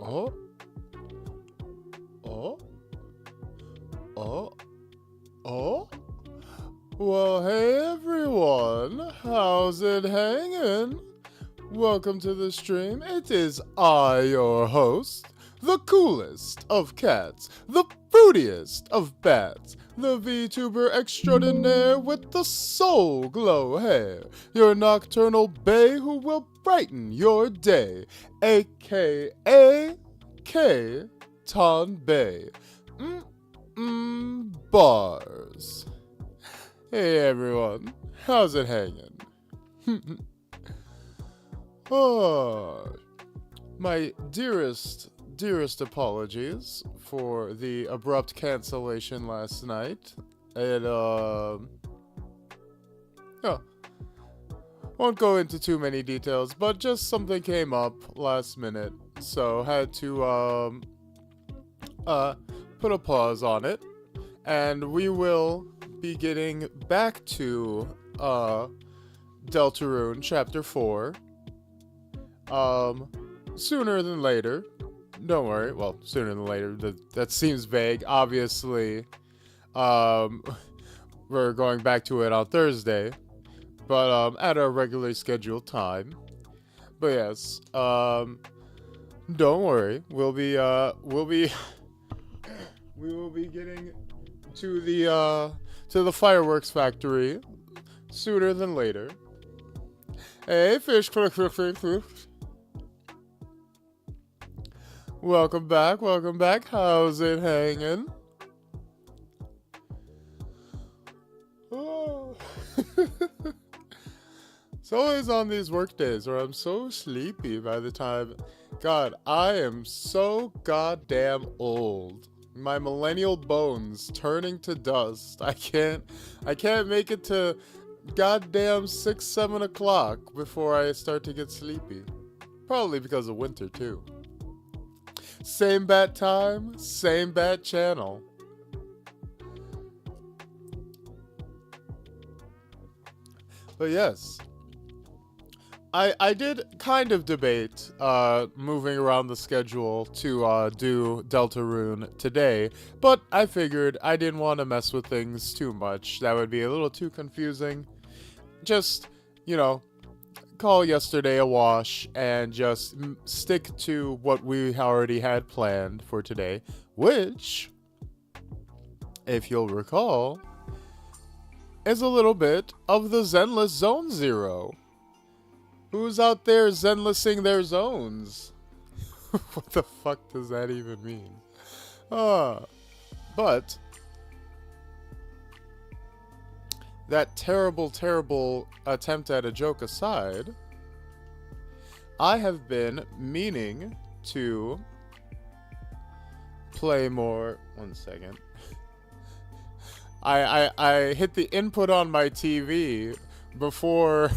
Oh, oh, oh, oh. Well, hey everyone, how's it hanging? Welcome to the stream. It is I, your host, the coolest of cats, the fruitiest of bats, the VTuber extraordinaire with the soul glow hair, your nocturnal bae who will brighten your day, aka K Ton Bay. Bars. Hey everyone, how's it hanging? Oh, my dearest apologies for the abrupt cancellation last night. It, yeah, won't go into too many details, but just something came up last minute, so had to, put a pause on it, and we will be getting back to, Deltarune Chapter 4, sooner than later. Don't worry. Well, sooner than later. That seems vague. Obviously, we're going back to it on Thursday, but at our regularly scheduled time. But yes, don't worry. We will be getting to the fireworks factory sooner than later. Hey, fish, click. Welcome back. How's it hanging? Oh. It's always on these work days where I'm so sleepy by the time. God, I am so goddamn old. My millennial bones turning to dust. I can't make it to goddamn 6-7 o'clock before I start to get sleepy. Probably because of winter too. Same bat time, same bat channel. But yes, I did kind of debate moving around the schedule to do Deltarune today, but I figured I didn't want to mess with things too much. That would be a little too confusing. Just, call yesterday a wash and just stick to what we already had planned for today, which, if you'll recall, is a little bit of the Zenless Zone Zero. Who's out there Zenlessing their zones? What the fuck does that even mean? But that terrible attempt at a joke aside, I have been meaning to play more. 1 second. I hit the input on my TV before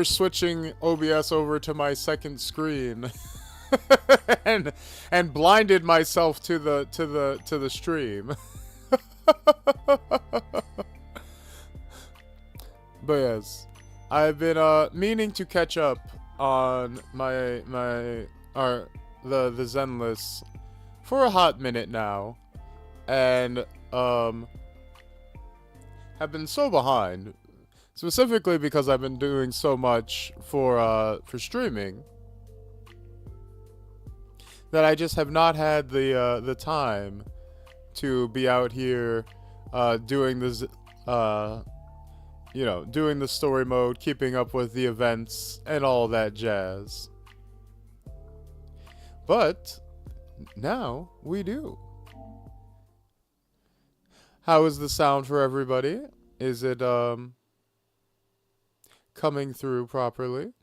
switching OBS over to my second screen and blinded myself to the stream. But yes, I've been meaning to catch up on the Zenless for a hot minute now, and have been so behind, specifically because I've been doing so much for streaming that I just have not had the time to be out here doing this doing the story mode, keeping up with the events, and all that jazz. But now we do. How is the sound for everybody? Is it coming through properly?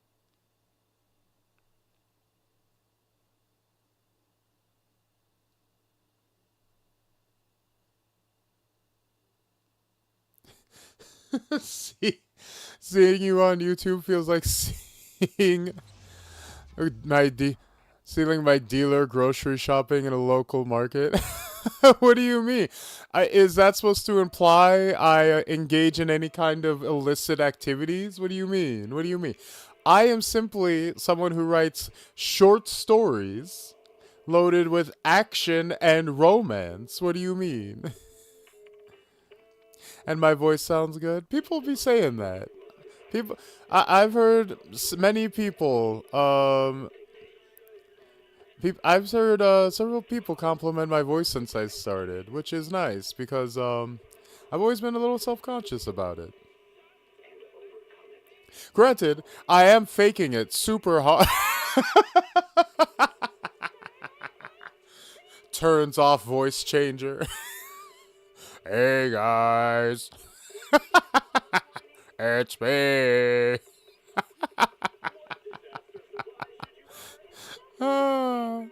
Seeing you on YouTube feels like seeing my dealer grocery shopping in a local market. What do you mean? Is that supposed to imply I engage in any kind of illicit activities? What do you mean? I am simply someone who writes short stories loaded with action and romance. What do you mean? And my voice sounds good. People be saying that. People, I've heard many people. I've heard several people compliment my voice since I started, which is nice because I've always been a little self-conscious about it. Granted, I am faking it super hard. Turns off voice changer. Hey guys, it's me. Ah.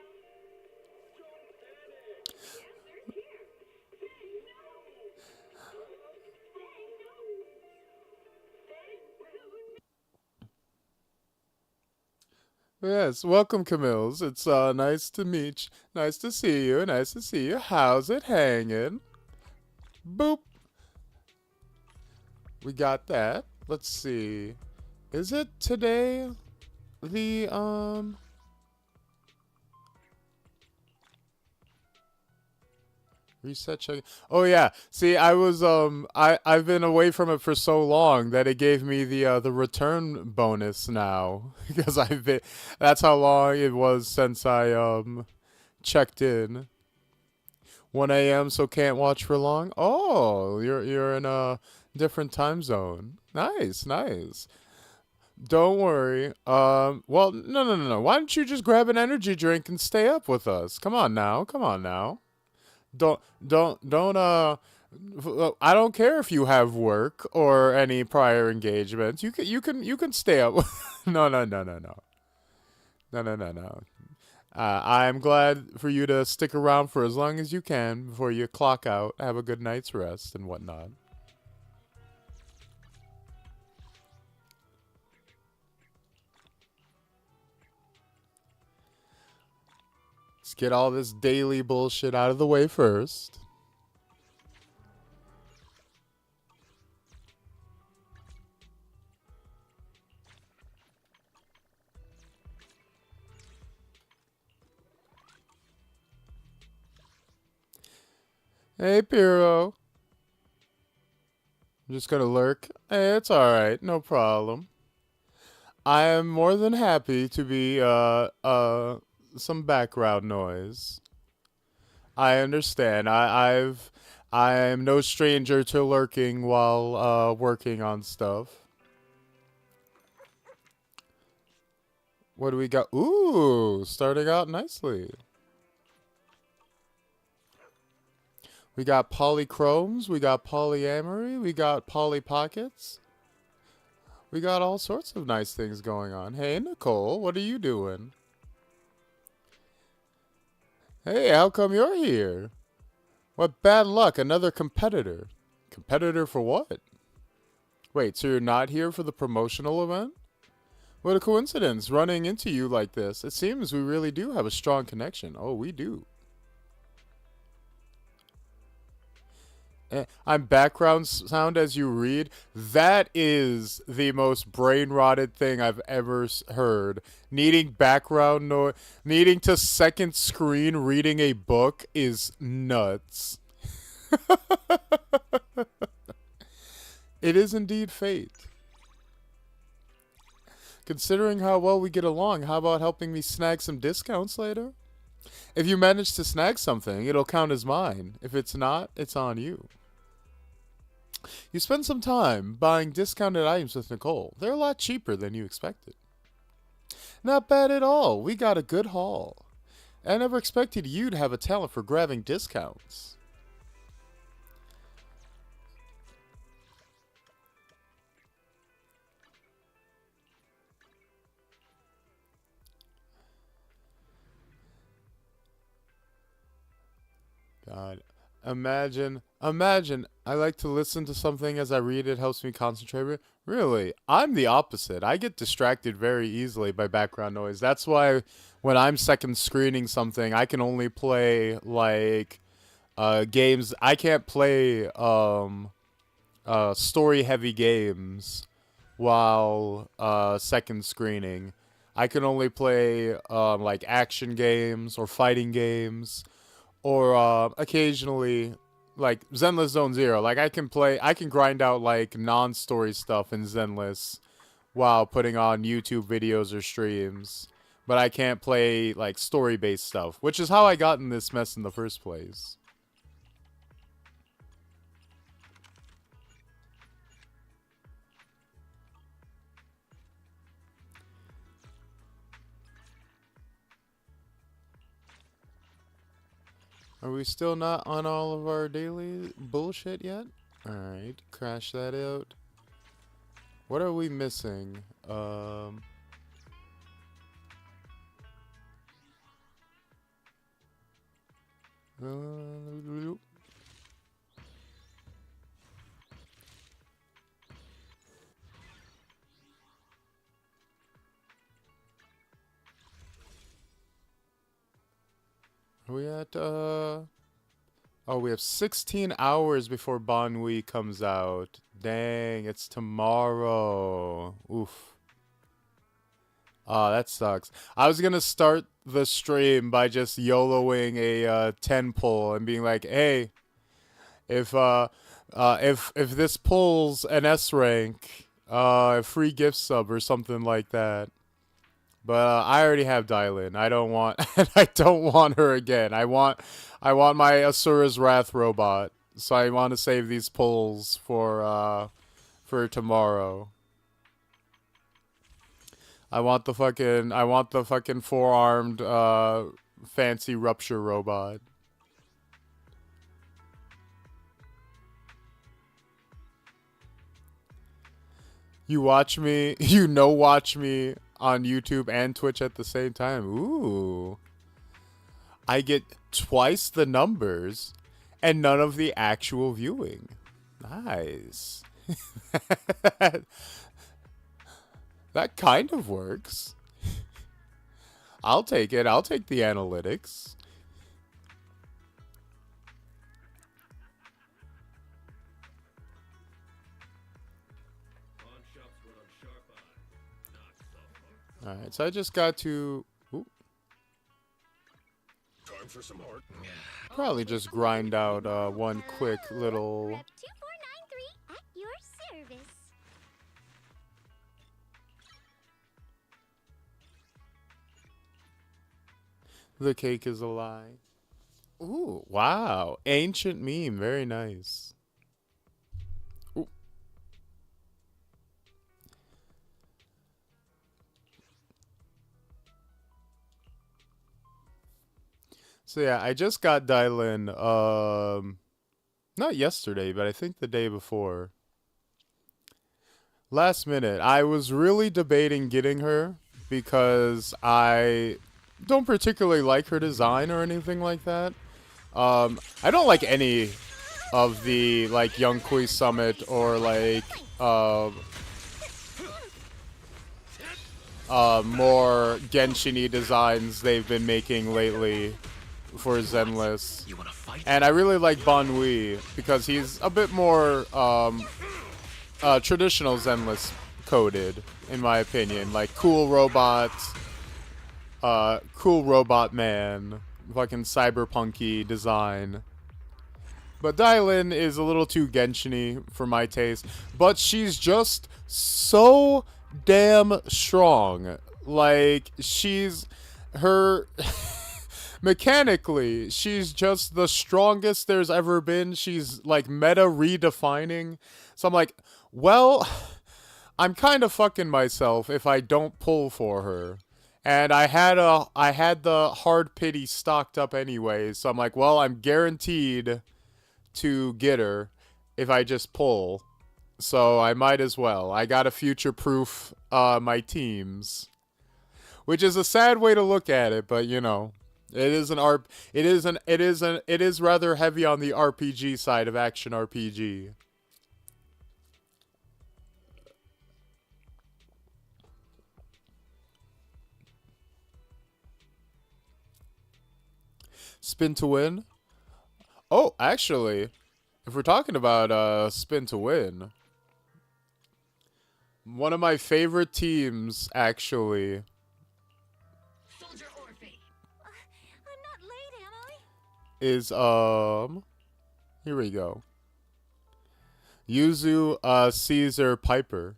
Yes, welcome, Camille's. It's nice to meet you. Nice to see you. Nice to see you. How's it hanging? Boop. We got that. Let's see. Is it today? The reset check. Oh yeah. See, I've been away from it for so long that it gave me the return bonus now because I've been. That's how long it was since I checked in. 1 a.m. so can't watch for long. Oh, you're in a different time zone. Nice, nice. Don't worry. Well, no. Why don't you just grab an energy drink and stay up with us? Come on now. Come on now. Don't don't I don't care if you have work or any prior engagements. You can stay up. No. I'm glad for you to stick around for as long as you can before you clock out. Have a good night's rest and whatnot. Let's get all this daily bullshit out of the way first. Hey, Piro. I'm just gonna lurk. Hey, it's alright. No problem. I am more than happy to be some background noise. I understand. I'm no stranger to lurking while working on stuff. What do we got? Ooh, starting out nicely. We got polychromes, we got polyamory, we got poly pockets. We got all sorts of nice things going on. Hey, Nicole, what are you doing? Hey, how come you're here? What bad luck, another competitor. Competitor for what? Wait, so you're not here for the promotional event? What a coincidence, running into you like this. It seems we really do have a strong connection. Oh, we do. I'm background sound as you read. That is the most brain rotted thing I've ever heard. Needing background noise, needing to second screen reading a book is nuts. It is indeed fate. Considering how well we get along, how about helping me snag some discounts later? If you manage to snag something, it'll count as mine. If it's not, it's on you. You spend some time buying discounted items with Nicole. They're a lot cheaper than you expected. Not bad at all. We got a good haul. I never expected you to have a talent for grabbing discounts. God. Imagine, I like to listen to something as I read it helps me concentrate. Really, I'm the opposite. I get distracted very easily by background noise. That's why when I'm second screening something, I can only play like games. I can't play story heavy games while second screening. I can only play like action games or fighting games, or occasionally like Zenless Zone Zero. Like I can grind out like non-story stuff in Zenless while putting on YouTube videos or streams. But I can't play like story-based stuff, which is how I got in this mess in the first place. Are we still not on all of our daily bullshit yet? Alright, crash that out. What are we missing? Are we at, oh, we have 16 hours before Banui comes out. Dang, it's tomorrow. Oof. Ah, that sucks. I was gonna start the stream by just YOLOing a 10 pull and being like, hey, if this pulls an S rank, a free gift sub or something like that. But I already have Dylan. I don't want I don't want her again. I want my Asura's Wrath robot. So I want to save these pulls for tomorrow. I want the fucking four-armed fancy rupture robot. You watch me, watch me on YouTube and Twitch at the same time. Ooh. I get twice the numbers and none of the actual viewing. Nice. That kind of works. I'll take it. I'll take the analytics. Alright, so I just got to... Ooh. Time for some art. Probably just grind out one quick little... Rep 2493 at your service. The cake is a lie. Ooh, wow. Ancient meme. Very nice. Ooh. So yeah, I just got Dylan, not yesterday, but I think the day before. Last minute. I was really debating getting her because I don't particularly like her design or anything like that. I don't like any of the, like, Young Kui Summit or, like, more Genshin-y designs they've been making lately for Zenless. And I really like Banui because he's a bit more, traditional Zenless coded, in my opinion. Like, cool robots, cool robot man, fucking cyberpunky design. But Dylan is a little too Genshin-y for my taste. But she's just so damn strong. Like, she's... Her... Mechanically, she's just the strongest there's ever been. She's, like, meta redefining. So I'm like, well, I'm kind of fucking myself if I don't pull for her. And I had the hard pity stocked up anyway, so I'm like, well, I'm guaranteed to get her if I just pull. So I might as well. I gotta future-proof my teams. Which is a sad way to look at it, but you know. It is rather heavy on the RPG side of action RPG. Spin to win? Oh, actually, if we're talking about spin to win, one of my favorite teams, actually, is here we go. Yuzu Caesar Piper.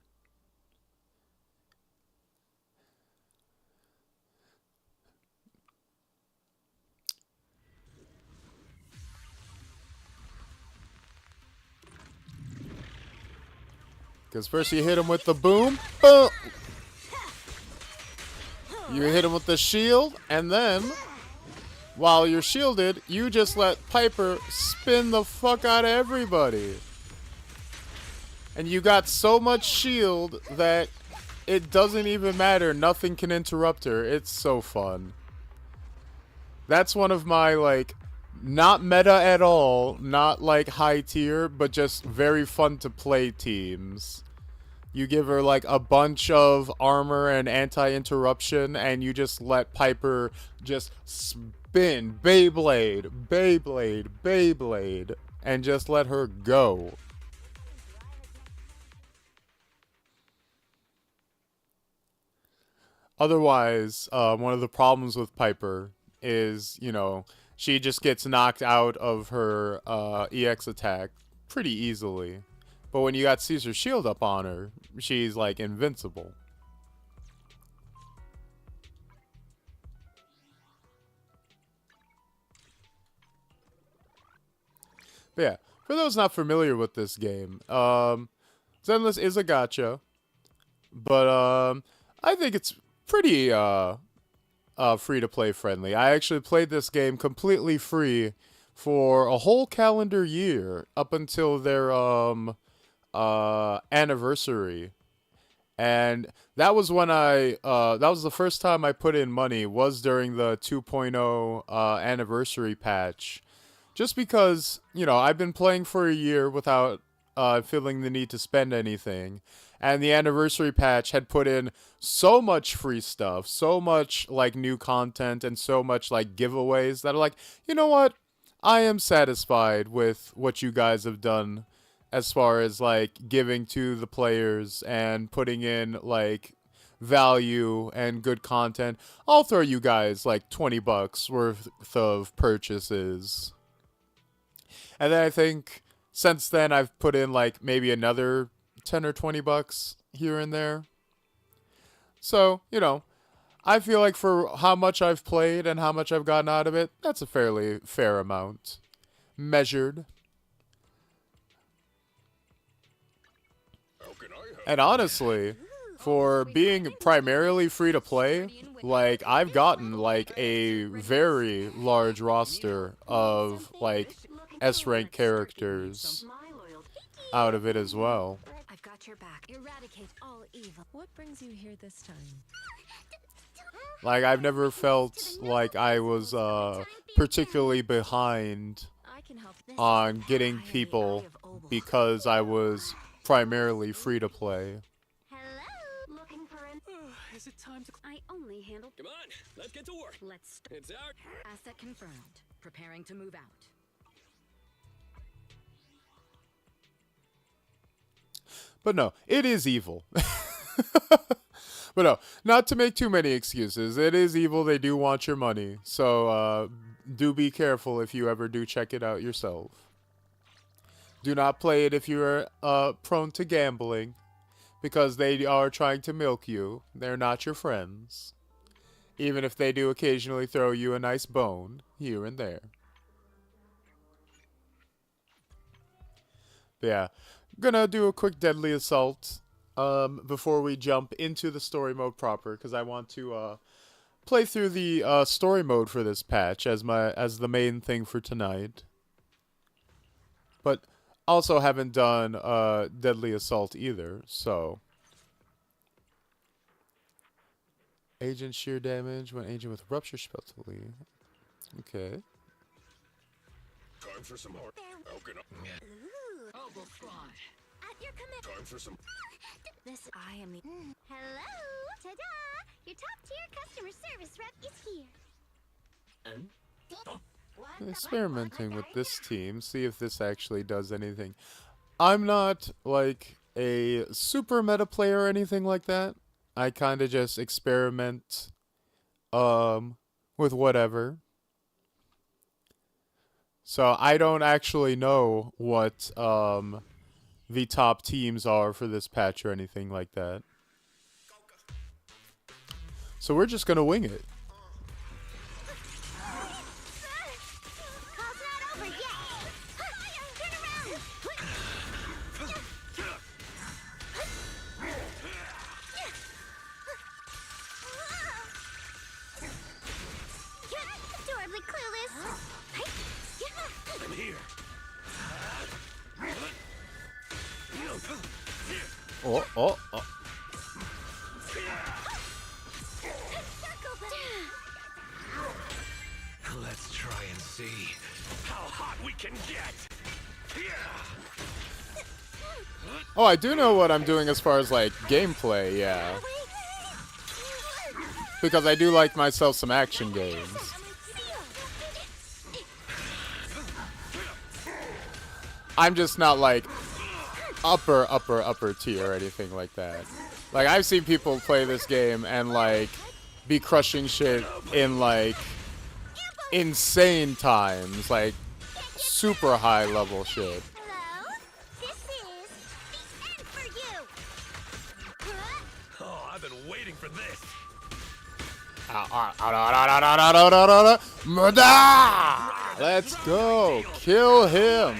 Because first you hit him with the boom. Boom! You hit him with the shield, and then, while you're shielded, you just let Piper spin the fuck out of everybody. And you got so much shield that it doesn't even matter. Nothing can interrupt her. It's so fun. That's one of my, like, not meta at all, not, like, high tier, but just very fun to play teams. You give her, like, a bunch of armor and anti-interruption, and you just let Piper just spin. Beyblade, Beyblade, Beyblade, and just let her go. Otherwise, one of the problems with Piper is, you know, she just gets knocked out of her EX attack pretty easily. But when you got Caesar's shield up on her, she's like invincible. But yeah, for those not familiar with this game, Zenless is a gacha, but I think it's pretty free to play friendly. I actually played this game completely free for a whole calendar year up until their anniversary, and that was when that was the first time I put in money, was during the 2.0 anniversary patch, just because, you know, I've been playing for a year without feeling the need to spend anything, and the anniversary patch had put in so much free stuff, so much like new content, and so much like giveaways that are like, you know what, I am satisfied with what you guys have done as far as like giving to the players and putting in like value and good content. I'll throw you guys like $20 worth of purchases. And then I think since then I've put in like maybe another 10 or $20 here and there. So, you know, I feel like for how much I've played and how much I've gotten out of it, that's a fairly fair amount. Measured. And honestly, for being primarily free to play, like, I've gotten like a very large roster of like S-rank characters out of it as well. I've got your back. Eradicate all evil. What brings you here this time? Like, I've never felt like I was particularly behind I can help. on getting people because I was primarily free to play. Hello? Looking for an... Is it time to... I only handle... Come on, let's get to work. Let's... It's out. Asset confirmed. Preparing to move out. But no, it is evil. But no, not to make too many excuses. It is evil. They do want your money. So do be careful if you ever do check it out yourself. Do not play it if you're prone to gambling, because they are trying to milk you. They're not your friends. Even if they do occasionally throw you a nice bone here and there. But yeah, I'm gonna do a quick deadly assault before we jump into the story mode proper, because I want to play through the story mode for this patch as the main thing for tonight. But also haven't done deadly assault either, so agent shear damage when agent with rupture spell to leave. Okay. Time for some hard... Open up. Ooh. Mobile squad. At your command... Time for some... This... I am the... Hello? Ta-da! Your top-tier customer service rep is here. What? Experimenting with this team, see if this actually does anything. I'm not like a super meta player or anything like that. I kind of just experiment with whatever. So I don't actually know what the top teams are for this patch or anything like that. So we're just gonna wing it. Call's not over yet. Turn around. Adorably clueless. I'm here. Oh, oh, oh. Circle them. Let's try and see how hot we can get. Oh, I do know what I'm doing as far as like gameplay, yeah. Because I do like myself some action games. I'm just not like upper tier or anything like that. Like I've seen people play this game and like be crushing shit in like insane times, like super high level shit. Hello? This is the end for you. Oh, I've been waiting for this. Let's go, kill him.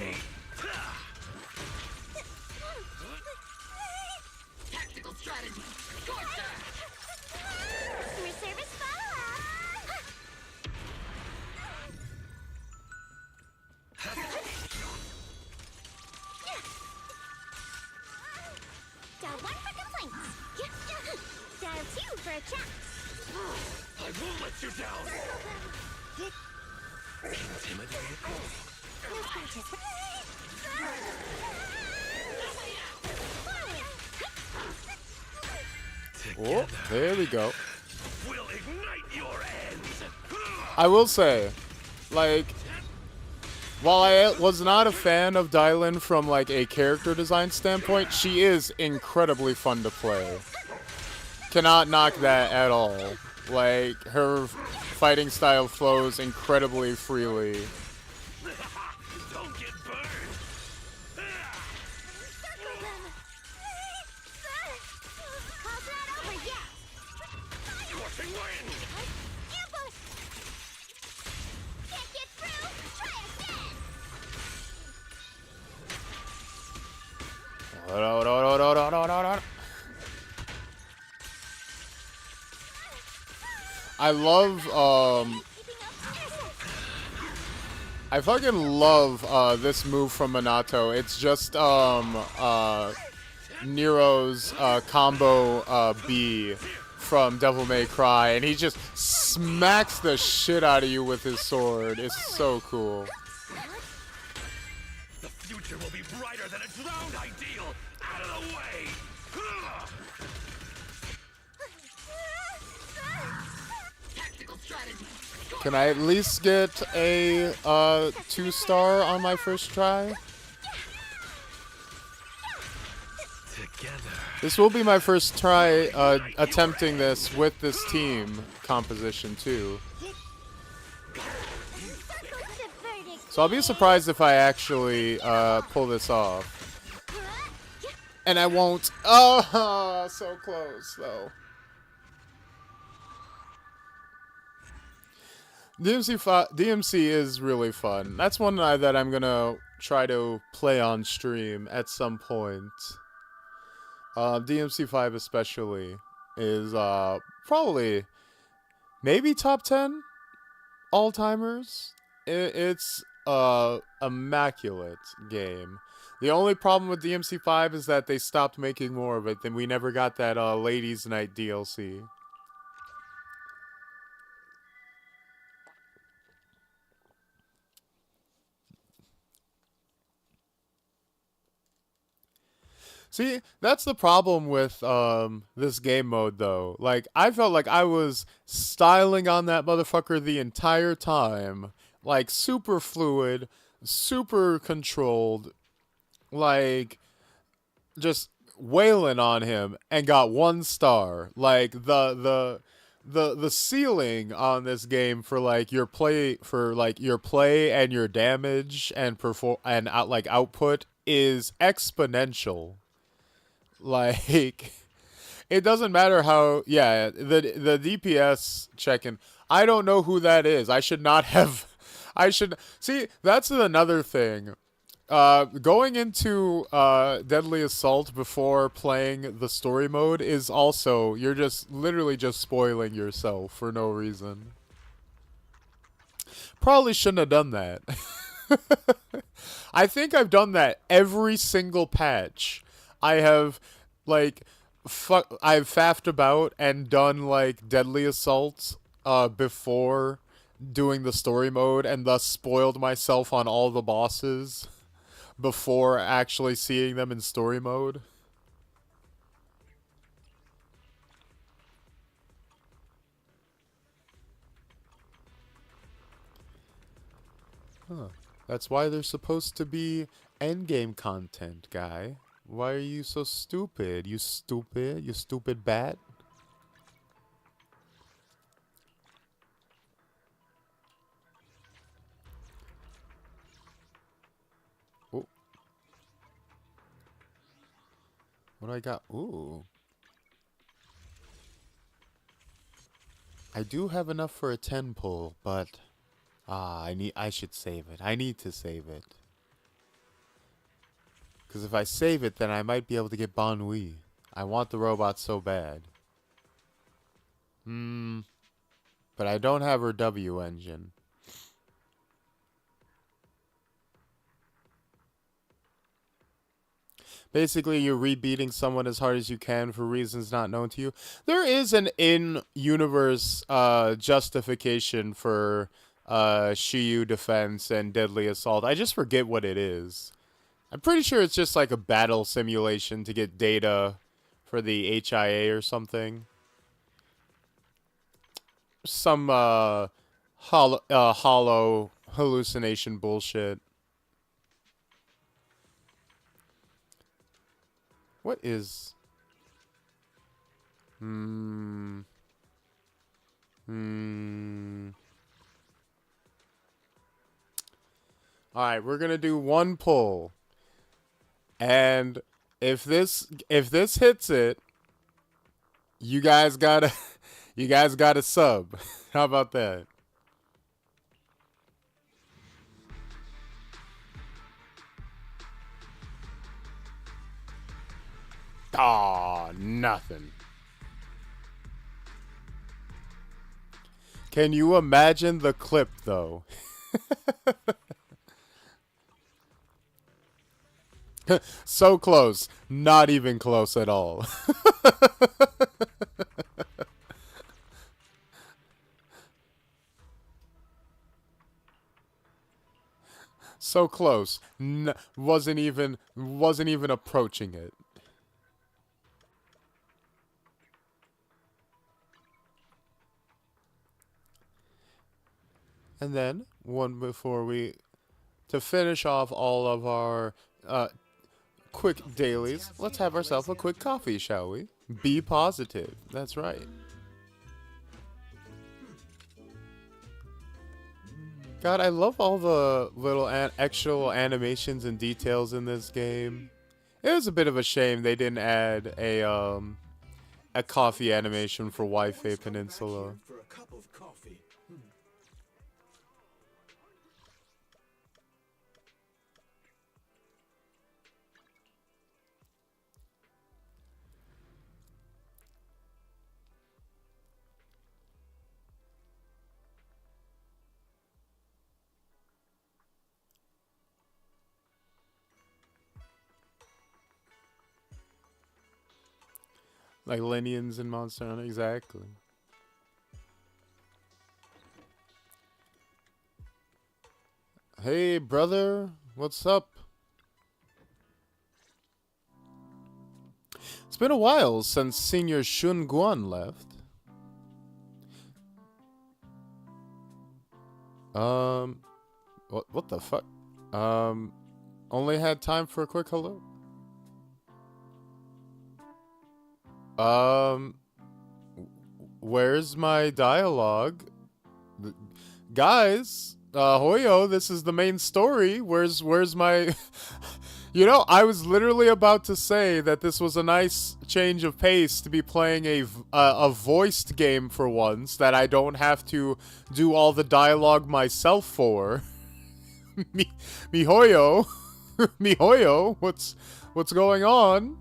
Tactical strategy. Customer service follow-up. Dial 1 for complaints. Dial 2 for a chat. I won't let you down. Intimidated. No scratches. Oh, there we go. We'll ignite your ends. I will say, like, while I was not a fan of Dylan from like a character design standpoint, she is incredibly fun to play. Cannot knock that at all. Like, her fighting style flows incredibly freely. Don't get burned. Circle them. Call's not over yet. Scorching wind. Ambush. Can't get through. Try again. I love, I fucking love, this move from Minato. It's just, Nero's, combo, B from Devil May Cry, and he just smacks the shit out of you with his sword. It's so cool. The future will be brighter than a drowned ideal. Out of the way. Tactical strategy. Can I at least get a 2-star on my first try? Together. This will be my first try attempting this with this team composition too. Circle the verdict. So I'll be surprised if I actually pull this off. And I won't. Oh, so close though. DMC is really fun. That's one that I'm gonna try to play on stream at some point. DMC5 especially is probably maybe top 10 all-timers. It's immaculate game. The only problem with DMC5 is that they stopped making more of it, and we never got that Ladies Night DLC. See, that's the problem with this game mode, though. Like, I felt like I was styling on that motherfucker the entire time. Like, super fluid, super controlled, like, just wailing on him, and got 1 star. Like, the the ceiling on this game for like your play and your damage and perform and like output is exponential. Like it doesn't matter how. Yeah, the DPS checking. I don't know who that is. I should not have. I should see. That's another thing. Going into Deadly Assault before playing the story mode is also, you're just literally just spoiling yourself for no reason. Probably shouldn't have done that. I think I've done that every single patch. I have like I've faffed about and done like Deadly Assault before doing the story mode and thus spoiled myself on all the bosses before actually seeing them in story mode. Huh. That's why there's supposed to be endgame content, guy. Why are you so stupid? You stupid bat. Oh. What do I got? Ooh. I do have enough for a 10 pull, but I should save it. I need to save it. Because if I save it, then I might be able to get Banui. I want the robot so bad. But I don't have her W engine. Basically, you're rebeating someone as hard as you can for reasons not known to you. There is an in-universe justification for Shiyu defense and deadly assault. I just forget what it is. I'm pretty sure it's just like a battle simulation to get data for the HIA or something. Some hollow hallucination bullshit. What is... Alright, we're gonna do one pull. And if this hits it, you guys gotta sub. How about that? Aw, nothing. Can you imagine the clip, though? So close. Not even close at all. So close. Wasn't even approaching it. And then, to finish off all of our quick dailies, let's have ourselves a quick coffee, shall we? Be positive. That's right. God, I love all the little extra animations and details in this game. It was a bit of a shame they didn't add a coffee animation for Wi-Fi Peninsula. For a cup of coffee. Like Linians in Monster Hunter, exactly. Hey, brother, what's up? It's been a while since Senior Shun Guan left. What the fuck? Only had time for a quick hello. Where's my dialogue? Guys, Hoyo, this is the main story. Where's my... You know, I was literally about to say that this was a nice change of pace to be playing a voiced game for once that I don't have to do all the dialogue myself for. Mihoyo, Mihoyo, what's going on?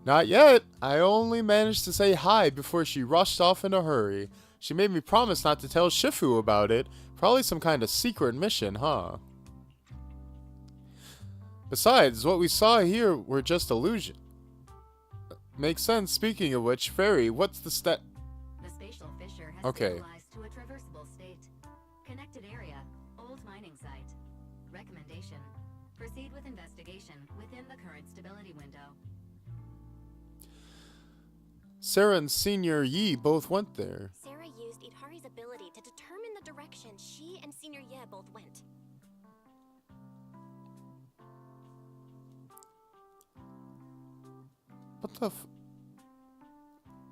Not yet. I only managed to say hi before she rushed off in a hurry. She made me promise not to tell Shifu about it. Probably some kind of secret mission, huh? Besides, what we saw here were just illusion. Makes sense. Speaking of which, Fairy, what's the The spatial fissure has Okay. stabilized to a traversable state. Connected area, old mining site. Recommendation: proceed with investigation within the current stability window. Sarah and Senior Yi both went there. Sarah used Idhari's ability to determine the direction she and Senior Ye both went. What the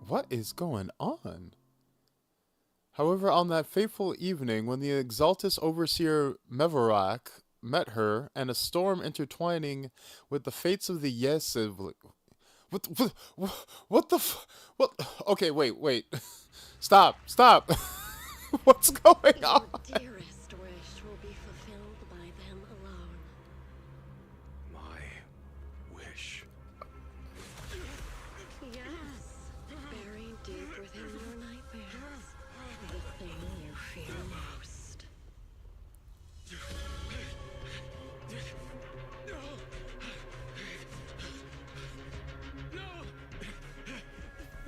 What is going on? However, on that fateful evening when the Exaltus Overseer Mevorak met her and a storm intertwining with the fates of the Ye sibling... What the what? Okay, wait. Stop. What's going on? Your dearest wish will be fulfilled by them alone. My wish. Yes, buried deep within your nightmares, the thing you fear most.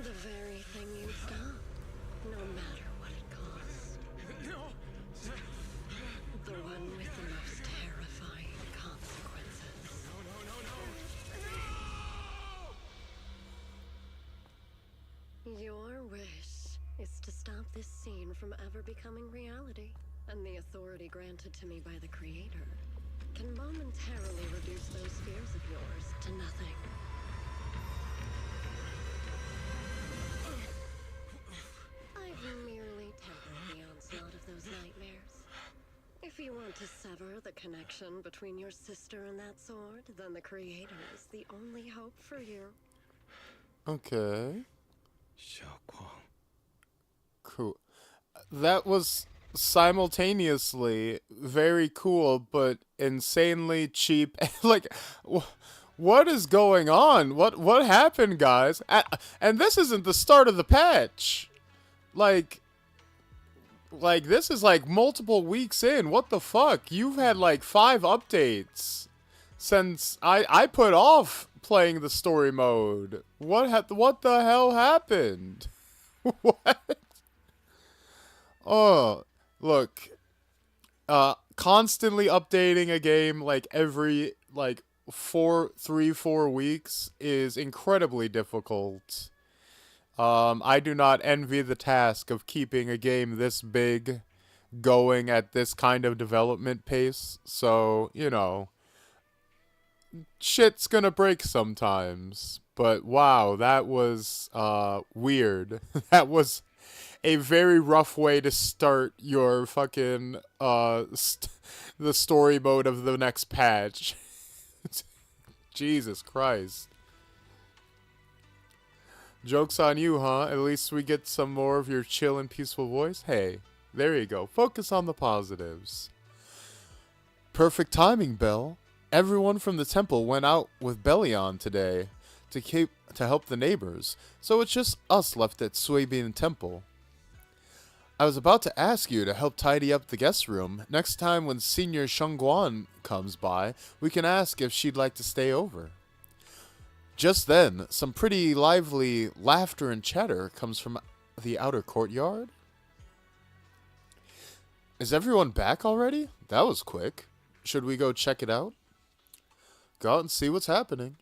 The very thing you stop, no matter what it costs. The one with the most terrifying consequences. Your wish is to stop this scene from ever becoming reality, and the authority granted to me by the Creator can momentarily reduce those fears of yours to nothing. I've merely tempered the onslaught of those nightmares. If you want to sever the connection between your sister and that sword, then the Creator is the only hope for you. Okay. Xiaoguang. Cool. That was simultaneously very cool, but insanely cheap. Like, what is going on? What happened, guys? And this isn't the start of the patch. Like this is like multiple weeks in. What the fuck? You've had like 5 updates since I put off playing the story mode. What the hell happened? What? Oh, look. Constantly updating a game like every like 4 weeks is incredibly difficult. I do not envy the task of keeping a game this big going at this kind of development pace. So, you know, shit's gonna break sometimes. But wow, that was weird. That was a very rough way to start your fucking the story mode of the next patch. Jesus Christ. Joke's on you, huh? At least we get some more of your chill and peaceful voice. Hey, there you go. Focus on the positives. Perfect timing, Belle. Everyone from the temple went out with Bellion today to help the neighbors, so it's just us left at Suibian Temple. I was about to ask you to help tidy up the guest room. Next time when Senior Shengguan comes by, we can ask if she'd like to stay over. Just then, some pretty lively laughter and chatter comes from the outer courtyard. Is everyone back already? That was quick. Should we go check it out? Go out and see what's happening.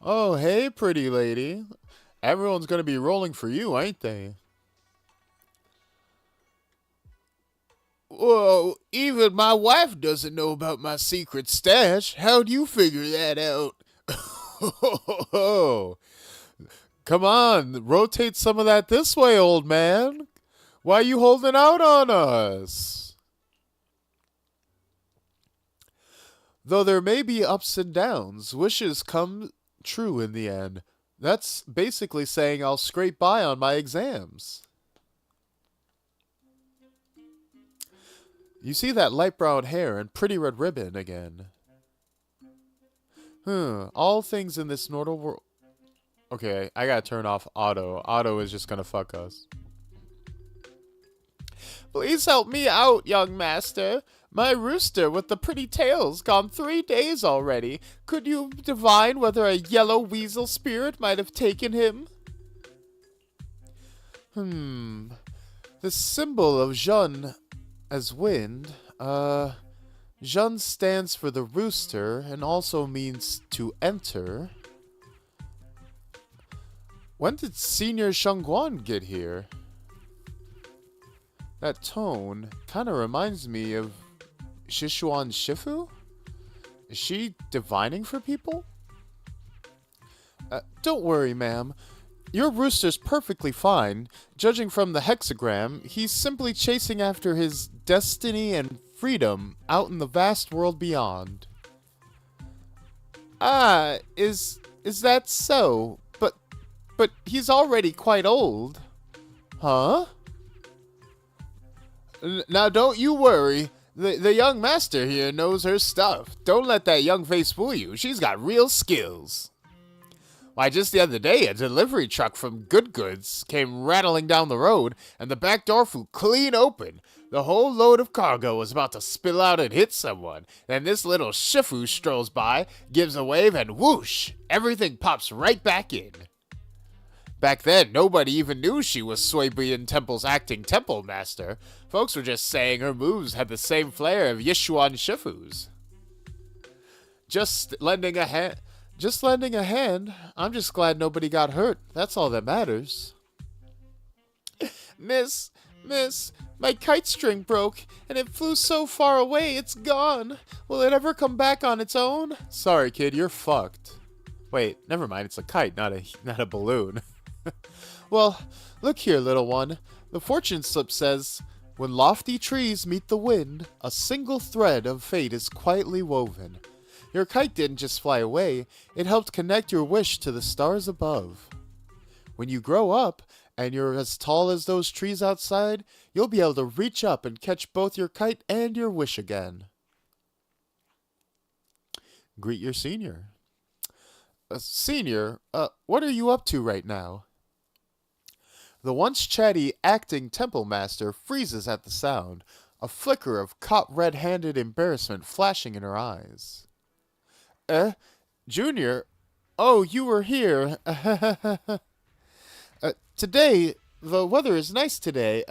Oh, hey, pretty lady. Everyone's gonna be rolling for you, ain't they? Whoa, even my wife doesn't know about my secret stash. How'd you figure that out? Come on, rotate some of that this way, old man. Why are you holding out on us? Though there may be ups and downs, wishes come true in the end. That's basically saying I'll scrape by on my exams. You see that light brown hair and pretty red ribbon again. All things in this mortal world... Okay, I gotta turn off auto. Auto is just gonna fuck us. Please help me out, young master. My rooster with the pretty tail's gone 3 days already. Could you divine whether a yellow weasel spirit might have taken him? The symbol of Jeanne as wind. Jeanne stands for the rooster and also means to enter. When did Senior Shangguan get here? That tone kind of reminds me of Shishuan Shifu? Is she divining for people? Don't worry, ma'am. Your rooster's perfectly fine. Judging from the hexagram, he's simply chasing after his destiny and freedom out in the vast world beyond. Ah, is that so? But he's already quite old. Huh? Now don't you worry. The young master here knows her stuff. Don't let that young face fool you. She's got real skills. Why, just the other day, a delivery truck from Good Goods came rattling down the road, and the back door flew clean open. The whole load of cargo was about to spill out and hit someone. Then this little shifu strolls by, gives a wave, and whoosh! Everything pops right back in. Back then, nobody even knew she was Suibian Temple's acting temple master. Folks were just saying her moves had the same flair of Yishuan Shifu's. Just lending a hand. I'm just glad nobody got hurt. That's all that matters. Miss, my kite string broke, and it flew so far away, it's gone. Will it ever come back on its own? Sorry, kid, you're fucked. Wait, never mind, it's a kite, not a balloon. Well, look here, little one. The fortune slip says, when lofty trees meet the wind, a single thread of fate is quietly woven. Your kite didn't just fly away, it helped connect your wish to the stars above. When you grow up, and you're as tall as those trees outside, you'll be able to reach up and catch both your kite and your wish again. Greet your senior. Senior, what are you up to right now? The once chatty acting temple master freezes at the sound, a flicker of caught red-handed embarrassment flashing in her eyes. Junior? Oh, you were here. Today, the weather is nice today.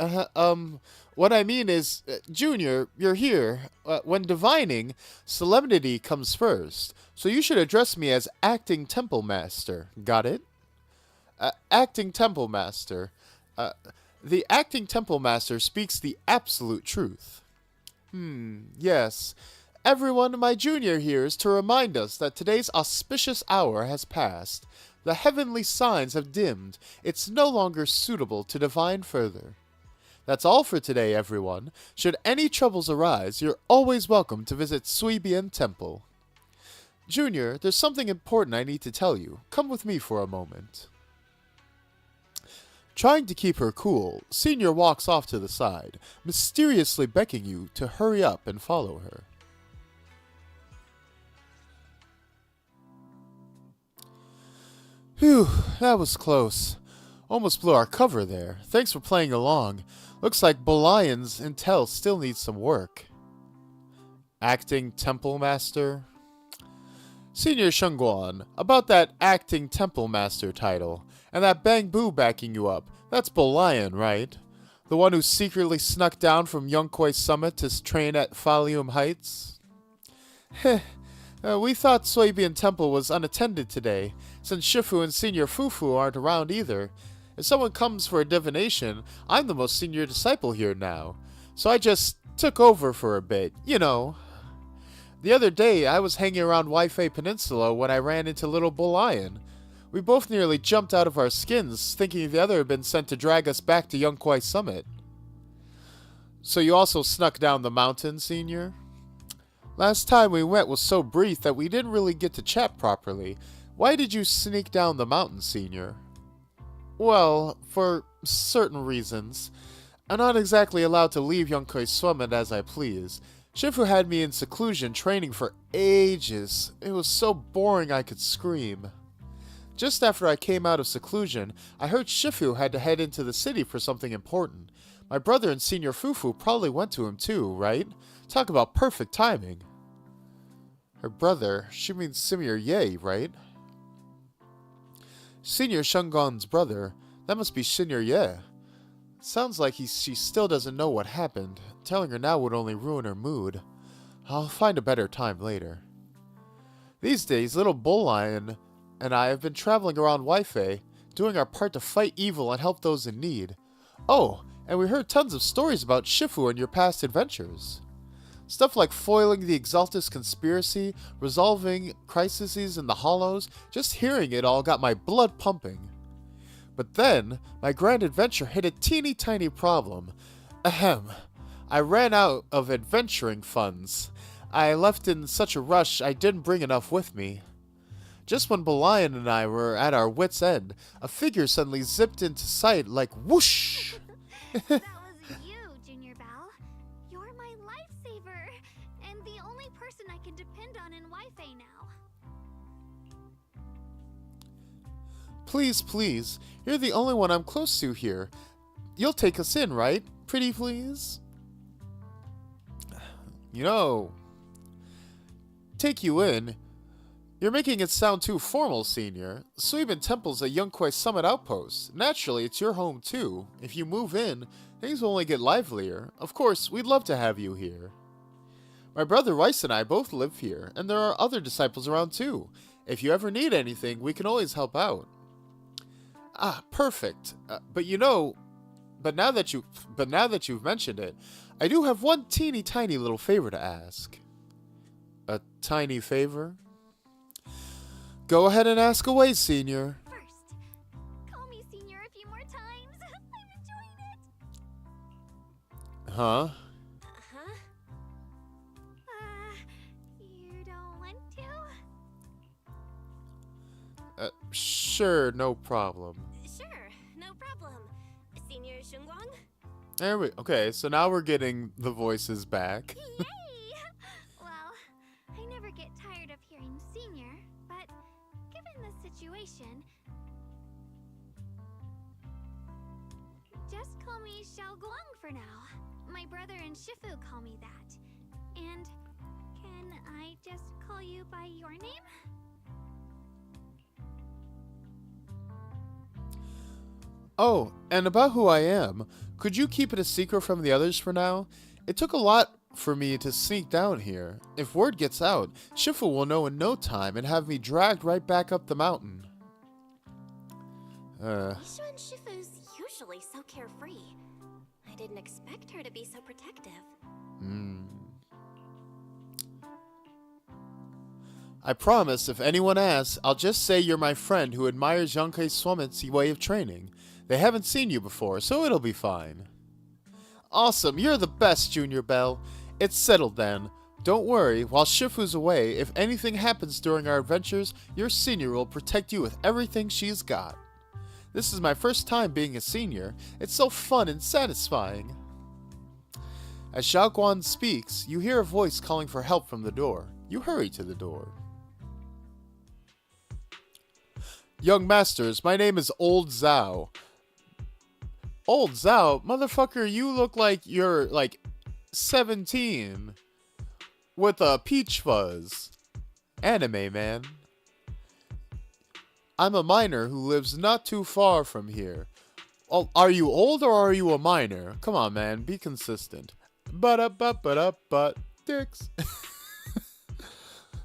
What I mean is, Junior, you're here. When divining, solemnity comes first, so you should address me as acting temple master. Got it? Acting temple master. The acting temple master speaks the absolute truth. Yes. Everyone, my junior here is to remind us that today's auspicious hour has passed. The heavenly signs have dimmed. It's no longer suitable to divine further. That's all for today, everyone. Should any troubles arise, you're always welcome to visit Suibian Temple. Junior, there's something important I need to tell you. Come with me for a moment. Trying to keep her cool, Senior walks off to the side, mysteriously beckoning you to hurry up and follow her. Phew, that was close. Almost blew our cover there. Thanks for playing along. Looks like Bolion's intel still needs some work. Acting Temple Master? Senior Shangguan, about that Acting Temple Master title, and that Bang Boo backing you up, that's Bolion, right? The one who secretly snuck down from Yonkoi Summit to train at Falium Heights? Heh. We thought Suibian Temple was unattended today, since Shifu and Senior Fufu aren't around either. If someone comes for a divination, I'm the most senior disciple here now. So I just took over for a bit, you know. The other day, I was hanging around Wi-Fi Peninsula when I ran into Little Bull Lion. We both nearly jumped out of our skins, thinking the other had been sent to drag us back to Yunkwai Summit. So you also snuck down the mountain, Senior? Last time we went was so brief that we didn't really get to chat properly. Why did you sneak down the mountain, Senior? Well, for certain reasons. I'm not exactly allowed to leave Yunkwai Summit as I please. Shifu had me in seclusion training for ages. It was so boring I could scream. Just after I came out of seclusion, I heard Shifu had to head into the city for something important. My brother and Senior Fufu probably went to him too, right? Talk about perfect timing. Her brother, she means Senior Ye, right? Senior Shungon's brother, that must be Senior Ye. Sounds like she still doesn't know what happened. Telling her now would only ruin her mood. I'll find a better time later. These days, Little Bull Lion and I have been traveling around Wi-Fi, doing our part to fight evil and help those in need. Oh, and we heard tons of stories about Shifu and your past adventures. Stuff like foiling the Exaltus conspiracy, resolving crises in the Hollows. Just hearing it all got my blood pumping. But then, my grand adventure hit a teeny tiny problem. Ahem. I ran out of adventuring funds. I left in such a rush I didn't bring enough with me. Just when Belian and I were at our wits' end, a figure suddenly zipped into sight like whoosh! That was you, Junior Bell. You're my lifesaver, and the only person I can depend on in Wi-Fi now. Please, please, you're the only one I'm close to here. You'll take us in, right? Pretty please? You know, take you in? You're making it sound too formal, Senior. Suiban Temple's a Yunkwai Summit outpost. Naturally, it's your home too. If you move in, things will only get livelier. Of course, we'd love to have you here. My brother Rice and I both live here, and there are other disciples around too. If you ever need anything, we can always help out. Ah, perfect. But now that you've mentioned it, I do have one teeny tiny little favor to ask. A tiny favor? Go ahead and ask away, Senior. First, call me Senior a few more times. I'm enjoying it. Huh? Huh? You don't want to? Sure, no problem. Sure, no problem. Senior Shunguang? There we. Okay, so now we're getting the voices back. Yay! Well, I never get tired of hearing Senior, but given the situation, just call me Xiaoguang for now. My brother and Shifu call me that. And can I just call you by your name? Oh, and about who I am, could you keep it a secret from the others for now? It took a lot for me to sneak down here. If word gets out, Shifu will know in no time and have me dragged right back up the mountain. Ishu and Shifu's usually so carefree. I didn't expect her to be so protective. I promise if anyone asks, I'll just say you're my friend who admires Yunkwai Summit's way of training. They haven't seen you before, so it'll be fine. Awesome, you're the best, Junior Bell. It's settled then. Don't worry, while Shifu's away, if anything happens during our adventures, your senior will protect you with everything she's got. This is my first time being a senior. It's so fun and satisfying. As Xiaoguan speaks, you hear a voice calling for help from the door. You hurry to the door. Young masters, my name is Old Zhao. Old Zhao? Motherfucker, you look like you're, 17. With a peach fuzz. Anime, man. I'm a miner who lives not too far from here. Oh, are you old or are you a miner? Come on, man, be consistent. But dicks.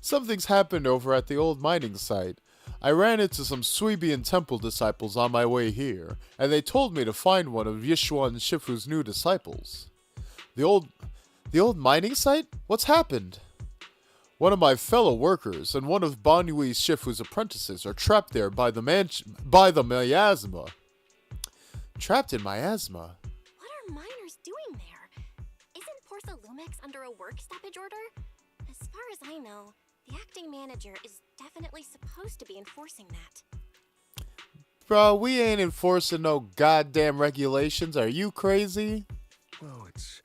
Something's happened over at the old mining site. I ran into some Suibian Temple disciples on my way here, and they told me to find one of Yishuan Shifu's new disciples. The old mining site? What's happened? One of my fellow workers and one of Banyui Shifu's apprentices are trapped there by the miasma. Trapped in miasma? What are miners doing there? Isn't Porcelumix under a work stoppage order? As far as I know, the acting manager is definitely supposed to be enforcing that. Bro, we ain't enforcing no goddamn regulations. Are you crazy? Well, it's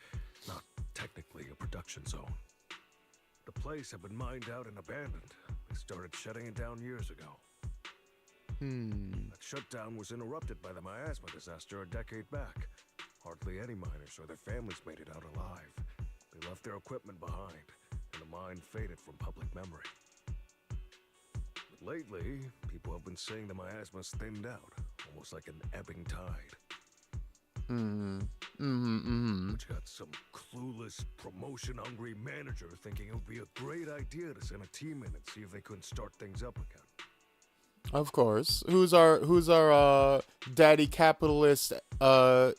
not technically a production zone. The place had been mined out and abandoned. They started shutting it down years ago. That shutdown was interrupted by the miasma disaster a decade back. Hardly any miners or their families made it out alive. They left their equipment behind, and the mine faded from public memory. But lately, people have been saying the miasma's thinned out, almost like an ebbing tide. Which got some clueless, promotion-hungry manager thinking it would be a great idea to send a team in and see if they couldn't start things up again. Of course. Who's our daddy capitalist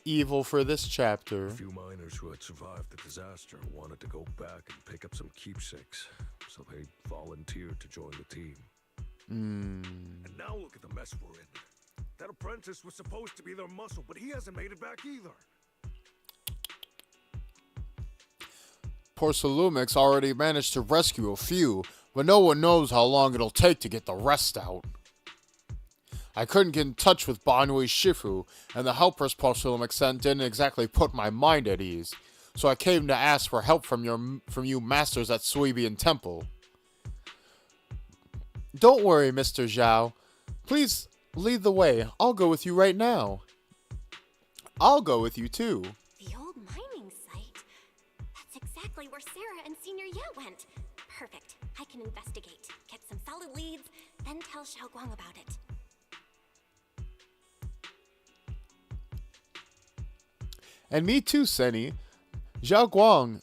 evil for this chapter? A few miners who had survived the disaster wanted to go back and pick up some keepsakes, so they volunteered to join the team. And now look at the mess we're in. That apprentice was supposed to be their muscle, but he hasn't made it back either. Porcelumix already managed to rescue a few, but no one knows how long it'll take to get the rest out. I couldn't get in touch with Banyui Shifu, and the helpers Porcelumix sent didn't exactly put my mind at ease, so I came to ask for help from you masters at Suibian Temple. Don't worry, Mr. Zhao. Please lead the way. I'll go with you right now. I'll go with you too. The old mining site? That's exactly where Sarah and Senior Ye went. Perfect. I can investigate, get some solid leads, then tell Xiao Guang about it. And me too, Senny. Xiao Guang,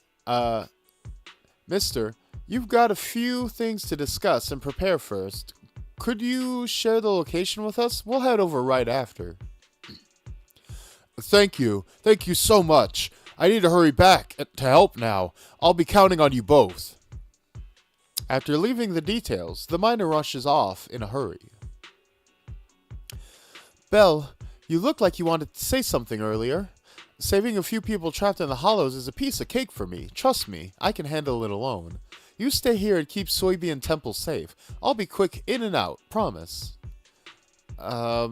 mister, you've got a few things to discuss and prepare first. Could you share the location with us? We'll head over right after. Thank you. Thank you so much. I need to hurry back to help now. I'll be counting on you both. After leaving the details, the miner rushes off in a hurry. Belle, you looked like you wanted to say something earlier. Saving a few people trapped in the hollows is a piece of cake for me. Trust me, I can handle it alone. You stay here and keep Suibian Temple safe. I'll be quick in and out, promise. I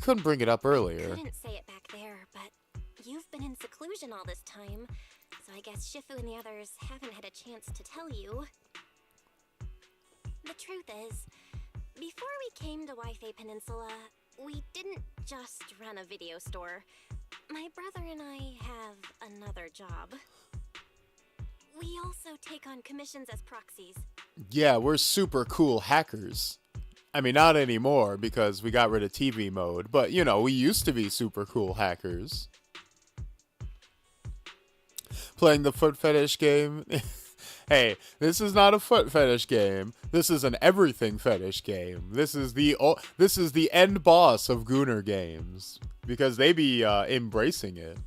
couldn't bring it up earlier. I couldn't say it back there, but you've been in seclusion all this time, so I guess Shifu and the others haven't had a chance to tell you. The truth is, before we came to Wi-Fi Peninsula, we didn't just run a video store. My brother and I have another job. We also take on commissions as proxies. Yeah, we're super cool hackers. I mean, not anymore because we got rid of TV mode, but you know, we used to be super cool hackers. Playing the foot fetish game. Hey, this is not a foot fetish game. This is an everything fetish game. This is the end boss of Gooner games because they be embracing it.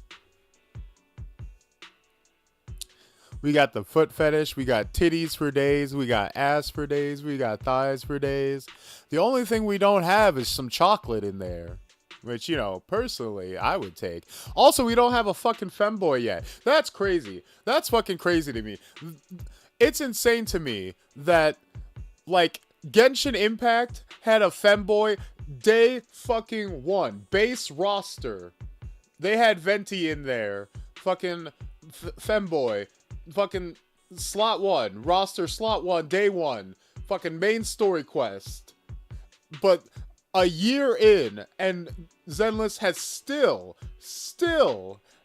We got the foot fetish, we got titties for days, we got ass for days, we got thighs for days. The only thing we don't have is some chocolate in there. Which, you know, personally, I would take. Also, we don't have a fucking femboy yet. That's crazy. That's fucking crazy to me. It's insane to me that, like, Genshin Impact had a femboy day fucking one. Base roster. They had Venti in there. Fucking femboy. Fucking slot one. Roster slot one. Day one. Fucking main story quest. But a year in, and Zenless has still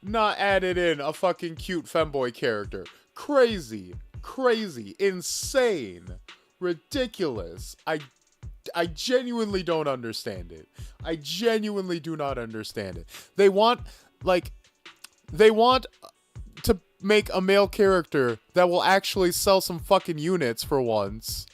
not added in a fucking cute femboy character. Crazy, insane, ridiculous. I genuinely don't understand it. I genuinely do not understand it. They want to make a male character that will actually sell some fucking units for once.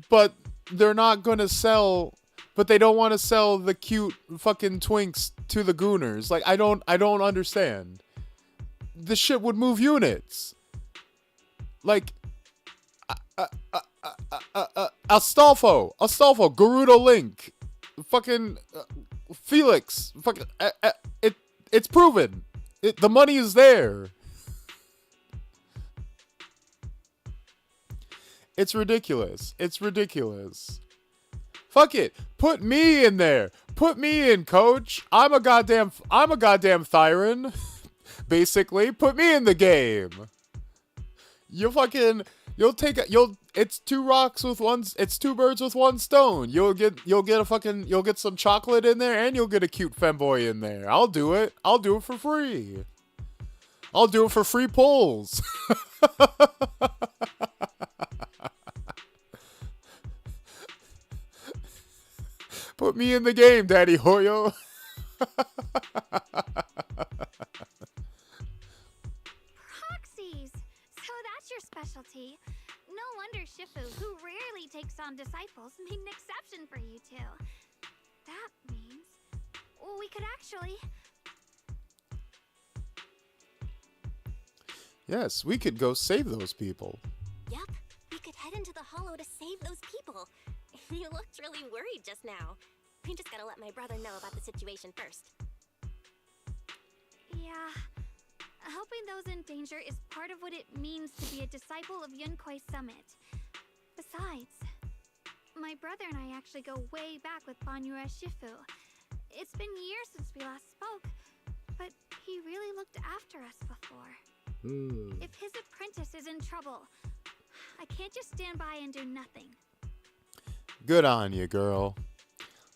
But they're not gonna sell, but they don't want to sell the cute fucking twinks to the Gooners. Like, I don't understand. the shit would move units. Like, Astolfo, Gerudo Link, fucking Felix, fucking it's proven. The money is there. It's ridiculous. It's ridiculous. Fuck it. Put me in there. Put me in, coach. I'm a goddamn thiren. Basically, put me in the game. It's two birds with one stone. You'll get some chocolate in there, and you'll get a cute femboy in there. I'll do it. I'll do it for free. I'll do it for free pulls. Put me in the game, Daddy Hoyo. Proxies! So that's your specialty. No wonder Shifu, who rarely takes on disciples, made an exception for you two. That means we could actually... Yes, we could go save those people. Yep, we could head into the hollow to save those people. You looked really worried just now. We just gotta let my brother know about the situation first. Yeah. Helping those in danger is part of what it means to be a disciple of Yunkui's summit. Besides, my brother and I actually go way back with Banyue Shifu. It's been years since we last spoke, but he really looked after us before. If his apprentice is in trouble, I can't just stand by and do nothing. Good on you, girl.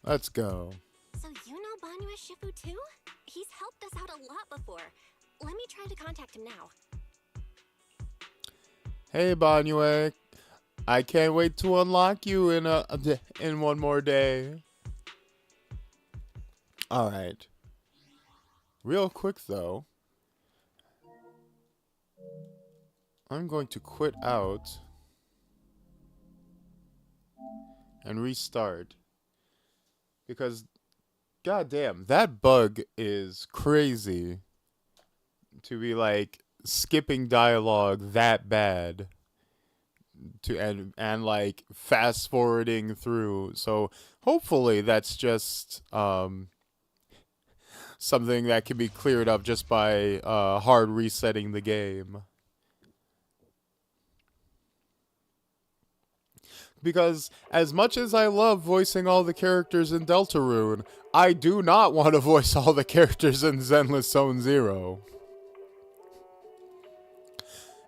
Let's go. So you know Banyue Shifu too? He's helped us out a lot before. Let me try to contact him now. Hey, Banyue. I can't wait to unlock you in one more day. All right. Real quick though, I'm going to quit out and restart, because goddamn, that bug is crazy to be like skipping dialogue that bad to and like fast forwarding through. So hopefully that's just something that can be cleared up just by hard resetting the game. Because as much as I love voicing all the characters in Deltarune, I do not want to voice all the characters in Zenless Zone Zero.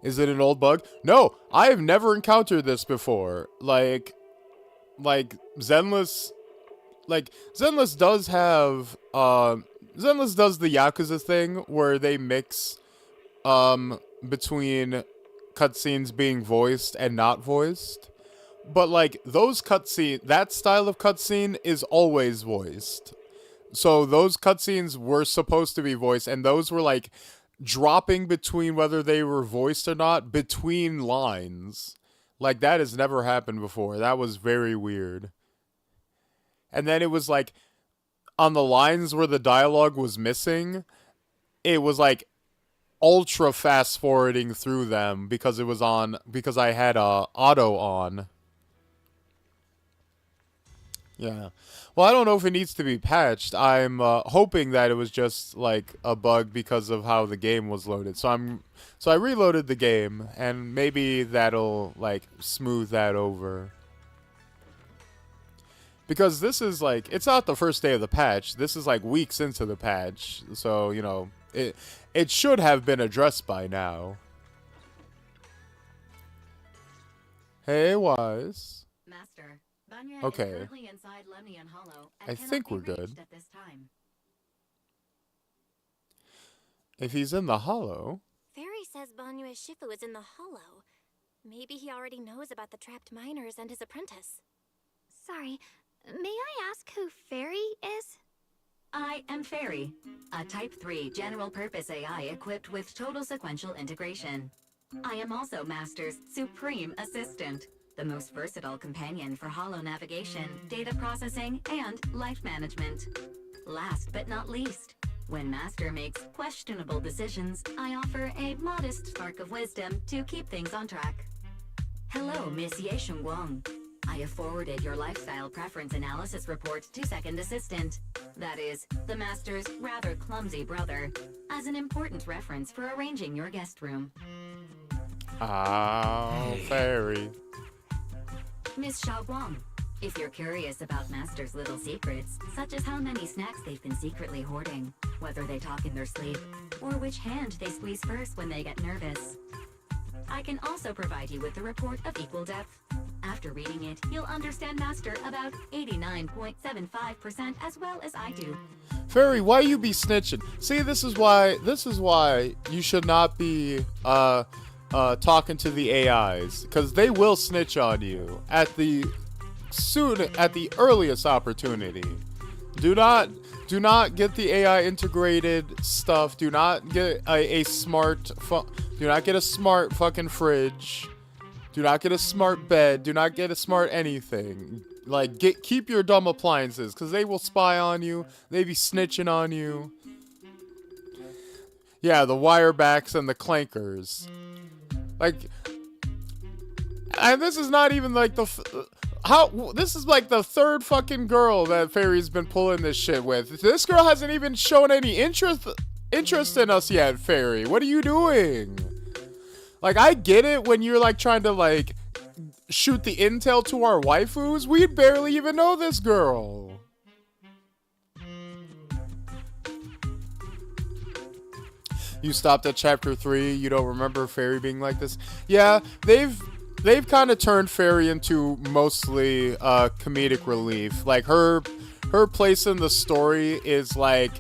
Is it an old bug? No, I have never encountered this before. Like Zenless does have Zenless does the Yakuza thing where they mix between cutscenes being voiced and not voiced. But like those cutscenes, that style of cutscene is always voiced. So those cutscenes were supposed to be voiced, and those were like dropping between whether they were voiced or not between lines. Like that has never happened before. That was very weird. And then it was like on the lines where the dialogue was missing, it was like ultra fast forwarding through them because I had auto on. Yeah. Well, I don't know if it needs to be patched. I'm hoping that it was just like a bug because of how the game was loaded. So I reloaded the game, and maybe that'll like smooth that over. Because this is like, it's not the first day of the patch. This is like weeks into the patch. So, you know, it should have been addressed by now. Hey, Wise. Master, Banya Okay. is currently inside Lemnian Hollow and I cannot think be we're good. reached at this time. If he's in the hollow. Fairy says Banyue Shifu is in the hollow. Maybe he already knows about the trapped miners and his apprentice. Sorry, may I ask who Fairy is? I am Fairy, a Type 3 general-purpose AI equipped with total sequential integration. I am also Master's supreme assistant, the most versatile companion for holo navigation, data processing, and life management. Last but not least, When Master makes questionable decisions, I offer a modest spark of wisdom to keep things on track. Hello, Miss Ye Shengguang. I have forwarded your lifestyle preference analysis report to Second Assistant, that is, the Master's rather clumsy brother, as an important reference for arranging your guest room. Oh, fairy. Miss Xiaoguang, if you're curious about Master's little secrets, such as how many snacks they've been secretly hoarding, whether they talk in their sleep, or which hand they squeeze first when they get nervous, I can also provide you with a report of equal depth. After reading it, you'll understand Master about 89.75% as well as I do. Fairy, why you be snitching? See, this is why you should not be talking to the AIs, because they will snitch on you at the earliest opportunity. Do not get the AI integrated stuff. Do not get a smart fucking fridge. Do not get a smart bed. Do not get a smart anything. Like, keep your dumb appliances, because they will spy on you. They be snitching on you. Yeah, the wirebacks and the clankers. Like, and this is not even like this is like the third fucking girl that Fairy's been pulling this shit with. This girl hasn't even shown any interest in us yet, Fairy. What are you doing? Like, I get it when you're like trying to like shoot the intel to our waifus. We barely even know this girl. You stopped at chapter 3. You don't remember Fairy being like this? Yeah, they've kind of turned Fairy into mostly comedic relief. Like, her place in the story is like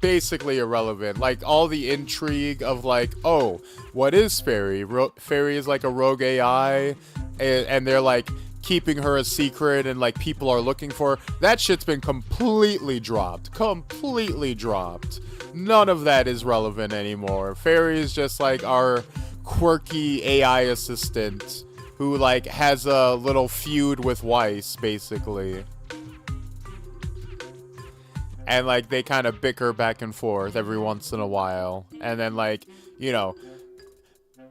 basically irrelevant. Like, all the intrigue of like, oh, what is Fairy? Fairy is like a rogue AI, and they're like keeping her a secret, and like people are looking for her. That shit's been completely dropped. None of that is relevant anymore. Fairy is just like our quirky AI assistant who like has a little feud with Weiss, basically. And like they kind of bicker back and forth every once in a while. And then like, you know,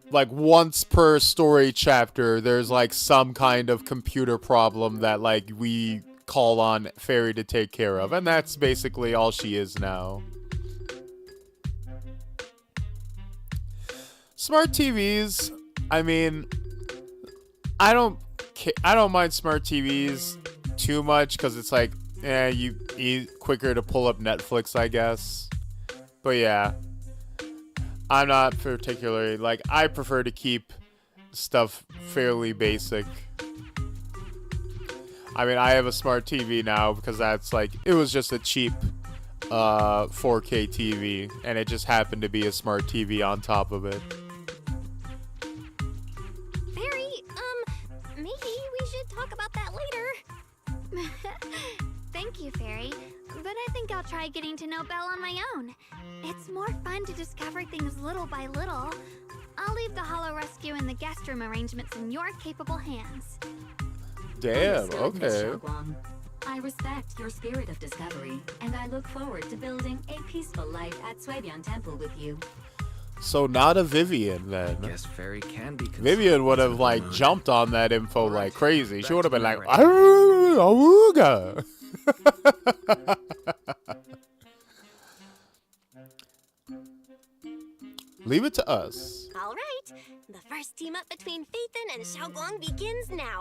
like once per story chapter, there's like some kind of computer problem that like we call on Fairy to take care of. And that's basically all she is now. Smart TVs, I mean, I don't mind smart TVs too much because it's like, quicker to pull up Netflix, I guess. But yeah, I'm not particularly, like, I prefer to keep stuff fairly basic. I mean, I have a smart TV now because that's like, it was just a cheap 4K TV, and it just happened to be a smart TV on top of it. Barry, maybe we should talk about that later. Thank you, Fairy, but I think I'll try getting to know Belle on my own. It's more fun to discover things little by little. I'll leave the Hollow Rescue and the guest room arrangements in your capable hands. Damn, Understood, Miss okay. Xiaoguang. I respect your spirit of discovery, and I look forward to building a peaceful life at Suebian Temple with you. So not a Vivian then. Guess Fairy can be Vivian would have like jumped on that info like crazy. She would have been like, "Awooga." Leave it to us. All right, the first team up between Phaethon and Xiaoguang begins now.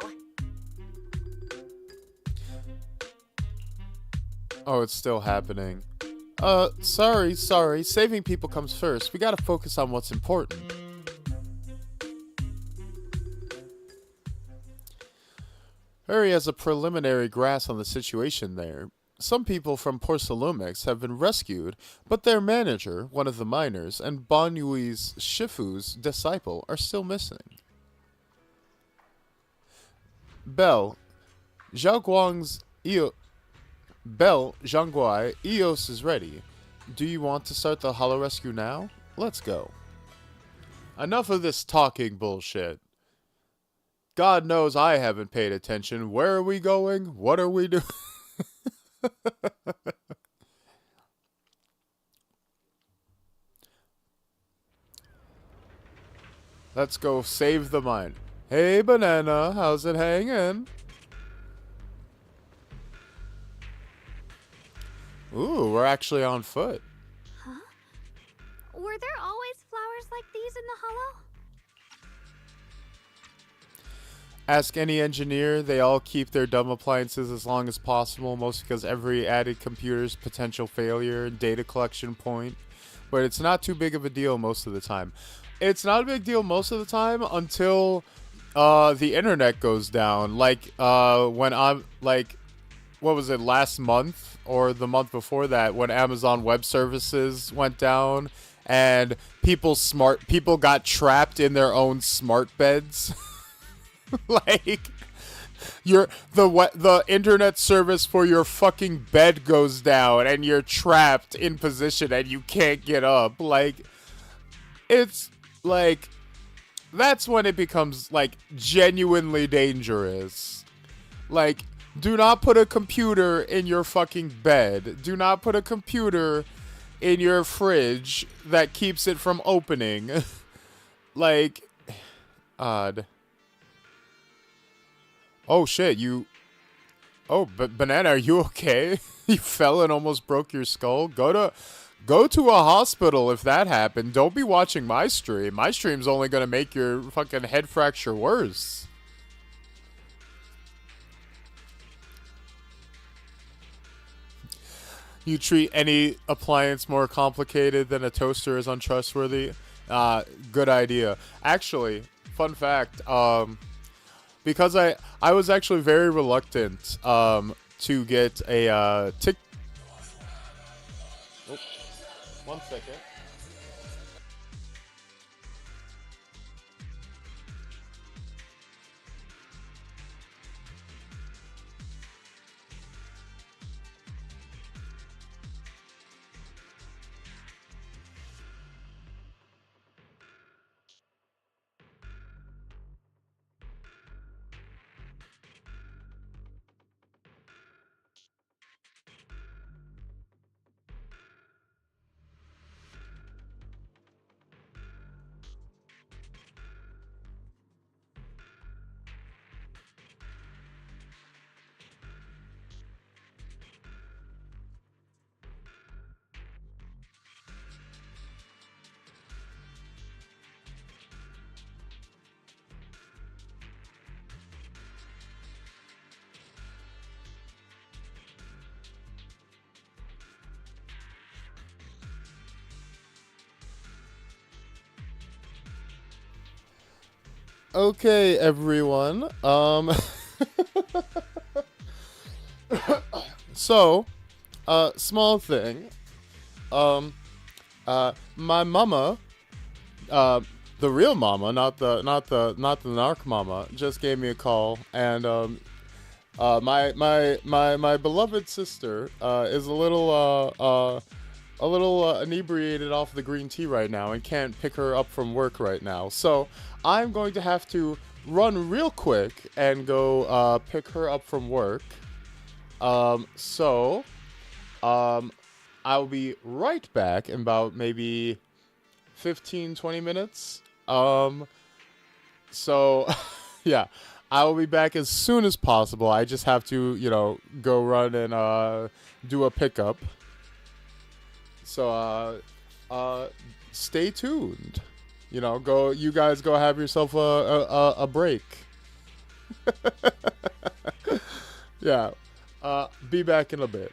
Oh, it's still happening. Sorry. Saving people comes first. We gotta focus on what's important. Harry has a preliminary grasp on the situation there. Some people from Porcelumix have been rescued, but their manager, one of the miners, and Bon Yui's Shifu's disciple are still missing. Belle, Zhao Zhangguai, Eos is ready. Do you want to start the Hollow Rescue now? Let's go. Enough of this talking bullshit. God knows I haven't paid attention. Where are we going? What are we doing? Let's go save the mine. Hey, Banana, how's it hanging? Ooh, we're actually on foot. Huh? Were there always flowers like these in the hollow? Ask any engineer, they all keep their dumb appliances as long as possible, mostly because every added computer's potential failure and data collection point. But it's not too big of a deal most of the time. It's not a big deal most of the time until the internet goes down. Like when I'm like, what was it, last month or the month before that, when Amazon Web Services went down and people got trapped in their own smart beds. Like the internet service for your fucking bed goes down and you're trapped in position and you can't get up. Like, it's like, that's when it becomes like genuinely dangerous. Like, do not put a computer in your fucking bed. Do not put a computer in your fridge that keeps it from opening. Like, odd. Oh shit, you... Oh, but Banana, are you okay? You fell and almost broke your skull? Go to a hospital if that happened. Don't be watching my stream. My stream's only gonna make your fucking head fracture worse. You treat any appliance more complicated than a toaster is untrustworthy? Good idea. Actually, fun fact, because I was actually very reluctant to get a tick. Oh, 1 second. Okay, everyone. So, small thing. My mama, the real mama, not the narc mama, just gave me a call, and my beloved sister is a little inebriated off the green tea right now and can't pick her up from work right now. So I'm going to have to run real quick and go pick her up from work. I'll be right back in about maybe 15-20 minutes. Yeah, I will be back as soon as possible. I just have to, go run and do a pickup. So, stay tuned. You guys go have yourself a break. Yeah. Be back in a bit.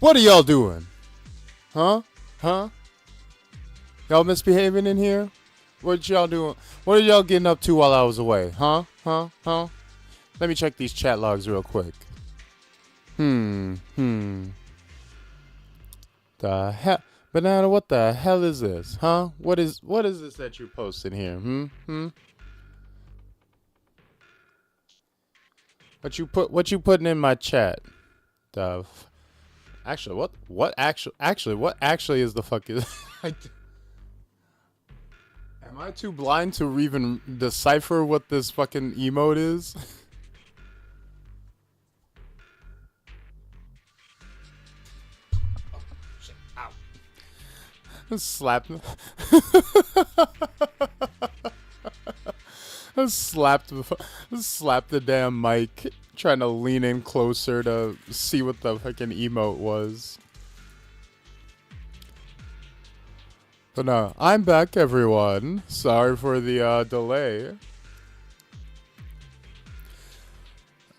What are y'all doing? Huh? Huh? Y'all misbehaving in here? What y'all doing? What are y'all getting up to while I was away? Huh? Huh? Huh? Let me check these chat logs real quick. The hell? Banana, what the hell is this? Huh? What is this that you're posting here? What you putting in my chat? Actually, what actually is the fuck is Am I too blind to even decipher what this fucking emote is? Slap. Slap the damn mic, trying to lean in closer to see what the fucking emote was. But no, I'm back, everyone. Sorry for the delay.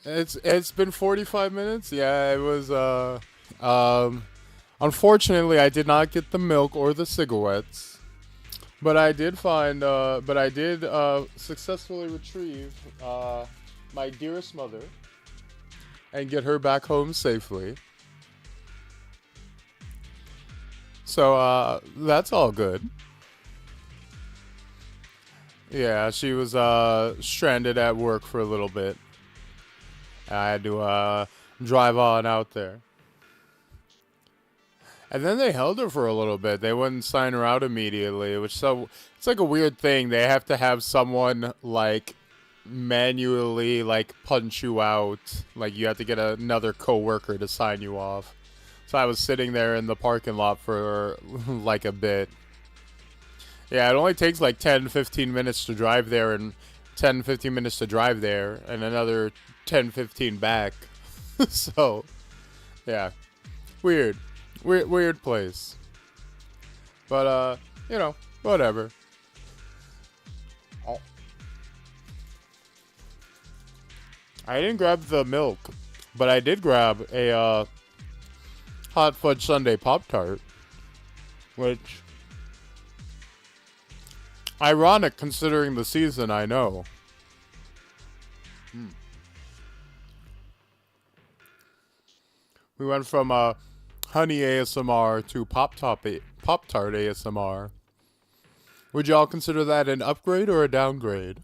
It's been 45 minutes. Yeah, it was unfortunately, I did not get the milk or the cigarettes, but I did successfully retrieve my dearest mother and get her back home safely. So that's all good. Yeah, she was stranded at work for a little bit. I had to drive on out there. And then they held her for a little bit. They wouldn't sign her out immediately, it's like a weird thing. They have to have someone like manually like punch you out. Like you have to get another coworker to sign you off. So I was sitting there in the parking lot for like a bit. Yeah, it only takes like 10-15 minutes to drive there, and 10-15 minutes to drive there, and another 10-15 back. So, yeah. Weird place. But, you know, whatever. Oh. I didn't grab the milk, but I did grab a, hot fudge sundae Pop-Tart, which, ironic considering the season, I know. We went from honey ASMR to Pop-Tart ASMR. Would y'all consider that an upgrade or a downgrade?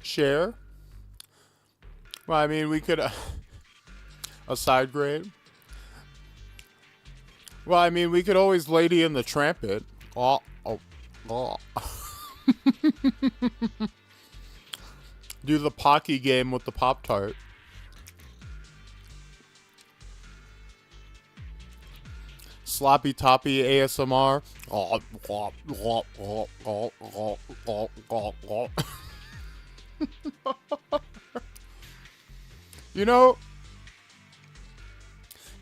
Share? Well, I mean, we could... a side grade? Well, I mean, we could always Lady in the Tramp it. Oh. Do the Pocky game with the Pop-Tart. Sloppy Toppy ASMR. You know,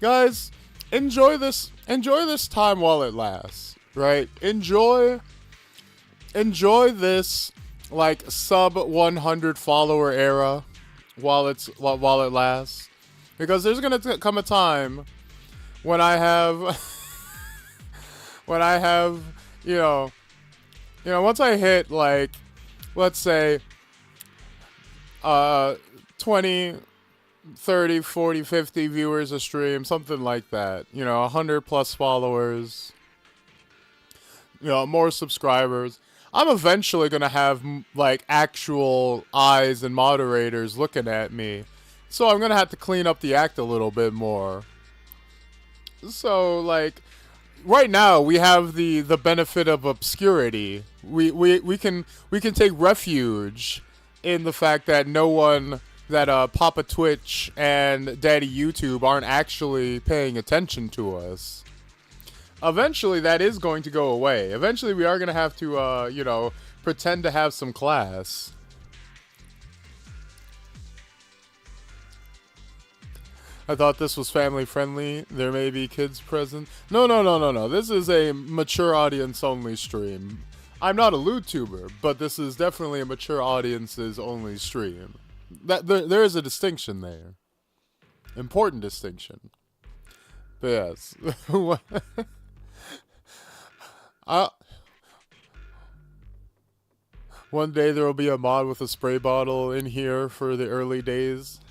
guys, enjoy this time while it lasts, right? Enjoy this like sub 100 follower era while it lasts, because there's gonna come a time when I have you know once I hit like, let's say 20, 30, 40, 50 viewers a stream, something like that. 100 plus followers, more subscribers. I'm eventually going to have like actual eyes and moderators looking at me. So I'm going to have to clean up the act a little bit more. So like right now we have the benefit of obscurity. We can take refuge in the fact that no one, that Papa Twitch and Daddy YouTube aren't actually paying attention to us. Eventually, that is going to go away. Eventually, we are going to have to, pretend to have some class. I thought this was family friendly. There may be kids present. No, no, no, no, no. This is a mature audience only stream. I'm not a Vtuber, but this is definitely a mature audiences only stream. That there is a distinction there. Important distinction. But yes. One day there will be a mod with a spray bottle in here for the early days.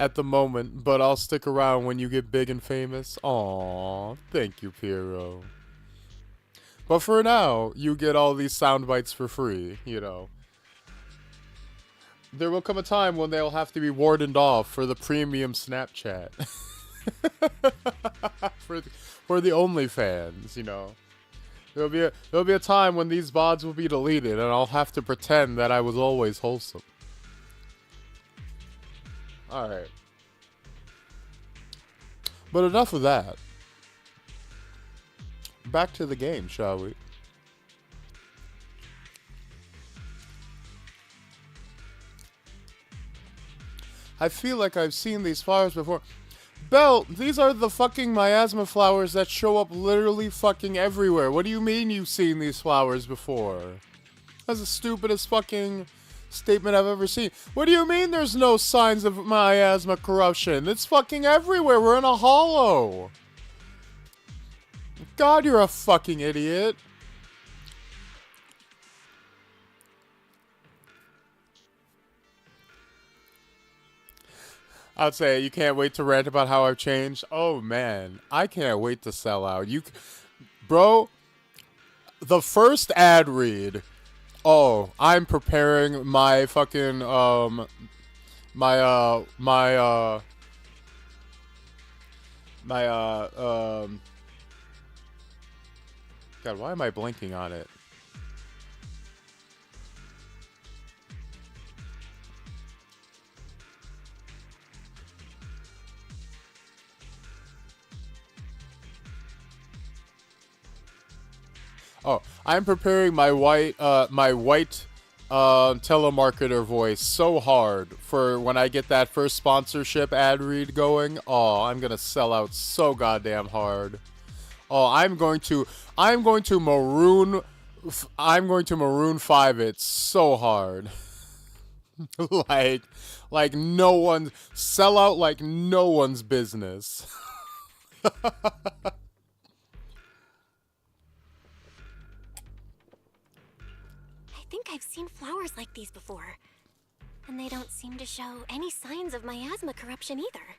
At the moment, but I'll stick around when you get big and famous. Aww, thank you, Piero. But for now, you get all these sound bites for free, you know. There will come a time when they'll have to be warded off for the premium Snapchat. for the OnlyFans, you know. There'll be a time when these VODs will be deleted and I'll have to pretend that I was always wholesome. Alright. But enough of that. Back to the game, shall we? I feel like I've seen these flowers before. Belle, these are the fucking miasma flowers that show up literally fucking everywhere. What do you mean you've seen these flowers before? That's the stupidest fucking statement I've ever seen. What do you mean there's no signs of miasma corruption? It's fucking everywhere. We're in a hollow. God, you're a fucking idiot. I'd say you can't wait to rant about how I've changed. Oh man, I can't wait to sell out. Bro, the first ad read. Oh, I'm preparing my fucking, God, why am I blanking on it? Oh, I'm preparing my white telemarketer voice so hard for when I get that first sponsorship ad read going. Oh, I'm gonna sell out so goddamn hard. Oh, I'm going to maroon 5 it so hard. like no one sell out like no one's business. I think I've seen flowers like these before. And they don't seem to show any signs of miasma corruption either.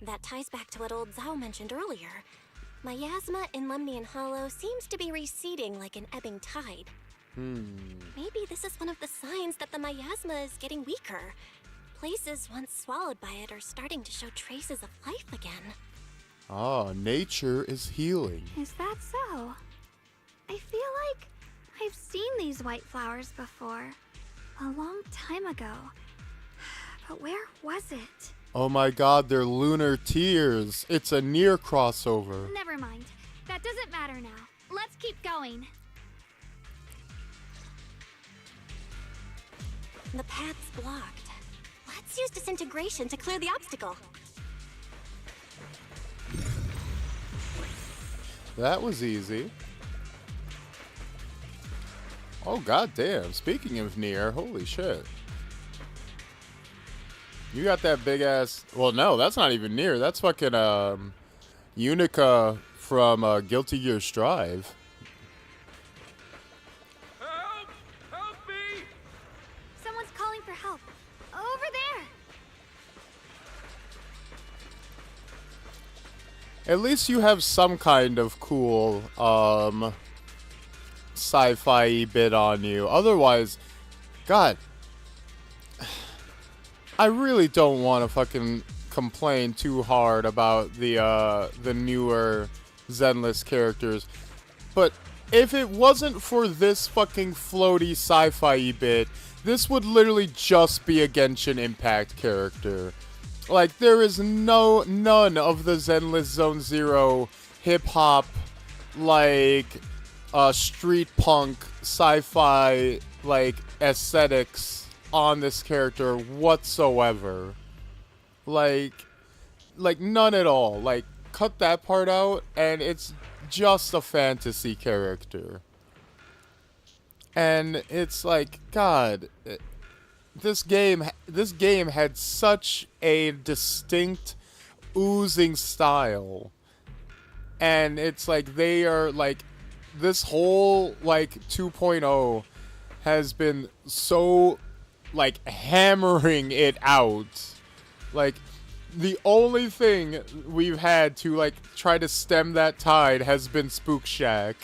That ties back to what old Zhao mentioned earlier. Miasma in Lemnian Hollow seems to be receding like an ebbing tide. Maybe this is one of the signs that the miasma is getting weaker. Places once swallowed by it are starting to show traces of life again. Ah, nature is healing. Is that so? I feel like I've seen these white flowers before. A long time ago. But where was it? Oh my god, they're lunar tears. It's a near crossover. Never mind. That doesn't matter now. Let's keep going. The path's blocked. Let's use disintegration to clear the obstacle. That was easy. Oh goddamn! Speaking of near, holy shit! You got that big ass. Well, no, that's not even near. That's fucking Unica from Guilty Gear Strive. Help! Help me! Someone's calling for help. Over there! At least you have some kind of cool sci-fi bit on you. Otherwise, God, I really don't want to fucking complain too hard about the newer Zenless characters. But if it wasn't for this fucking floaty sci-fi bit, this would literally just be a Genshin Impact character. Like, there is none of the Zenless Zone Zero hip-hop, like, street punk, sci-fi, like, aesthetics on this character whatsoever. Like none at all. Like, cut that part out, and it's just a fantasy character. And it's like, God, this game had such a distinct, oozing style. And it's like, they are like, this whole like 2.0 has been so like hammering it out. Like, the only thing we've had to like try to stem that tide has been Spook Shack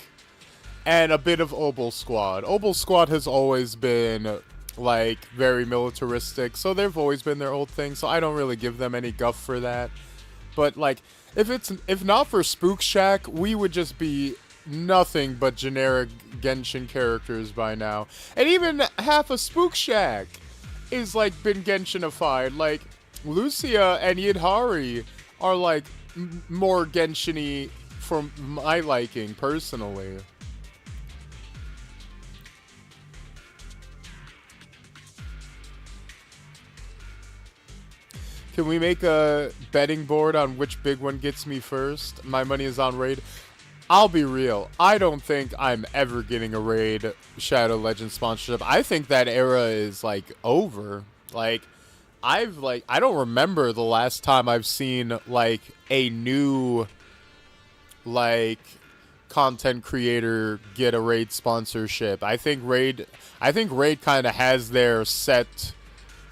and a bit of Obel Squad. Obel Squad has always been like very militaristic, so they've always been their old thing, so I don't really give them any guff for that. But like, if not for Spook Shack, we would just be nothing but generic Genshin characters by now. And even half of Spook Shack is like been Genshinified. Like, Lucia and Yidhari are like more Genshin-y for my liking personally. Can we make a betting board on which big one gets me first? My money is on Raid. I'll be real. I don't think I'm ever getting a Raid Shadow Legends sponsorship. I think that era is like over. Like, I don't remember the last time I've seen like a new like content creator get a Raid sponsorship. I think Raid kind of has their set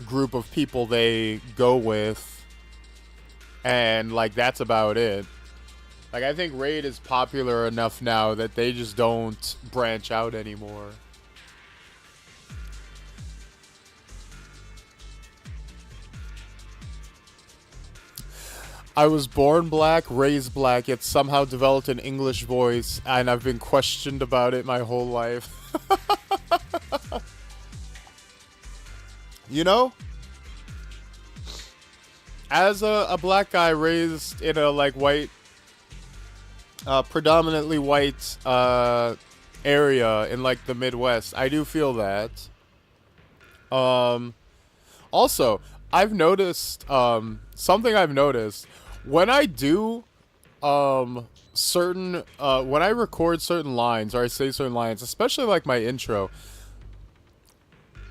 group of people they go with, and like that's about it. Like, I think Raid is popular enough now that they just don't branch out anymore. I was born black, raised black, yet somehow developed an English voice, and I've been questioned about it my whole life. You know? As a black guy raised in a, like, white, predominantly white, area in, like, the Midwest, I do feel that. Also, I've noticed, something I've noticed, when I do, when I record certain lines, or I say certain lines, especially, like, my intro,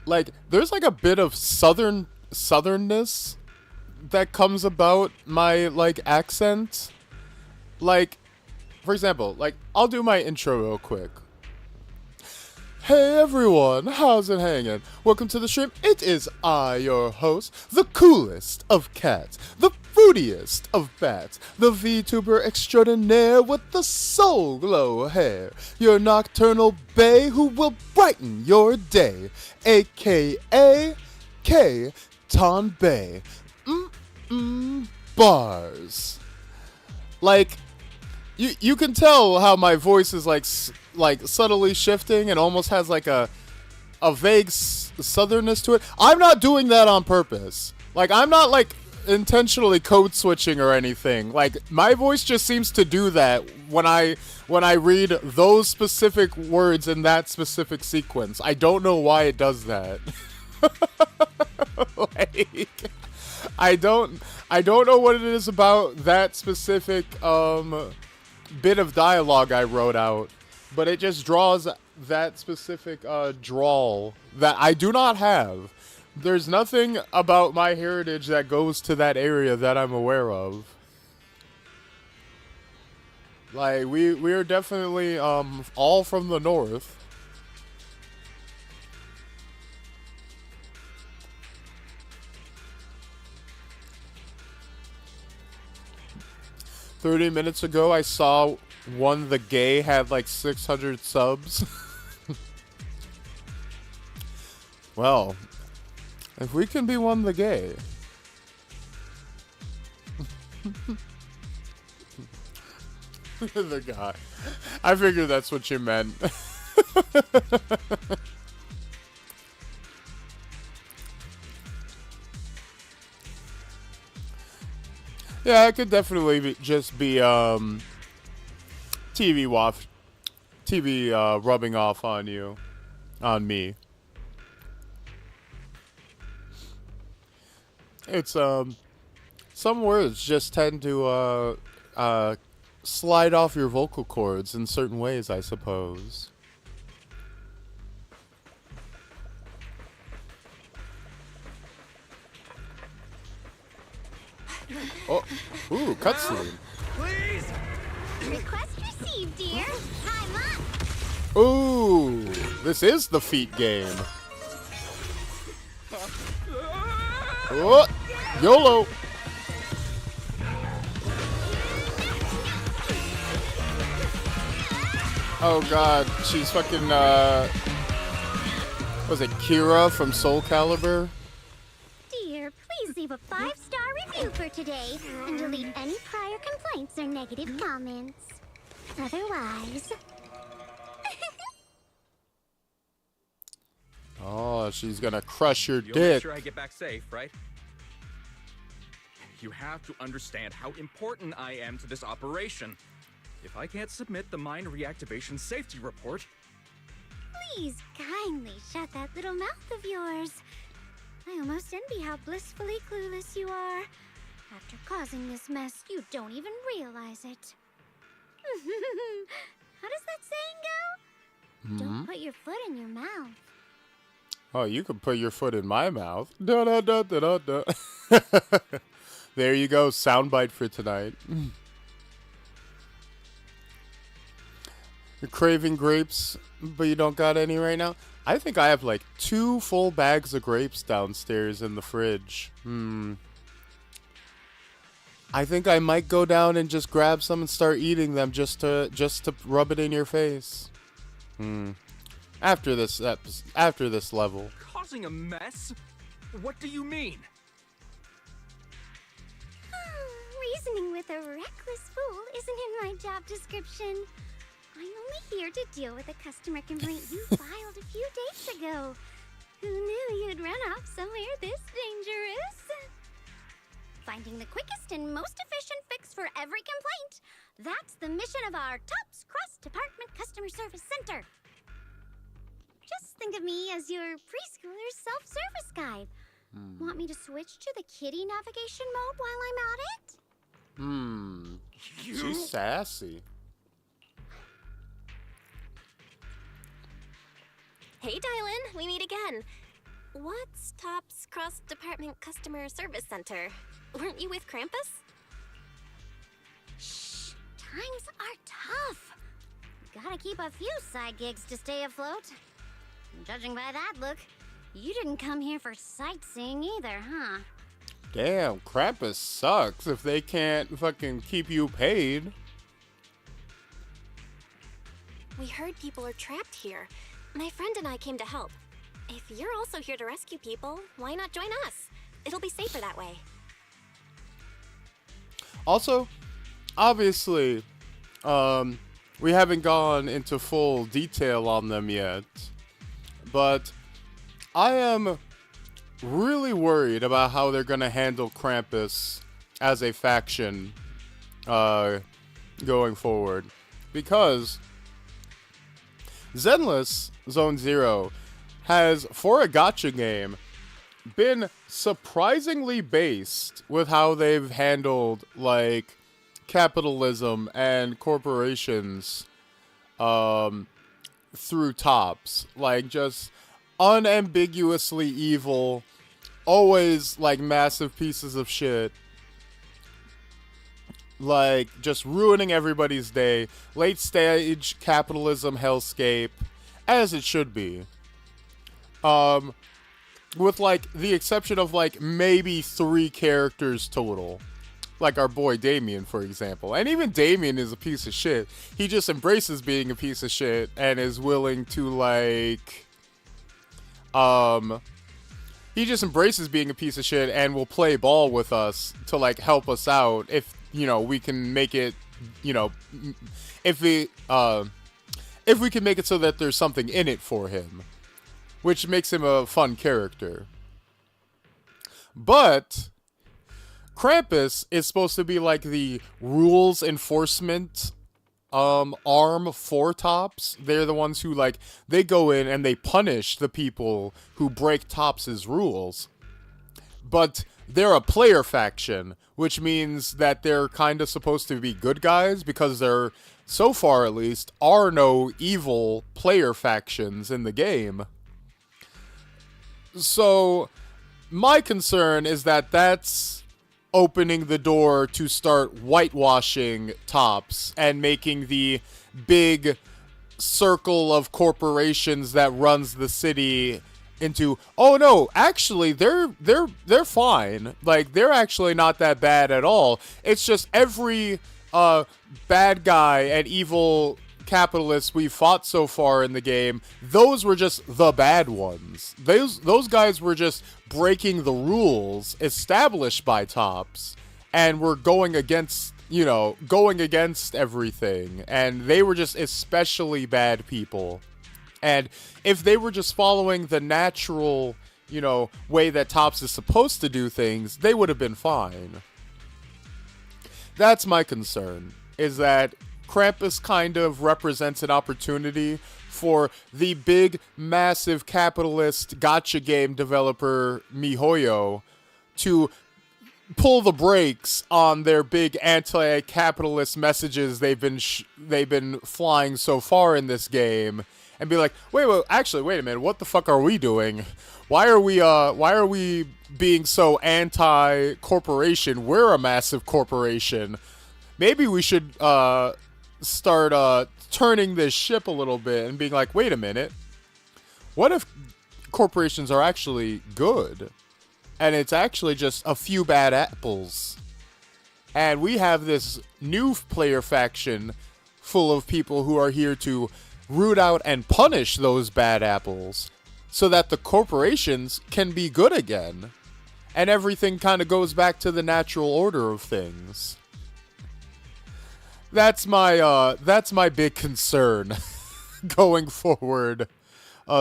like, there's, like, a bit of southernness that comes about my, like, accent. Like, for example, like, I'll do my intro real quick. Hey everyone, how's it hanging? Welcome to the stream. It is I, your host, the coolest of cats, the fruitiest of bats, the Vtuber extraordinaire with the soul glow hair, your nocturnal bae who will brighten your day, aka K Ton Bay. Bars. Like, you can tell how my voice is like subtly shifting and almost has like a vague southernness to it. I'm not doing that on purpose. Like, I'm not like intentionally code switching or anything. Like, my voice just seems to do that when I read those specific words in that specific sequence. I don't know why it does that. Like, I don't know what it is about that specific bit of dialogue I wrote out, but it just draws that specific drawl that I do not have. There's nothing about my heritage that goes to that area that I'm aware of. Like, we're definitely all from the north. "30 minutes ago, I saw One the Gay had like 600 subs." Well, if we can be One the Gay. The guy. I figured that's what you meant. Yeah, it could definitely just be TV rubbing off on you, on me. It's some words just tend to slide off your vocal cords in certain ways, I suppose. Oh, ooh, cutscene. Please! Request received, dear. I'm up. Ooh, this is the feet game. Oh, YOLO. Oh god, she's fucking, was it Kira from Soul Calibur? Dear, please leave a 5-star review for today and delete any prior complaints or negative comments. Otherwise... Oh, she's gonna crush your You'll make dick. sure I get back safe, right? You have to understand how important I am to this operation. If I can't submit the mine reactivation safety report, Please kindly shut that little mouth of yours. I almost envy how blissfully clueless you are. After causing this mess, you don't even realize it. How does that saying go? Don't put your foot in your mouth. Oh, you can put your foot in my mouth. Da da da da da da. There you go, soundbite for tonight. You're craving grapes, but you don't got any right now? I think I have like 2 full bags of grapes downstairs in the fridge. I think I might go down and just grab some and start eating them just to rub it in your face. After this level. causing a mess? What do you mean? Reasoning with a reckless fool isn't in my job description. I'm only here to deal with a customer complaint you filed a few days ago. Who knew you'd run off somewhere this dangerous? Finding the quickest and most efficient fix for every complaint. That's the mission of our TOPS cross-department customer service center. Just think of me as your preschooler's self-service guide. Want me to switch to the kiddie navigation mode while I'm at it? She's sassy. Hey, Dylan, we meet again. What's TOPS Cross-Department Customer Service Center? Weren't you with Krampus? Shh, times are tough. Gotta keep a few side gigs to stay afloat. Judging by that look, you didn't come here for sightseeing either, huh? Damn, Krampus sucks if they can't fucking keep you paid. We heard people are trapped here. My friend and I came to help. If you're also here to rescue people, why not join us? It'll be safer that way. Also, obviously, we haven't gone into full detail on them yet, but I am really worried about how they're gonna handle Krampus as a faction going forward, because Zenless Zone Zero has, for a gacha game, been surprisingly based with how they've handled like capitalism and corporations through TOPS, like just unambiguously evil, always like massive pieces of shit, like just ruining everybody's day, late stage capitalism hellscape, as it should be. With like the exception of like maybe 3 characters total, like our boy Damien, for example. And even Damien is a piece of shit. He just embraces being a piece of shit and is willing to like he just embraces being a piece of shit and will play ball with us to like help us out if, you know, we can make it, you know, if we can make it so that there's something in it for him, which makes him a fun character. But Krampus is supposed to be like the rules enforcement arm for TOPS. They're the ones who like, they go in and they punish the people who break TOPS's rules. But they're a player faction, which means that they're kind of supposed to be good guys because there, so far at least, are no evil player factions in the game. So my concern is that that's opening the door to start whitewashing Tops and making the big circle of corporations that runs the city into, oh no, actually they're fine. Like, they're actually not that bad at all. It's just every bad guy and evil capitalists we fought so far in the game, those were just the bad ones. Those guys were just breaking the rules established by Tops and were going against everything, and they were just especially bad people. And if they were just following the natural, way that Tops is supposed to do things, they would have been fine. That's my concern, is that Krampus kind of represents an opportunity for the big, massive capitalist gacha game developer MiHoYo to pull the brakes on their big anti-capitalist messages they've been flying so far in this game, and be like, wait a minute, what the fuck are we doing? Why are we being so anti-corporation? We're a massive corporation. Maybe we should start turning this ship a little bit and being like, wait a minute, what if corporations are actually good and it's actually just a few bad apples, and we have this new player faction full of people who are here to root out and punish those bad apples so that the corporations can be good again and everything kind of goes back to the natural order of things. That's my big concern going forward,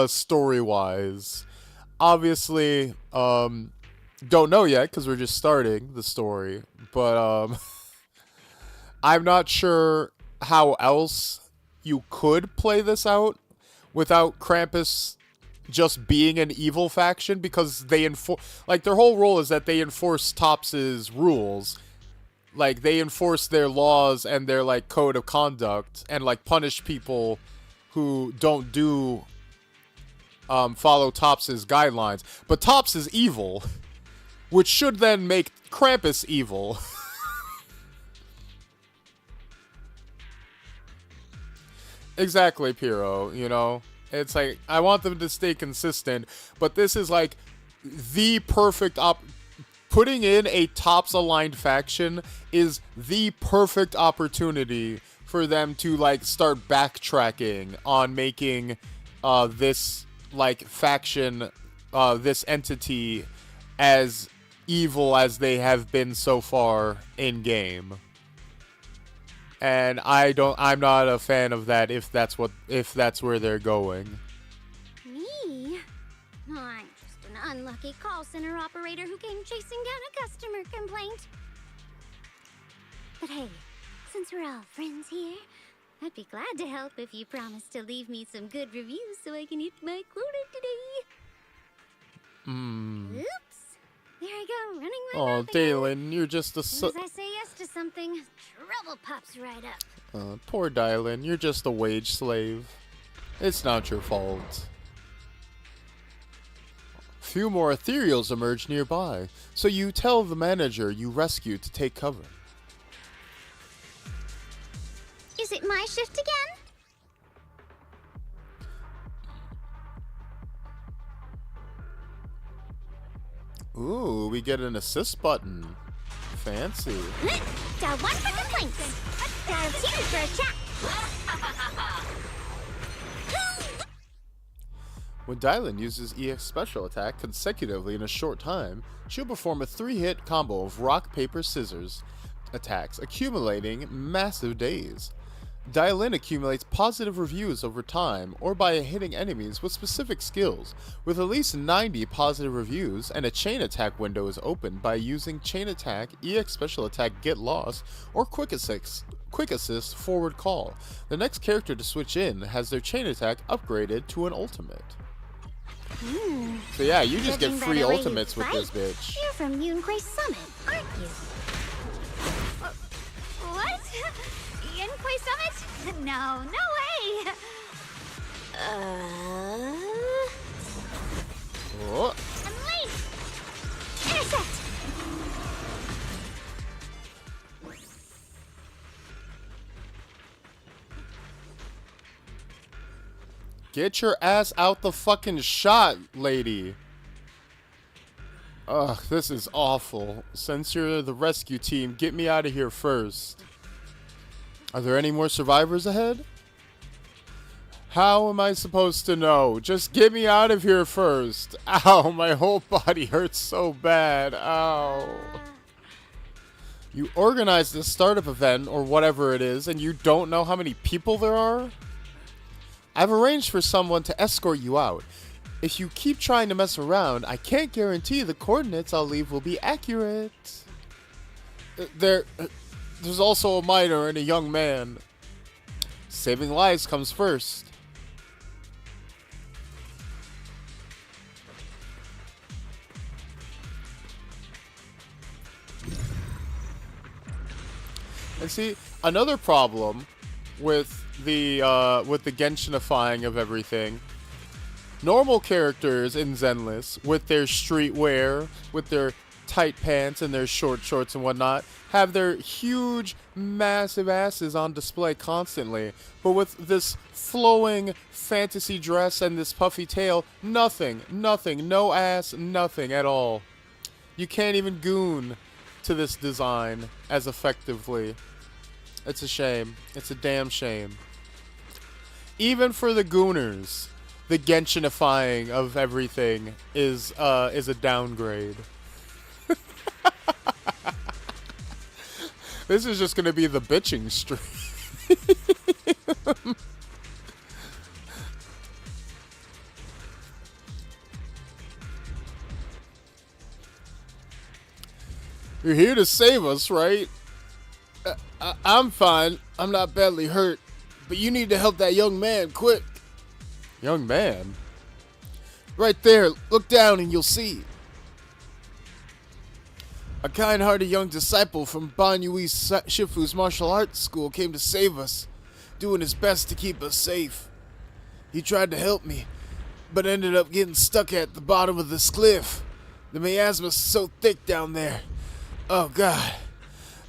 story-wise. Obviously, don't know yet because we're just starting the story, but I'm not sure how else you could play this out without Krampus just being an evil faction, because they their whole role is that they enforce Tops's rules. Like, they enforce their laws and their, code of conduct and, punish people who don't follow Tops's guidelines. But Tops is evil, which should then make Krampus evil. Exactly, Pyro, It's like, I want them to stay consistent, but this is, the perfect putting in a Tops-aligned faction is the perfect opportunity for them to, start backtracking on making this, faction, this entity as evil as they have been so far in-game. And I'm not a fan of that if that's where they're going. Me? I'm just an unlucky call center operator who came chasing down a customer complaint. But hey, since we're all friends here, I'd be glad to help if you promise to leave me some good reviews so I can hit my quota today. Oops. There I go, running right off. Oh, Dalen, you're just a As soon as I say yes to something, trouble pops right up. Poor Dylan, you're just a wage slave. It's not your fault. Few more ethereals emerge nearby, so you tell the manager you rescued to take cover. Is it my shift again? Ooh, we get an assist button. Fancy. Dial 1 for complaints. Dial 2 for a chat. When Dylan uses EX special attack consecutively in a short time, she'll perform a 3-hit combo of rock, paper, scissors attacks, accumulating massive days. Dylan accumulates positive reviews over time or by hitting enemies with specific skills. With at least 90 positive reviews, and a chain attack window is opened by using chain attack, EX special attack get lost, or quick assist forward call. The next character to switch in has their chain attack upgraded to an ultimate. So yeah, you just get Judging by free the way you ultimates with this fight, bitch. You're from Yunquay Summit, aren't you? What? Yunquay Summit? No, no way! Oh. I'm late! Intercept! Get your ass out the fucking shot, lady. Ugh, this is awful. Since you're the rescue team, get me out of here first. Are there any more survivors ahead? How am I supposed to know? Just get me out of here first. Ow, my whole body hurts so bad. Ow. You organized this startup event, or whatever it is, and you don't know how many people there are? I've arranged for someone to escort you out. If you keep trying to mess around, I can't guarantee the coordinates I'll leave will be accurate. There's also a minor and a young man. Saving lives comes first. And see, another problem with the Genshinifying of everything. Normal characters in Zenless, with their streetwear, with their tight pants and their short shorts and whatnot, have their huge, massive asses on display constantly. But with this flowing fantasy dress and this puffy tail, nothing, no ass, nothing at all. You can't even goon to this design as effectively. It's a shame. It's a damn shame. Even for the gooners, the Genshinifying of everything is a downgrade. This is just gonna be the bitching stream. You're here to save us, right? I'm fine. I'm not badly hurt. But you need to help that young man quick. Young man? Right there. Look down and you'll see. A kind-hearted young disciple from Ban Yui Shifu's martial arts school came to save us, doing his best to keep us safe. He tried to help me, but ended up getting stuck at the bottom of this cliff. The miasma's so thick down there. Oh God,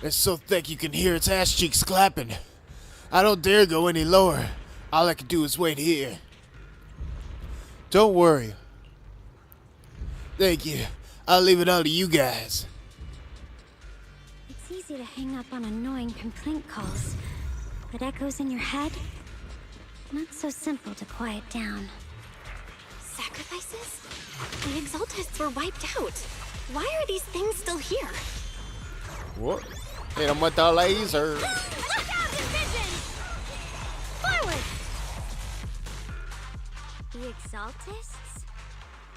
it's so thick you can hear its ass cheeks clapping. I don't dare go any lower. All I can do is wait here. Don't worry. Thank you. I'll leave it all to you guys. It's easy to hang up on annoying complaint calls, but echoes in your head? Not so simple to quiet down. Sacrifices? The Exaltists were wiped out. Why are these things still here? What? Hit him with the laser. Look out, division! Forward! The Exaltists?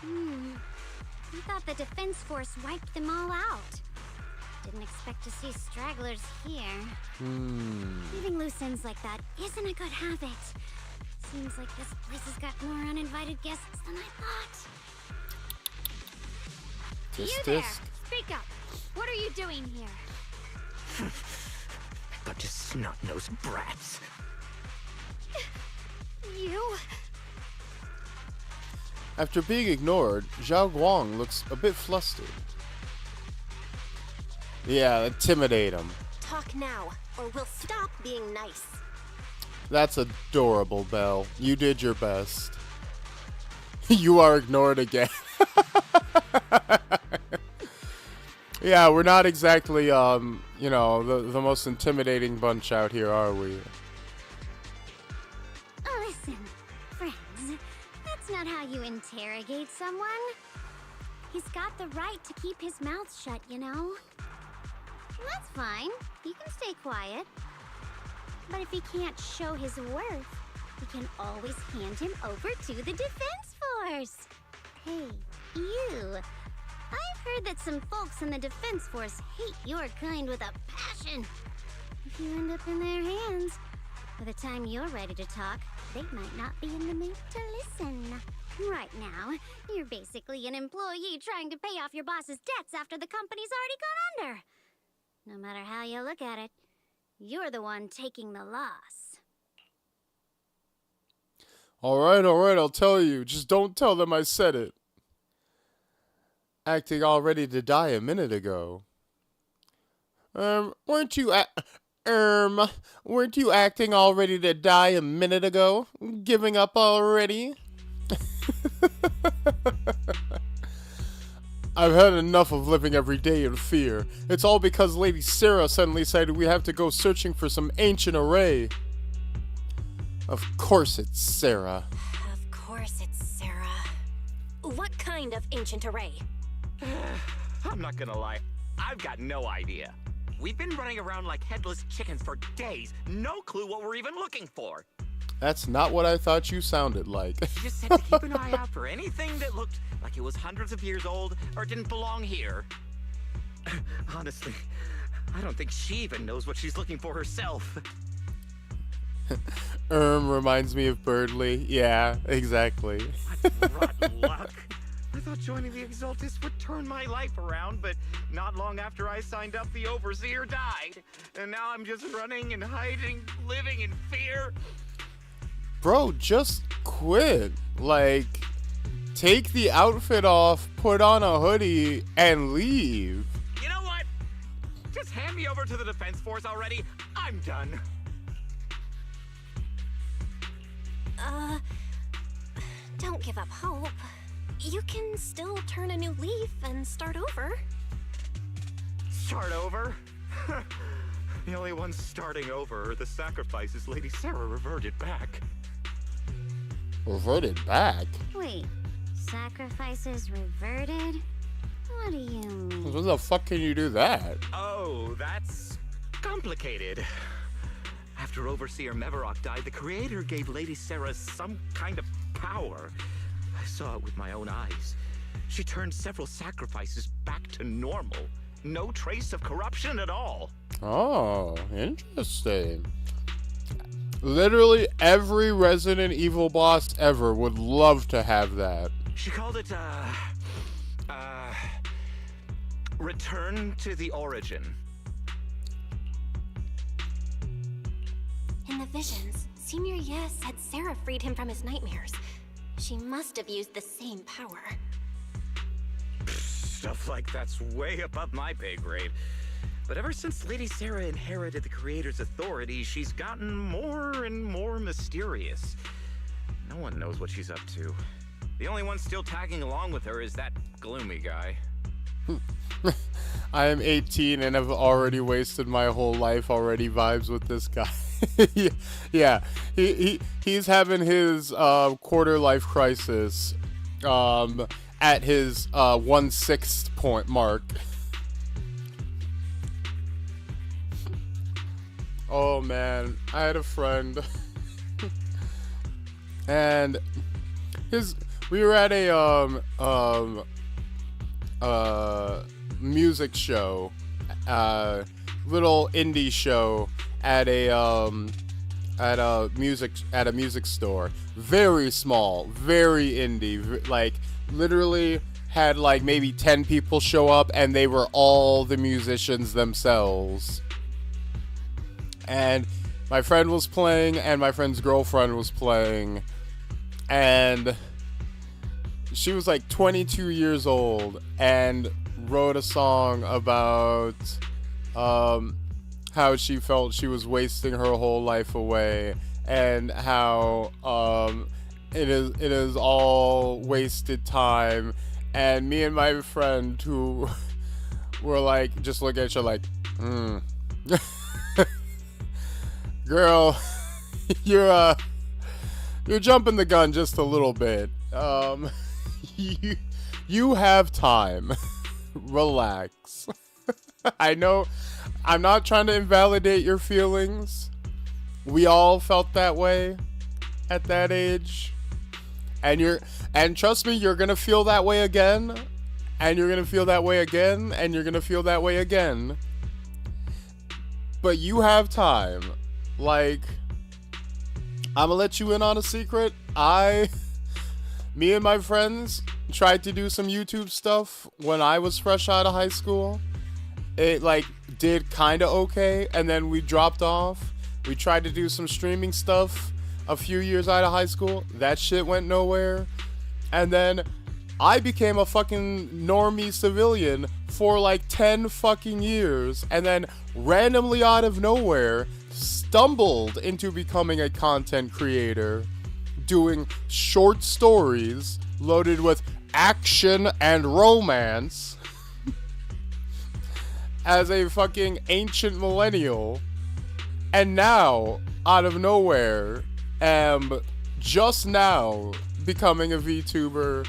I thought the defense force wiped them all out. Didn't expect to see stragglers here. Leaving loose ends like that isn't a good habit. Seems like this place has got more uninvited guests than I thought. You there! Speak up! What are you doing here? Bunch of snot-nosed brats. You? After being ignored, Zhao Guang looks a bit flustered. Yeah, intimidate him. Talk now, or we'll stop being nice. That's adorable, Belle. You did your best. You are ignored again. Yeah, we're not exactly, you know, the most intimidating bunch out here, are we? Listen, friends, that's not how you interrogate someone. He's got the right to keep his mouth shut, you know? That's fine. He can stay quiet. But if he can't show his worth, we can always hand him over to the defense force. Hey, you. I've heard that some folks in the defense force hate your kind with a passion. If you end up in their hands, By the time you're ready to talk, they might not be in the mood to listen. Right now, you're basically an employee trying to pay off your boss's debts after the company's already gone under. No matter how you look at it, you're the one taking the loss. Alright, I'll tell you. Just don't tell them I said it. Acting all ready to die a minute ago. Weren't you acting all ready to die a minute ago? Giving up already? I've had enough of living every day in fear. It's all because Lady Sarah suddenly decided we have to go searching for some ancient array. Of course it's Sarah. Of course it's Sarah. What kind of ancient array? I'm not gonna lie, I've got no idea. We've been running around like headless chickens for days. No clue what we're even looking for. That's not what I thought you sounded like. She just said to keep an eye out for anything that looked like it was hundreds of years old or didn't belong here. Honestly, I don't think she even knows what she's looking for herself. Reminds me of Birdly. Yeah, exactly. What rotten luck. I thought joining the Exaltus would turn my life around, but not long after I signed up, the Overseer died. And now I'm just running and hiding, living in fear. Bro, just quit. Like, take the outfit off, put on a hoodie, and leave. You know what? Just hand me over to the Defense Force already. I'm done. Don't give up hope. You can still turn a new leaf and start over. Start over? The only ones starting over are the sacrifices Lady Sarah reverted back. Reverted back? Wait, sacrifices reverted? What do you mean? When the fuck can you do that? Oh, that's complicated. After Overseer Mevarok died, the Creator gave Lady Sarah some kind of power. I saw it with my own eyes. She turned several sacrifices back to normal. No trace of corruption at all. Oh, interesting. Literally every Resident Evil boss ever would love to have that. She called it, Return to the Origin. In the visions, Senior Yes said Sarah freed him from his nightmares. She must have used the same power. Stuff like that's way above my pay grade. But ever since Lady Sarah inherited the Creator's authority, she's gotten more and more mysterious. No one knows what she's up to. The only one still tagging along with her is that gloomy guy. I am 18 and have already wasted my whole life already vibes with this guy. Yeah, he's having his quarter life crisis at his 1/6 point mark. Oh man, I had a friend and we were at a music show, little indie show at a music store. Very small, very indie. Like literally had like maybe 10 people show up, and they were all the musicians themselves. And my friend was playing, and my friend's girlfriend was playing, and she was like 22 years old and wrote a song about how she felt she was wasting her whole life away, and how it is all wasted time. And me and my friend, who were like, just look at you like, girl, you're jumping the gun just a little bit. You have time. Relax. I know I'm not trying to invalidate your feelings. We all felt that way at that age. And trust me, you're going to feel that way again. And you're going to feel that way again. And you're going to feel that way again. But you have time. Like, I'm gonna let you in on a secret. Me and my friends tried to do some YouTube stuff when I was fresh out of high school. It like did kind of okay, and then we dropped off. We tried to do some streaming stuff a few years out of high school. That shit went nowhere. And then I became a fucking normie civilian for like 10 fucking years, and then randomly out of nowhere stumbled into becoming a content creator, doing short stories loaded with action and romance as a fucking ancient millennial. And now, out of nowhere, am just now becoming a VTuber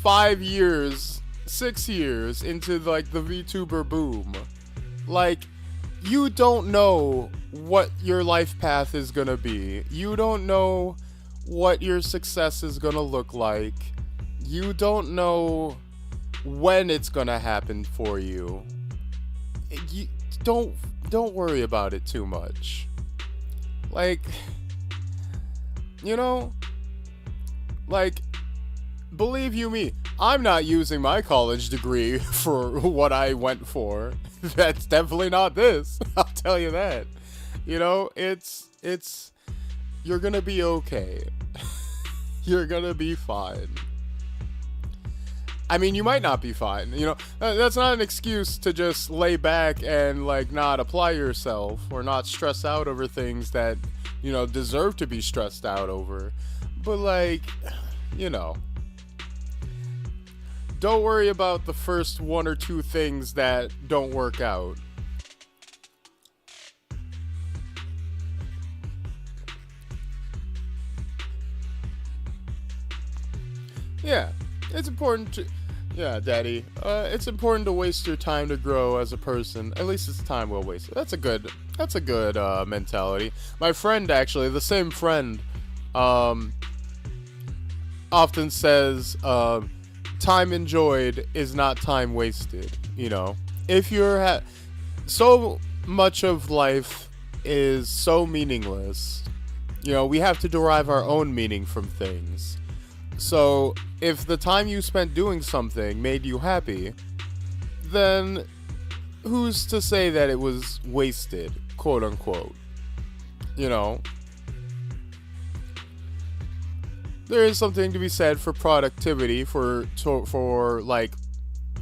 5 years, 6 years into like the VTuber boom. Like, you don't know what your life path is gonna be. You don't know what your success is gonna look like. You don't know when it's gonna happen for you. You don't worry about it too much. Like, you know, like, believe you me, I'm not using my college degree for what I went for. That's definitely not this. I'll tell you that. You know, it's you're gonna be okay. You're gonna be fine. I mean, you might not be fine. You know, that's not an excuse to just lay back and like not apply yourself or not stress out over things that, you know, deserve to be stressed out over. But like, you know, don't worry about the first 1 or 2 things that don't work out. Yeah, it's important to... Yeah, Daddy. It's important to waste your time to grow as a person. At least it's time well wasted. That's a good mentality. My friend, actually, the same friend, often says, time enjoyed is not time wasted. You know, if you're so much of life is so meaningless. You know, we have to derive our own meaning from things. So if the time you spent doing something made you happy, then who's to say that it was wasted, quote unquote? You know, there is something to be said for productivity, for like,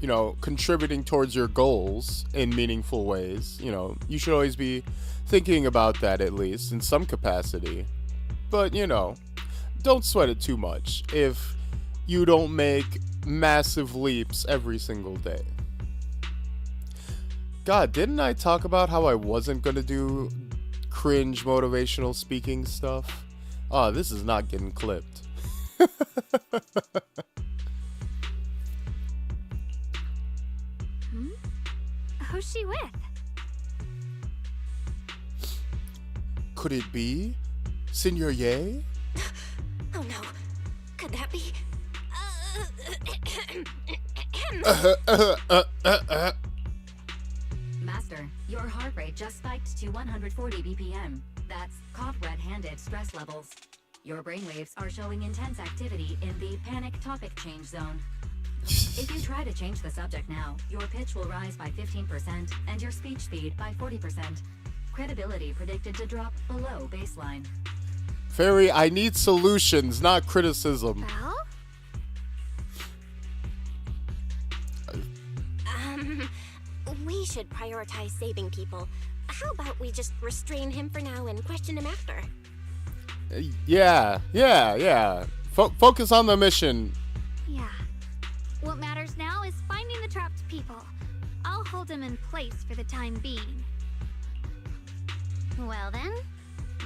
you know, contributing towards your goals in meaningful ways. You know, you should always be thinking about that, at least in some capacity. But, you know, don't sweat it too much if you don't make massive leaps every single day. God, didn't I talk about how I wasn't gonna do cringe motivational speaking stuff? Oh, this is not getting clipped. Who's she with? Could it be Senor Ye? Oh no. Could that be? Master, your heart rate just spiked to 140 BPM. That's caught red-handed stress levels. Your brainwaves are showing intense activity in the panic topic change zone. If you try to change the subject now, your pitch will rise by 15% and your speech speed by 40%. Credibility predicted to drop below baseline. Fairy, I need solutions, not criticism. Well? We should prioritize saving people. How about we just restrain him for now and question him after? Yeah. Focus on the mission. Yeah. What matters now is finding the trapped people. I'll hold them in place for the time being. Well then,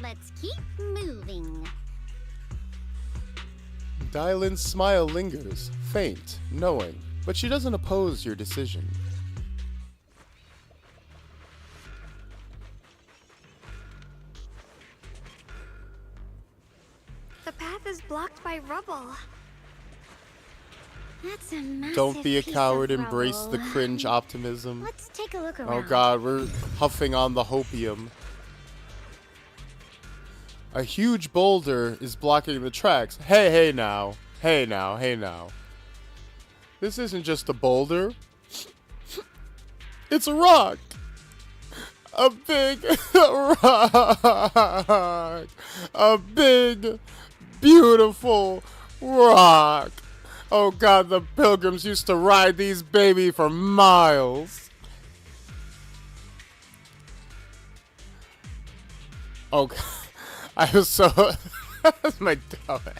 let's keep moving. Dylan's smile lingers, faint, knowing, but she doesn't oppose your decision. The path is blocked by rubble. That's a massive Don't be a piece coward, of embrace the rubble. cringe optimism. Let's take a look around. Oh god, we're huffing on the hopium. A huge boulder is blocking the tracks. Hey now. Hey now, hey now. This isn't just a boulder. It's a rock. A big rock. A big, beautiful rock. Oh God, the pilgrims used to ride these baby for miles. Oh God. I was so that's my dumbass.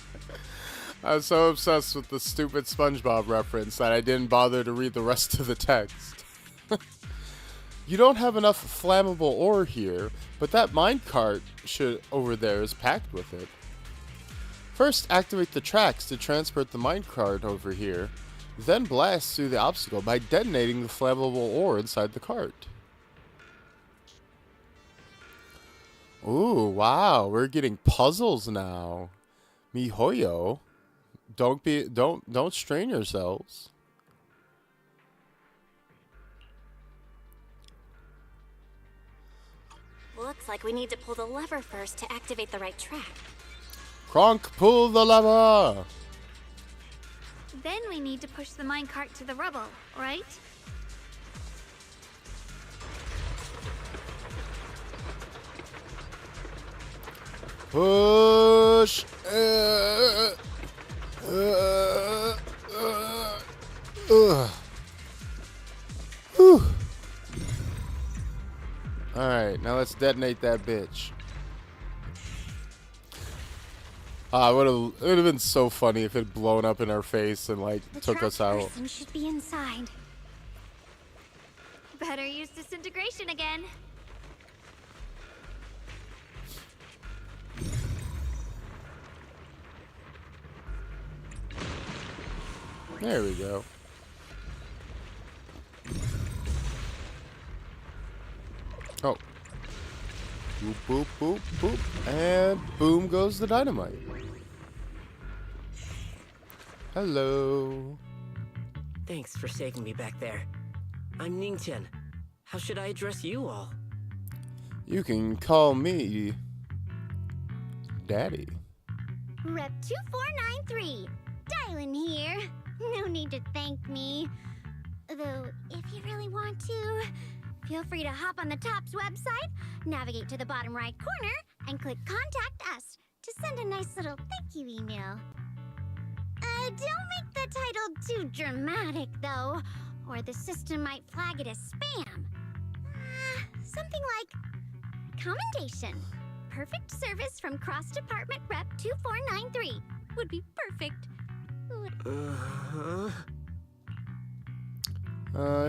I was so obsessed with the stupid SpongeBob reference that I didn't bother to read the rest of the text. You don't have enough flammable ore here, but that minecart over there is packed with it. First, activate the tracks to transport the minecart over here, then blast through the obstacle by detonating the flammable ore inside the cart. Ooh, wow, we're getting puzzles now. Mihoyo. Don't strain yourselves. Looks like we need to pull the lever first to activate the right track. Kronk, pull the lever! Then we need to push the minecart to the rubble, right? Push! Alright, now let's detonate that bitch. It would have been so funny if it had blown up in our face and like took us out. The person should be inside. Better use disintegration again. There we go. Oh. Boop, boop, boop, boop. And boom goes the dynamite. Hello. Thanks for saving me back there. I'm Ningtian. How should I address you all? You can call me Daddy. Rep 2493. Dylan here. No need to thank me. Though, if you really want to, feel free to hop on the TOPS website, navigate to the bottom right corner, and click Contact Us to send a nice little thank you email. Don't make the title too dramatic, though, or the system might flag it as spam. Something like Commendation. Perfect service from Cross-Department Rep 2493 would be perfect.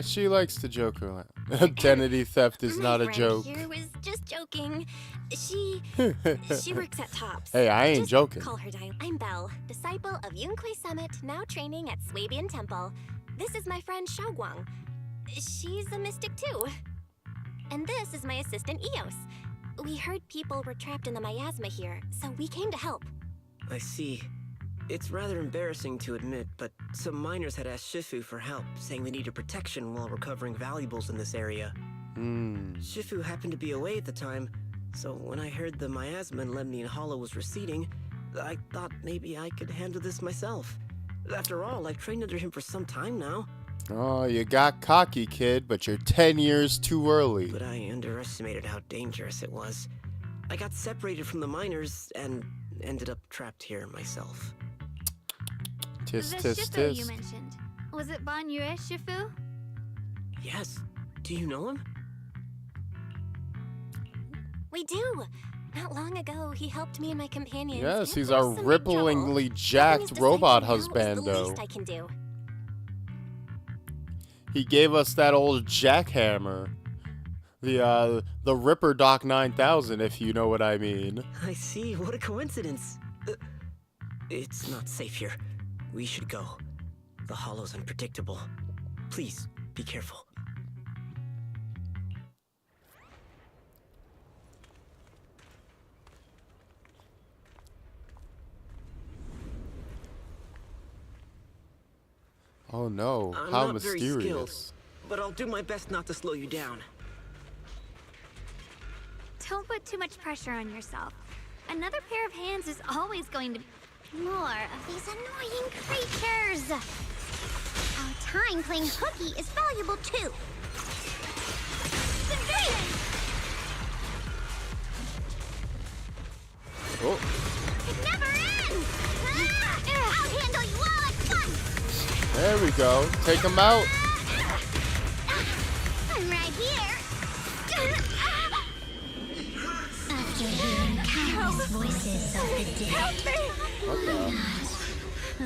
She likes to joke around. Identity theft is not a joke. Here was just joking. She works at TOPS. Hey, I ain't Just joking. Call her Dial. I'm Belle, disciple of Yunquei Summit, now training at Swabian Temple. This is my friend Xiaoguang. She's a mystic too. And this is my assistant Eos. We heard people were trapped in the miasma here, so we came to help. I see. It's rather embarrassing to admit, but some miners had asked Shifu for help, saying they needed protection while recovering valuables in this area. Shifu happened to be away at the time, so when I heard the miasma in Lemnian Hollow was receding, I thought maybe I could handle this myself. After all, I've trained under him for some time now. Oh, you got cocky, kid, but you're 10 years too early. But I underestimated how dangerous it was. I got separated from the miners and ended up trapped here myself. Tisk, The tisk, Shifu you tisk. mentioned. Was it Ban Yue Shifu? Yes. Do you know him? We do. Not long ago, he helped me and my companions. Yes, get he's through our some big trouble. ripplingly Helping his jacked disciple robot now is the husbando. least I can do. He gave us that old jackhammer. The Ripper Doc 9000, if you know what I mean. I see. What a coincidence. It's not safe here. We should go. The hollow's unpredictable. Please, be careful. Oh no, I'm how not very skilled, mysterious. but I'll do my best not to slow you down. Don't put too much pressure on yourself. Another pair of hands is always going to... More of these annoying creatures. Our time playing hooky is valuable too. Oh. It never ends! I'll handle you all at once! There we go. Take him out. I'm right here. After hearing countless voices of the dead, What the?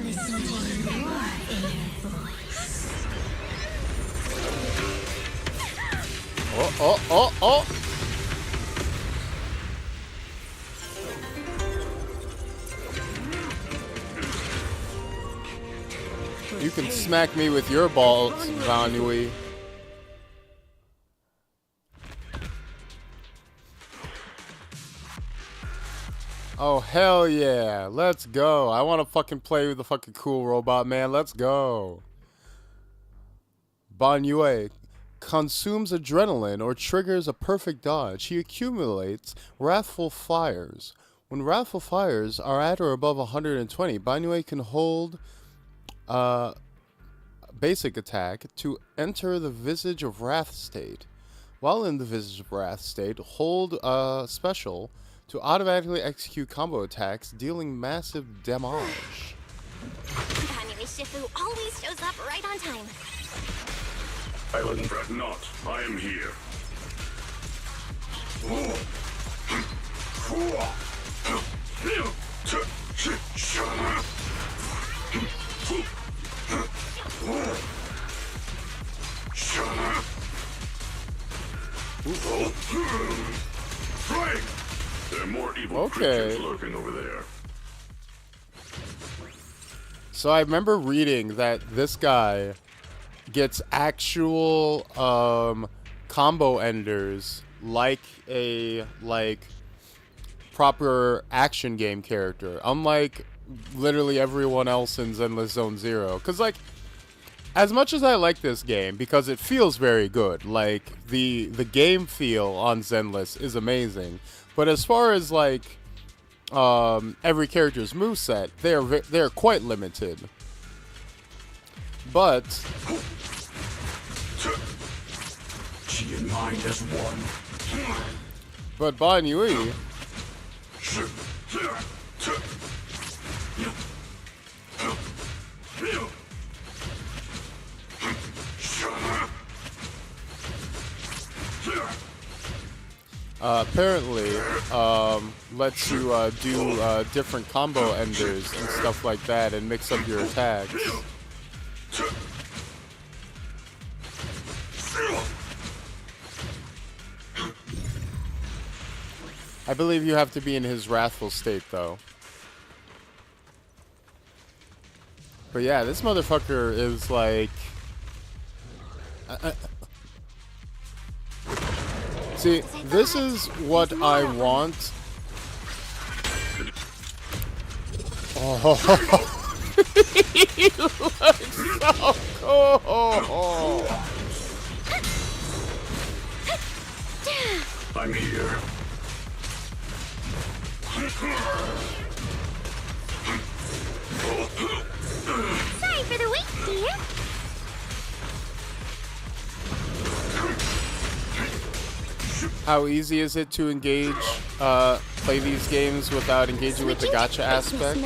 listen to your inner voice. Oh. You can smack me with your balls, Vanui. Oh, hell yeah. Let's go. I want to fucking play with the fucking cool robot, man. Let's go. Banyue consumes adrenaline or triggers a perfect dodge. He accumulates wrathful fires. When wrathful fires are at or above 120, Banyue can hold basic attack to enter the Visage of Wrath state. While in the Visage of Wrath state, hold special to automatically execute combo attacks, dealing massive damage. Anyway, Shifu always shows up right on time. Island fret not. I am here. Right. There are more evil creatures lurking over there. So I remember reading that this guy gets actual combo enders like a proper action game character, unlike literally everyone else in Zenless Zone Zero. Because as much as I like this game, because it feels very good, like the game feel on Zenless is amazing, but as far as every character's moveset, they're quite limited. But Chi and mind as one. But Banyue, apparently lets you do different combo enders and stuff like that and mix up your attacks. I believe you have to be in his wrathful state, though. But yeah, this motherfucker is like... See, this is what I want. Oh, he looks so cool. I'm here. Sorry for the wait, dear. How easy is it to engage, play these games without engaging with the gacha aspect?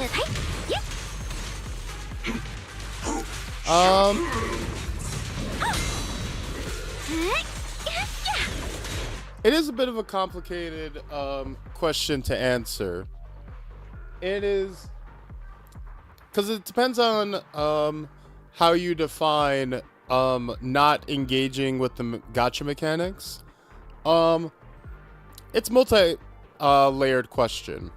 It is a bit of a complicated question to answer. It is because it depends on how you define not engaging with the gacha mechanics. It's multi-layered question.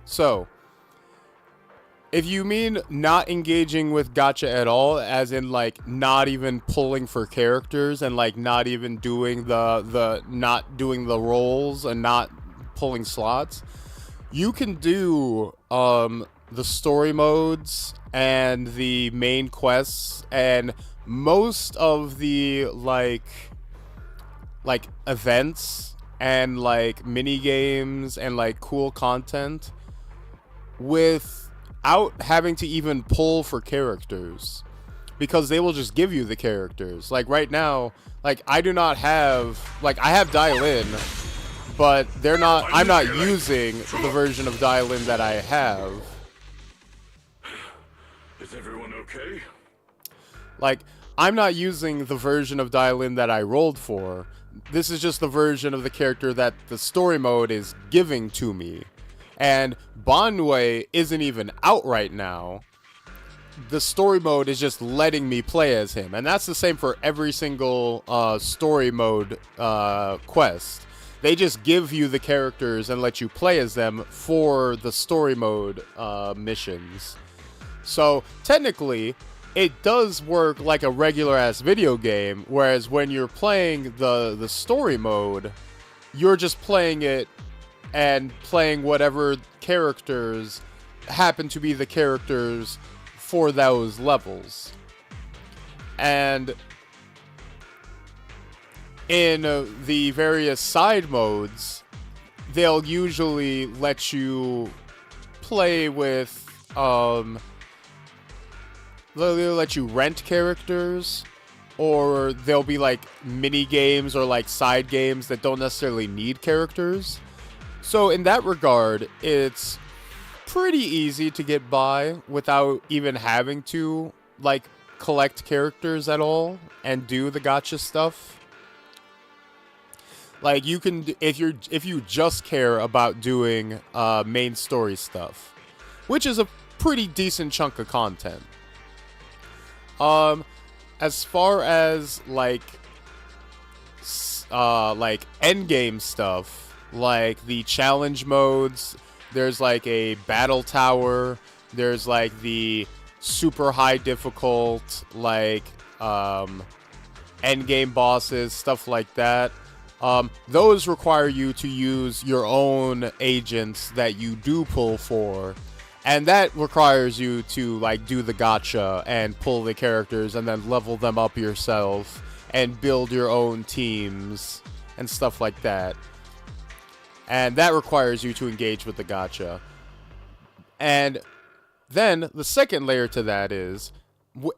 So, if you mean not engaging with gacha at all, as in like not even pulling for characters and like not even doing not doing the roles and not pulling slots, you can do the story modes and the main quests and most of the like events and like mini games and like cool content without having to even pull for characters, because they will just give you the characters. Like right now, like I do not have, like I have dial-in, but I'm not using the version of dial-in that I have. Is everyone okay? Like, I'm not using the version of dial-in that I rolled for. This is just the version of the character that the story mode is giving to me. And Bonway isn't even out right now. The story mode is just letting me play as him. And that's the same for every single story mode quest. They just give you the characters and let you play as them for the story mode missions. So, technically, it does work like a regular-ass video game, whereas when you're playing the story mode, you're just playing it and playing whatever characters happen to be the characters for those levels. And in the various side modes, they'll usually let you play with, they'll let you rent characters, or there'll be like mini games or like side games that don't necessarily need characters. So in that regard, it's pretty easy to get by without even having to like collect characters at all and do the gacha stuff. Like you can, if you just care about doing main story stuff, which is a pretty decent chunk of content. As far as like end game stuff, like the challenge modes, there's like a battle tower, there's like the super high difficult like end game bosses, stuff like that. Those require you to use your own agents that you do pull for. And that requires you to like do the gacha and pull the characters and then level them up yourself and build your own teams and stuff like that. And that requires you to engage with the gacha. And then the second layer to that is,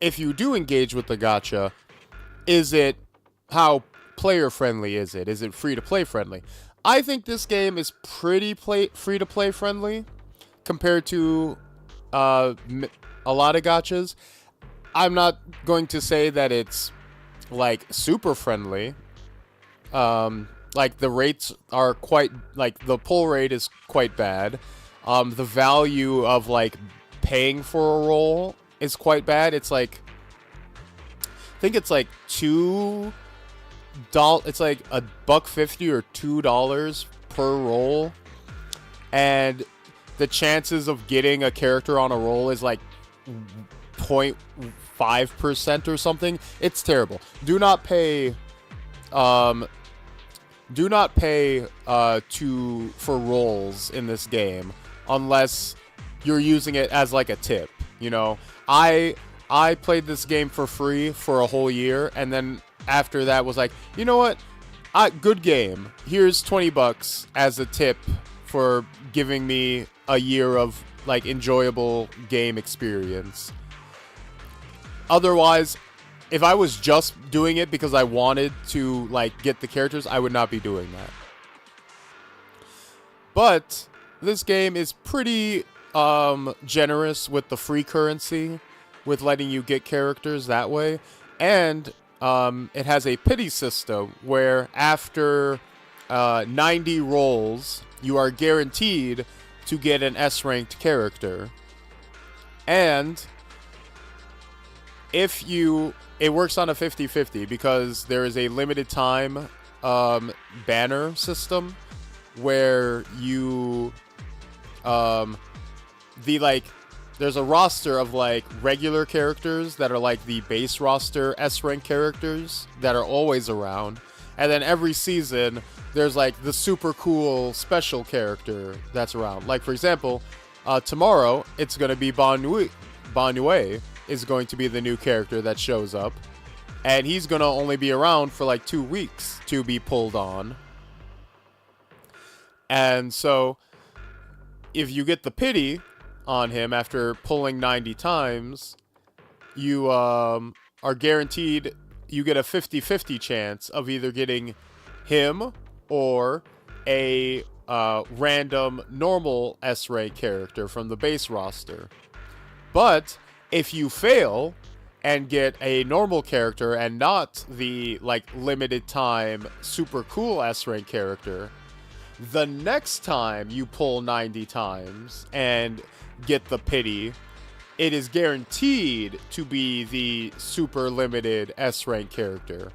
if you do engage with the gacha, how player friendly is it? Is it free to play friendly? I think this game is pretty free to play friendly compared to a lot of gachas. I'm not going to say that it's like super friendly. Like the rates are quite, like the pull rate is quite bad. The value of like paying for a roll is quite bad. It's like, I think it's like $2. It's like $1.50 or $2 per roll, and the chances of getting a character on a roll is like 0.5% or something. It's terrible. Do not pay for rolls in this game unless you're using it as like a tip. You know, I played this game for free for a whole year, and then after that was like, you know what? Good game. Here's $20 as a tip for giving me a year of like enjoyable game experience. Otherwise, if I was just doing it because I wanted to like get the characters, I would not be doing that. But this game is pretty generous with the free currency, with letting you get characters that way. And it has a pity system where after 90 rolls, you are guaranteed to get an S-ranked character. And it works on a 50-50 because there is a limited time banner system where you there's a roster of like regular characters that are like the base roster S-rank characters that are always around, and then every season there's like the super cool special character that's around. Like for example, tomorrow it's gonna be Banue is going to be the new character that shows up, and he's gonna only be around for like 2 weeks to be pulled on. And so if you get the pity on him after pulling 90 times, you are guaranteed, you get a 50-50 chance of either getting him or a random normal S-rank character from the base roster. But if you fail and get a normal character and not the like limited time super cool S-rank character, the next time you pull 90 times and get the pity, it is guaranteed to be the super limited S-rank character,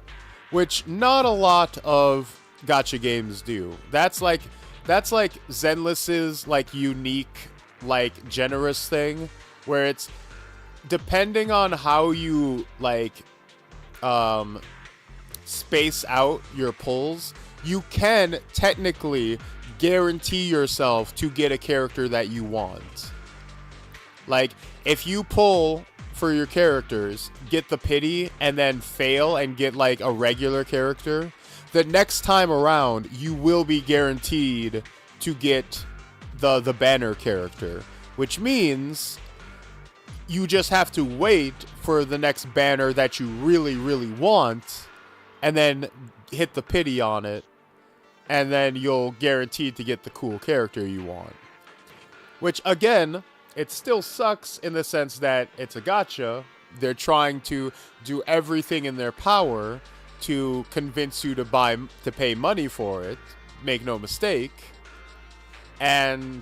which not a lot of gacha games do. That's like Zenless's like unique, like generous thing, where it's depending on how you like space out your pulls, you can technically guarantee yourself to get a character that you want. Like, if you pull for your characters, get the pity, and then fail and get like a regular character, the next time around you will be guaranteed to get the banner character, which means you just have to wait for the next banner that you really, really want, and then hit the pity on it, and then you'll guaranteed to get the cool character you want. Which, again, it still sucks in the sense that it's a gacha. They're trying to do everything in their power to convince you to pay money for it. Make no mistake. And,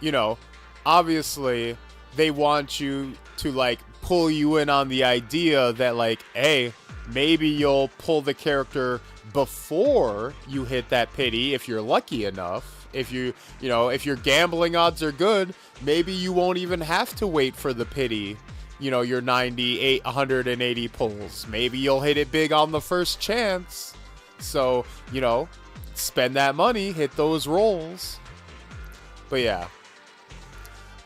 you know, obviously they want you to like pull you in on the idea that like, hey, maybe you'll pull the character before you hit that pity if you're lucky enough. If if your gambling odds are good, maybe you won't even have to wait for the pity. Your 180 pulls. Maybe you'll hit it big on the first chance. So, spend that money, hit those rolls. But yeah.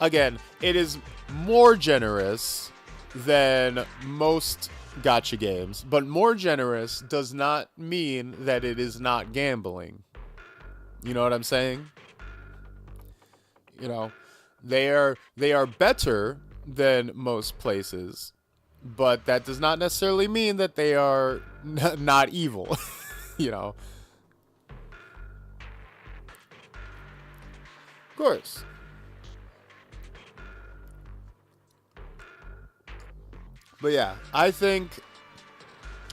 Again, it is more generous than most gacha games, but more generous does not mean that it is not gambling. You know what I'm saying? They are better than most places, but that does not necessarily mean that they are not evil. Of course. But yeah, I think,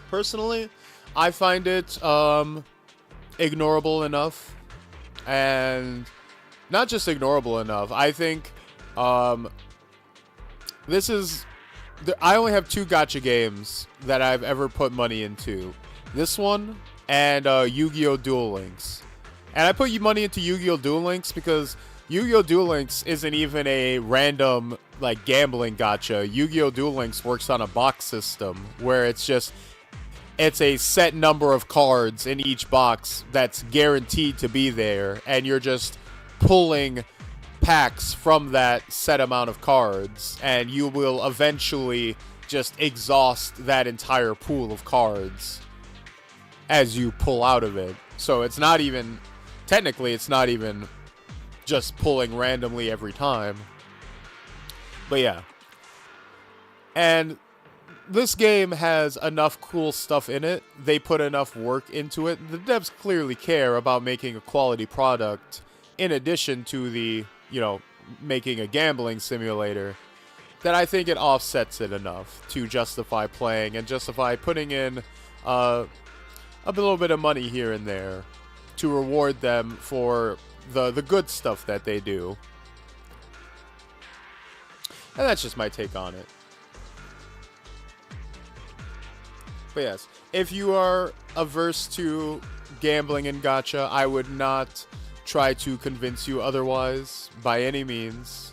personally, I find it ignorable enough. And not just ignorable enough. I think this is... I only have 2 gacha games that I've ever put money into. This one and Yu-Gi-Oh! Duel Links. And I put money into Yu-Gi-Oh! Duel Links because Yu-Gi-Oh! Duel Links isn't even a random like gambling gacha. Yu-Gi-Oh! Duel Links works on a box system where it's a set number of cards in each box that's guaranteed to be there, and you're just pulling packs from that set amount of cards, and you will eventually just exhaust that entire pool of cards as you pull out of it. So it's not even just pulling randomly every time. But yeah. And this game has enough cool stuff in it. They put enough work into it. The devs clearly care about making a quality product in addition to the, making a gambling simulator, that I think it offsets it enough to justify playing and justify putting in a little bit of money here and there to reward them for the good stuff that they do. And that's just my take on it. But yes, if you are averse to gambling in gacha, I would not try to convince you otherwise by any means.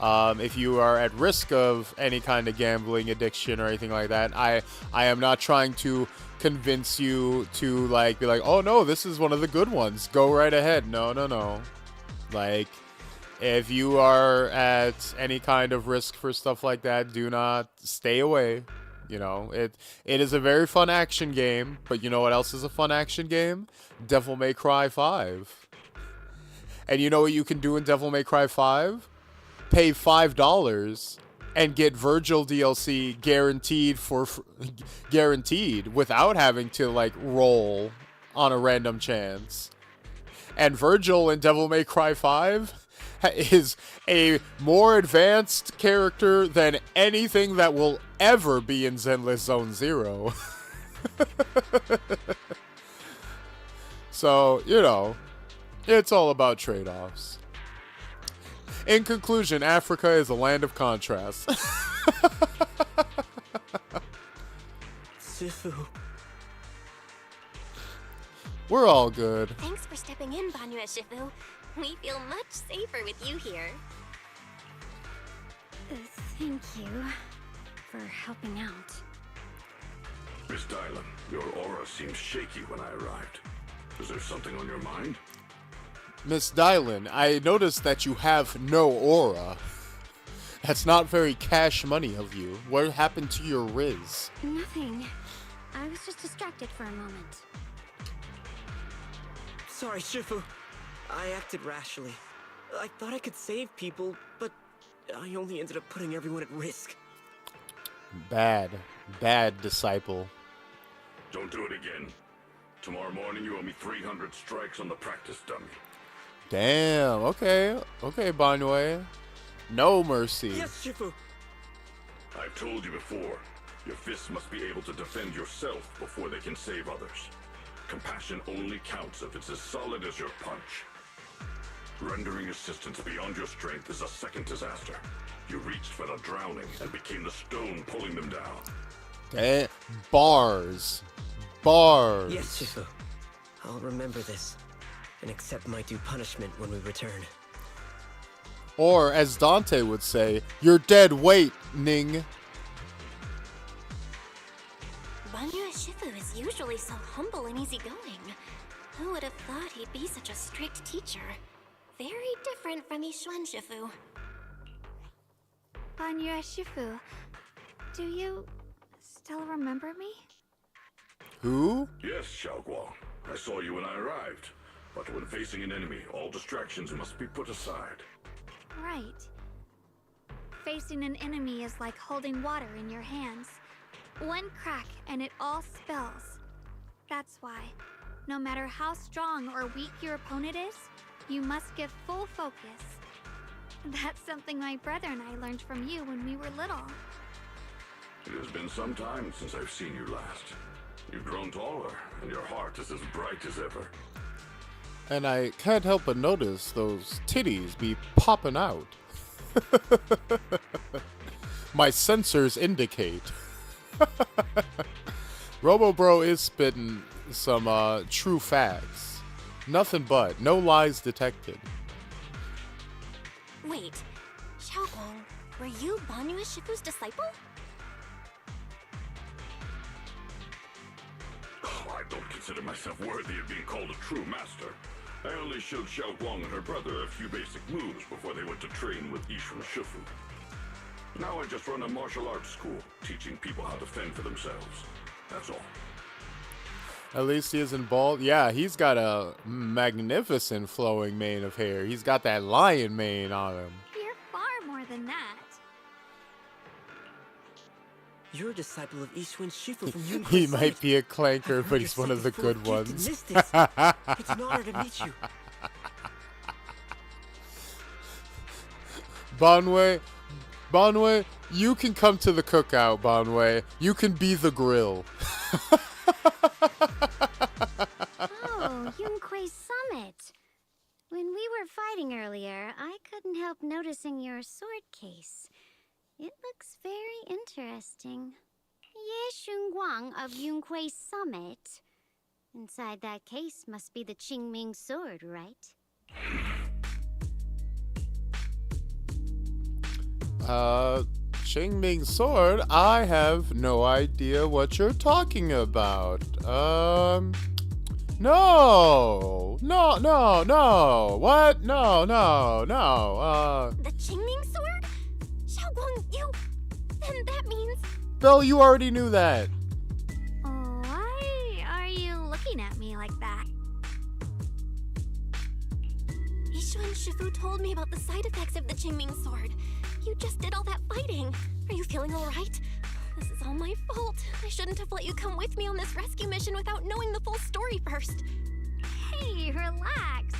If you are at risk of any kind of gambling addiction or anything like that, I am not trying to convince you to be like, oh no, this is one of the good ones, go right ahead. No. Like, if you are at any kind of risk for stuff like that, do not, stay away. It is a very fun action game, but you know what else is a fun action game? Devil May Cry 5. And you know what you can do in Devil May Cry 5? Pay $5 and get Virgil DLC guaranteed without having to like roll on a random chance. And Virgil in Devil May Cry 5 is a more advanced character than anything that will ever be in Zenless Zone Zero. So, you know, it's all about trade-offs. In conclusion, Africa is a land of contrast. Shifu. We're all good. Thanks for stepping in, Banyu Shifu. We feel much safer with you here. Thank you for helping out. Miss Dylan, your aura seemed shaky when I arrived. Is there something on your mind? Miss Dylan, I noticed that you have no aura. That's not very cash money of you. What happened to your Riz? Nothing. I was just distracted for a moment. Sorry, Shifu. I acted rashly. I thought I could save people, but I only ended up putting everyone at risk. Bad disciple. Don't do it again. Tomorrow morning you owe me 300 strikes on the practice dummy. Damn, okay, Banyu. No mercy. Yes, Shifu. I've told you before, your fists must be able to defend yourself before they can save others. Compassion only counts if it's as solid as your punch. Rendering assistance beyond your strength is a second disaster. You reached for the drowning and became the stone pulling them down. Damn. Bars. Yes, Shifu. I'll remember this and accept my due punishment when we return. Or, as Dante would say, you're dead weight, Ning. Banyu Shifu is usually so humble and easygoing. Who would have thought he'd be such a strict teacher? Very different from Yishuan Shifu. Banyu Shifu, do you still remember me? Who? Yes, Xiaoguang. I saw you when I arrived. But when facing an enemy, all distractions must be put aside. Right. Facing an enemy is like holding water in your hands. One crack and it all spills. That's why, no matter how strong or weak your opponent is, you must give full focus. That's something my brother and I learned from you when we were little. It has been some time since I've seen you last. You've grown taller, and your heart is as bright as ever. And I can't help but notice those titties be popping out. My sensors indicate. RoboBro is spitting some true facts. Nothing but, no lies detected. Wait, Xiaoguang, were you Banyu Shifu's disciple? Oh, I don't consider myself worthy of being called a true master. I only showed Xiaoguang and her brother a few basic moves before they went to train with Yishuan Shifu. Now I just run a martial arts school, teaching people how to fend for themselves. That's all. At least he isn't bald. Yeah, he's got a magnificent flowing mane of hair. He's got that lion mane on him. You're far more than that. You're a disciple of Yishuan Shifu from Yunkai He Summit. might be a clanker, but he's You're one of the such a full good of gifted ones. mystics. It's an honor to meet you. Banwei, you can come to the cookout, Banwei. You can be the grill. Oh, Yunquei Summit. When we were fighting earlier, I couldn't help noticing your sword case. It looks very interesting. Ye Shunguang of Yunquei Summit. Inside that case must be the Qingming sword, right? Qingming sword? I have no idea what you're talking about. No. What? No. The Qingming sword? Xiaoguang, you... Then that means... Bill, you already knew that. Why are you looking at me like that? Ishu and Shifu told me about the side effects of the Qingming sword. You just did all that fighting. Are you feeling alright? This is all my fault. I shouldn't have let you come with me on this rescue mission without knowing the full story first. Hey, relax.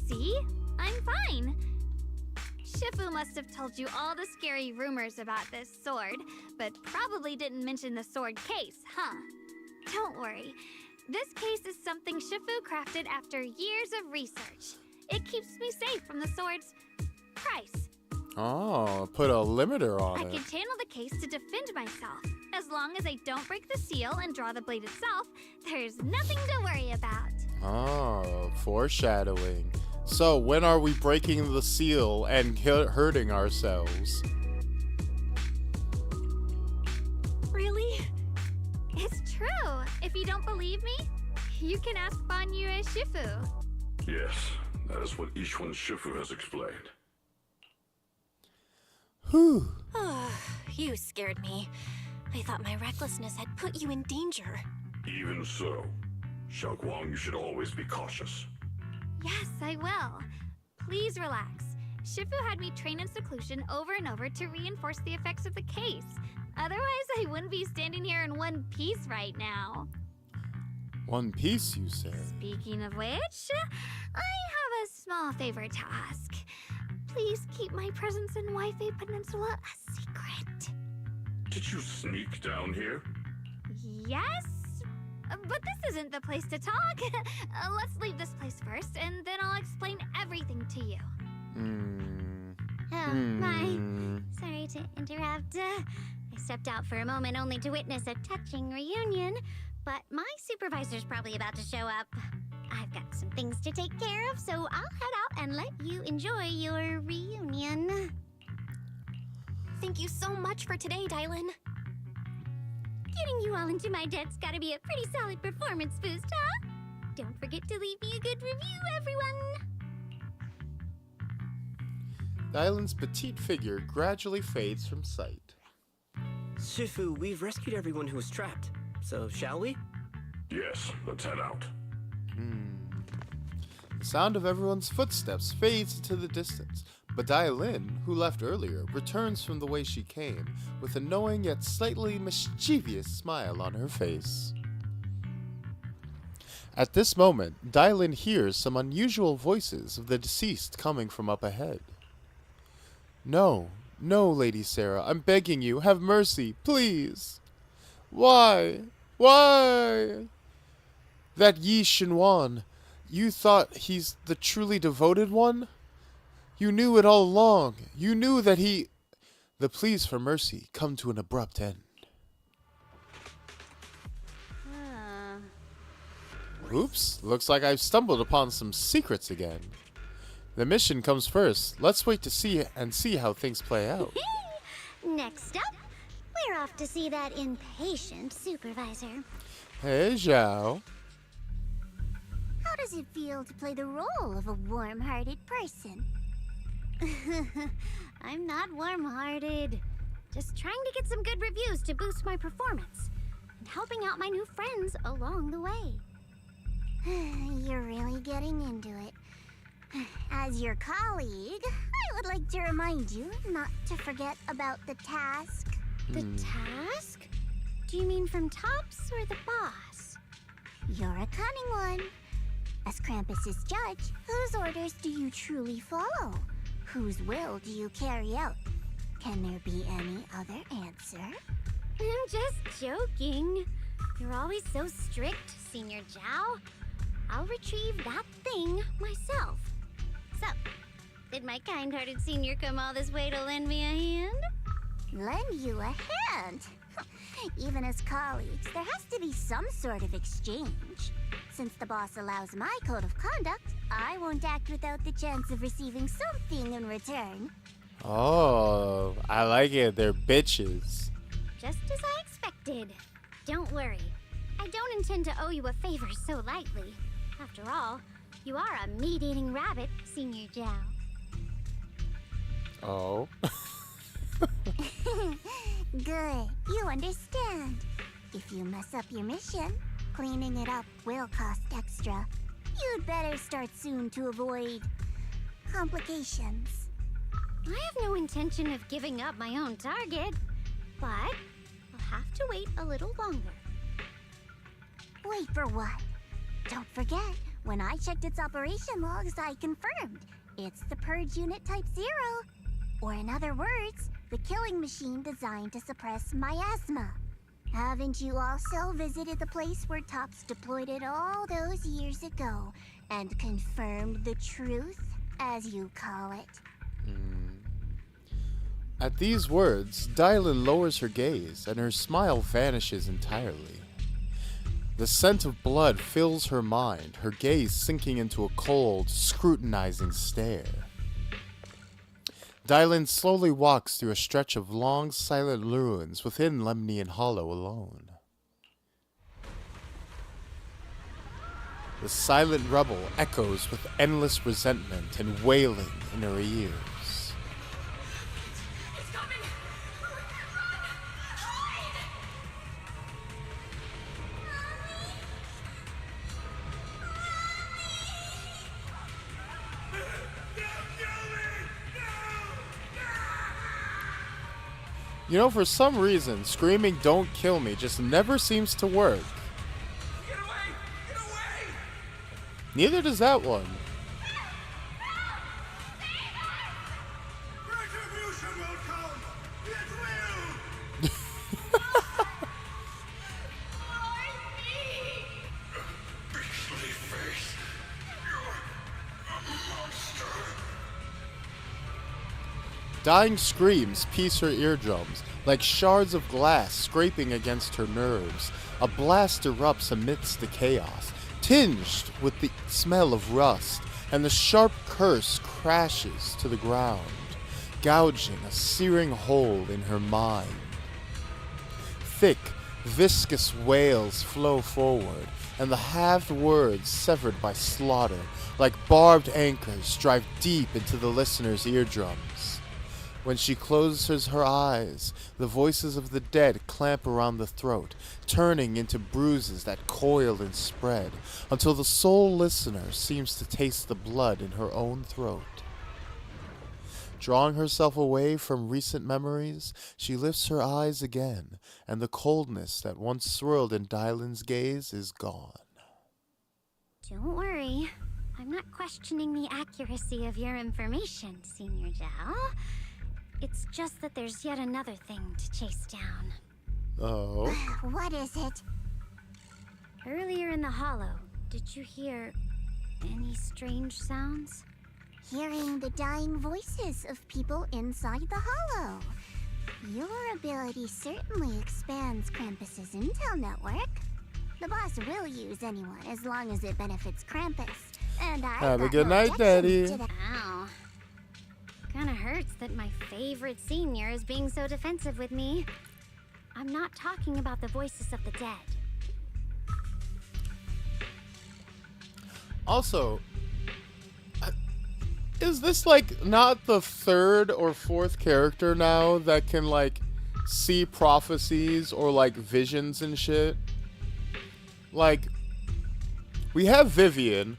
See? I'm fine. Shifu must have told you all the scary rumors about this sword, but probably didn't mention the sword case, huh? Don't worry. This case is something Shifu crafted after years of research. It keeps me safe from the sword's price. Oh, put a limiter on I it. can channel the case to defend myself. As long as I don't break the seal and draw the blade itself, there's nothing to worry about. Oh, foreshadowing. So, when are we breaking the seal and hurting ourselves? Really? It's true. If you don't believe me, you can ask Banyu Shifu. Yes, that is what Ishwan Shifu has explained. Whew. You scared me. I thought my recklessness had put you in danger. Even so, Xiaoguang, you should always be cautious. Yes, I will. Please relax. Shifu had me train in seclusion over and over to reinforce the effects of the case. Otherwise, I wouldn't be standing here in one piece right now. One piece, you said. Speaking of which, I have a small favor to ask. Please keep my presence in Wi-Fi Peninsula a secret. Did you sneak down here? Yes? But this isn't the place to talk. Let's leave this place first, and then I'll explain everything to you. Oh, my. Sorry to interrupt. I stepped out for a moment only to witness a touching reunion, but my supervisor's probably about to show up. I've got some things to take care of, so I'll head out and let you enjoy your reunion. Thank you so much for today, Dylan. Getting you all into my debt's gotta be a pretty solid performance boost, huh? Don't forget to leave me a good review, everyone! Dylan's petite figure gradually fades from sight. Shifu, we've rescued everyone who was trapped. So, shall we? Yes, let's head out. The sound of everyone's footsteps fades into the distance, but Dylan, who left earlier, returns from the way she came, with a knowing yet slightly mischievous smile on her face. At this moment, Dylan hears some unusual voices of the deceased coming from up ahead. No, Lady Sarah, I'm begging you, have mercy, please. Why? That Yi Shinwan, you thought he's the truly devoted one? You knew it all along. You knew that he... The pleas for mercy come to an abrupt end. Oops, looks like I've stumbled upon some secrets again. The mission comes first. Let's wait to see how things play out. Next up, we're off to see that impatient supervisor. Hey, Zhao. How does it feel to play the role of a warm-hearted person? I'm not warm-hearted. Just trying to get some good reviews to boost my performance. And helping out my new friends along the way. You're really getting into it. As your colleague, I would like to remind you not to forget about the task. The task? Do you mean from Tops or the boss? You're a cunning one. As Krampus's judge, whose orders do you truly follow? Whose will do you carry out? Can there be any other answer? I'm just joking. You're always so strict, Senior Zhao. I'll retrieve that thing myself. So, did my kind-hearted senior come all this way to lend me a hand? Lend you a hand? Even as colleagues, there has to be some sort of exchange. Since the boss allows my code of conduct, I won't act without the chance of receiving something in return. Oh, I like it. They're bitches. Just as I expected. Don't worry. I don't intend to owe you a favor so lightly. After all, you are a meat-eating rabbit, Senior Zhao. Oh. Good. You understand. If you mess up your mission, cleaning it up will cost extra. You'd better start soon to avoid complications. I have no intention of giving up my own target, but I'll have to wait a little longer. Wait for what? Don't forget, when I checked its operation logs, I confirmed it's the Purge Unit Type 0. Or in other words, the killing machine designed to suppress miasma. Haven't you also visited the place where Tops deployed it all those years ago and confirmed the truth, as you call it? At these words, Dylan lowers her gaze and her smile vanishes entirely. The scent of blood fills her mind, her gaze sinking into a cold, scrutinizing stare. Dylan slowly walks through a stretch of long, silent ruins within Lemnian Hollow alone. The silent rubble echoes with endless resentment and wailing in her ears. You know, for some reason, screaming "Don't kill me" just never seems to work. Get away! Get away! Neither does that one. Retribution will come! It will! Beastly face! You're a monster! Dying screams pierce her eardrums, like shards of glass scraping against her nerves. A blast erupts amidst the chaos, tinged with the smell of rust, and the sharp curse crashes to the ground, gouging a searing hole in her mind. Thick, viscous wails flow forward, and the halved words severed by slaughter, like barbed anchors, drive deep into the listener's eardrums. When she closes her eyes, the voices of the dead clamp around the throat, turning into bruises that coil and spread, until the sole listener seems to taste the blood in her own throat. Drawing herself away from recent memories, she lifts her eyes again, and the coldness that once swirled in Dylan's gaze is gone. Don't worry. I'm not questioning the accuracy of your information, Senior Zhao. It's just that there's yet another thing to chase down. Oh? What is it? Earlier in the hollow, did you hear any strange sounds? Hearing the dying voices of people inside the hollow. Your ability certainly expands Krampus's intel network. The boss will use anyone as long as it benefits Krampus. And I Have a good night, Daddy. Ow. Kinda hurts that my favorite senior is being so defensive with me. I'm not talking about the voices of the dead. Also, is this like not the third or fourth character now that can like see prophecies or like visions and shit? Like, we have Vivian,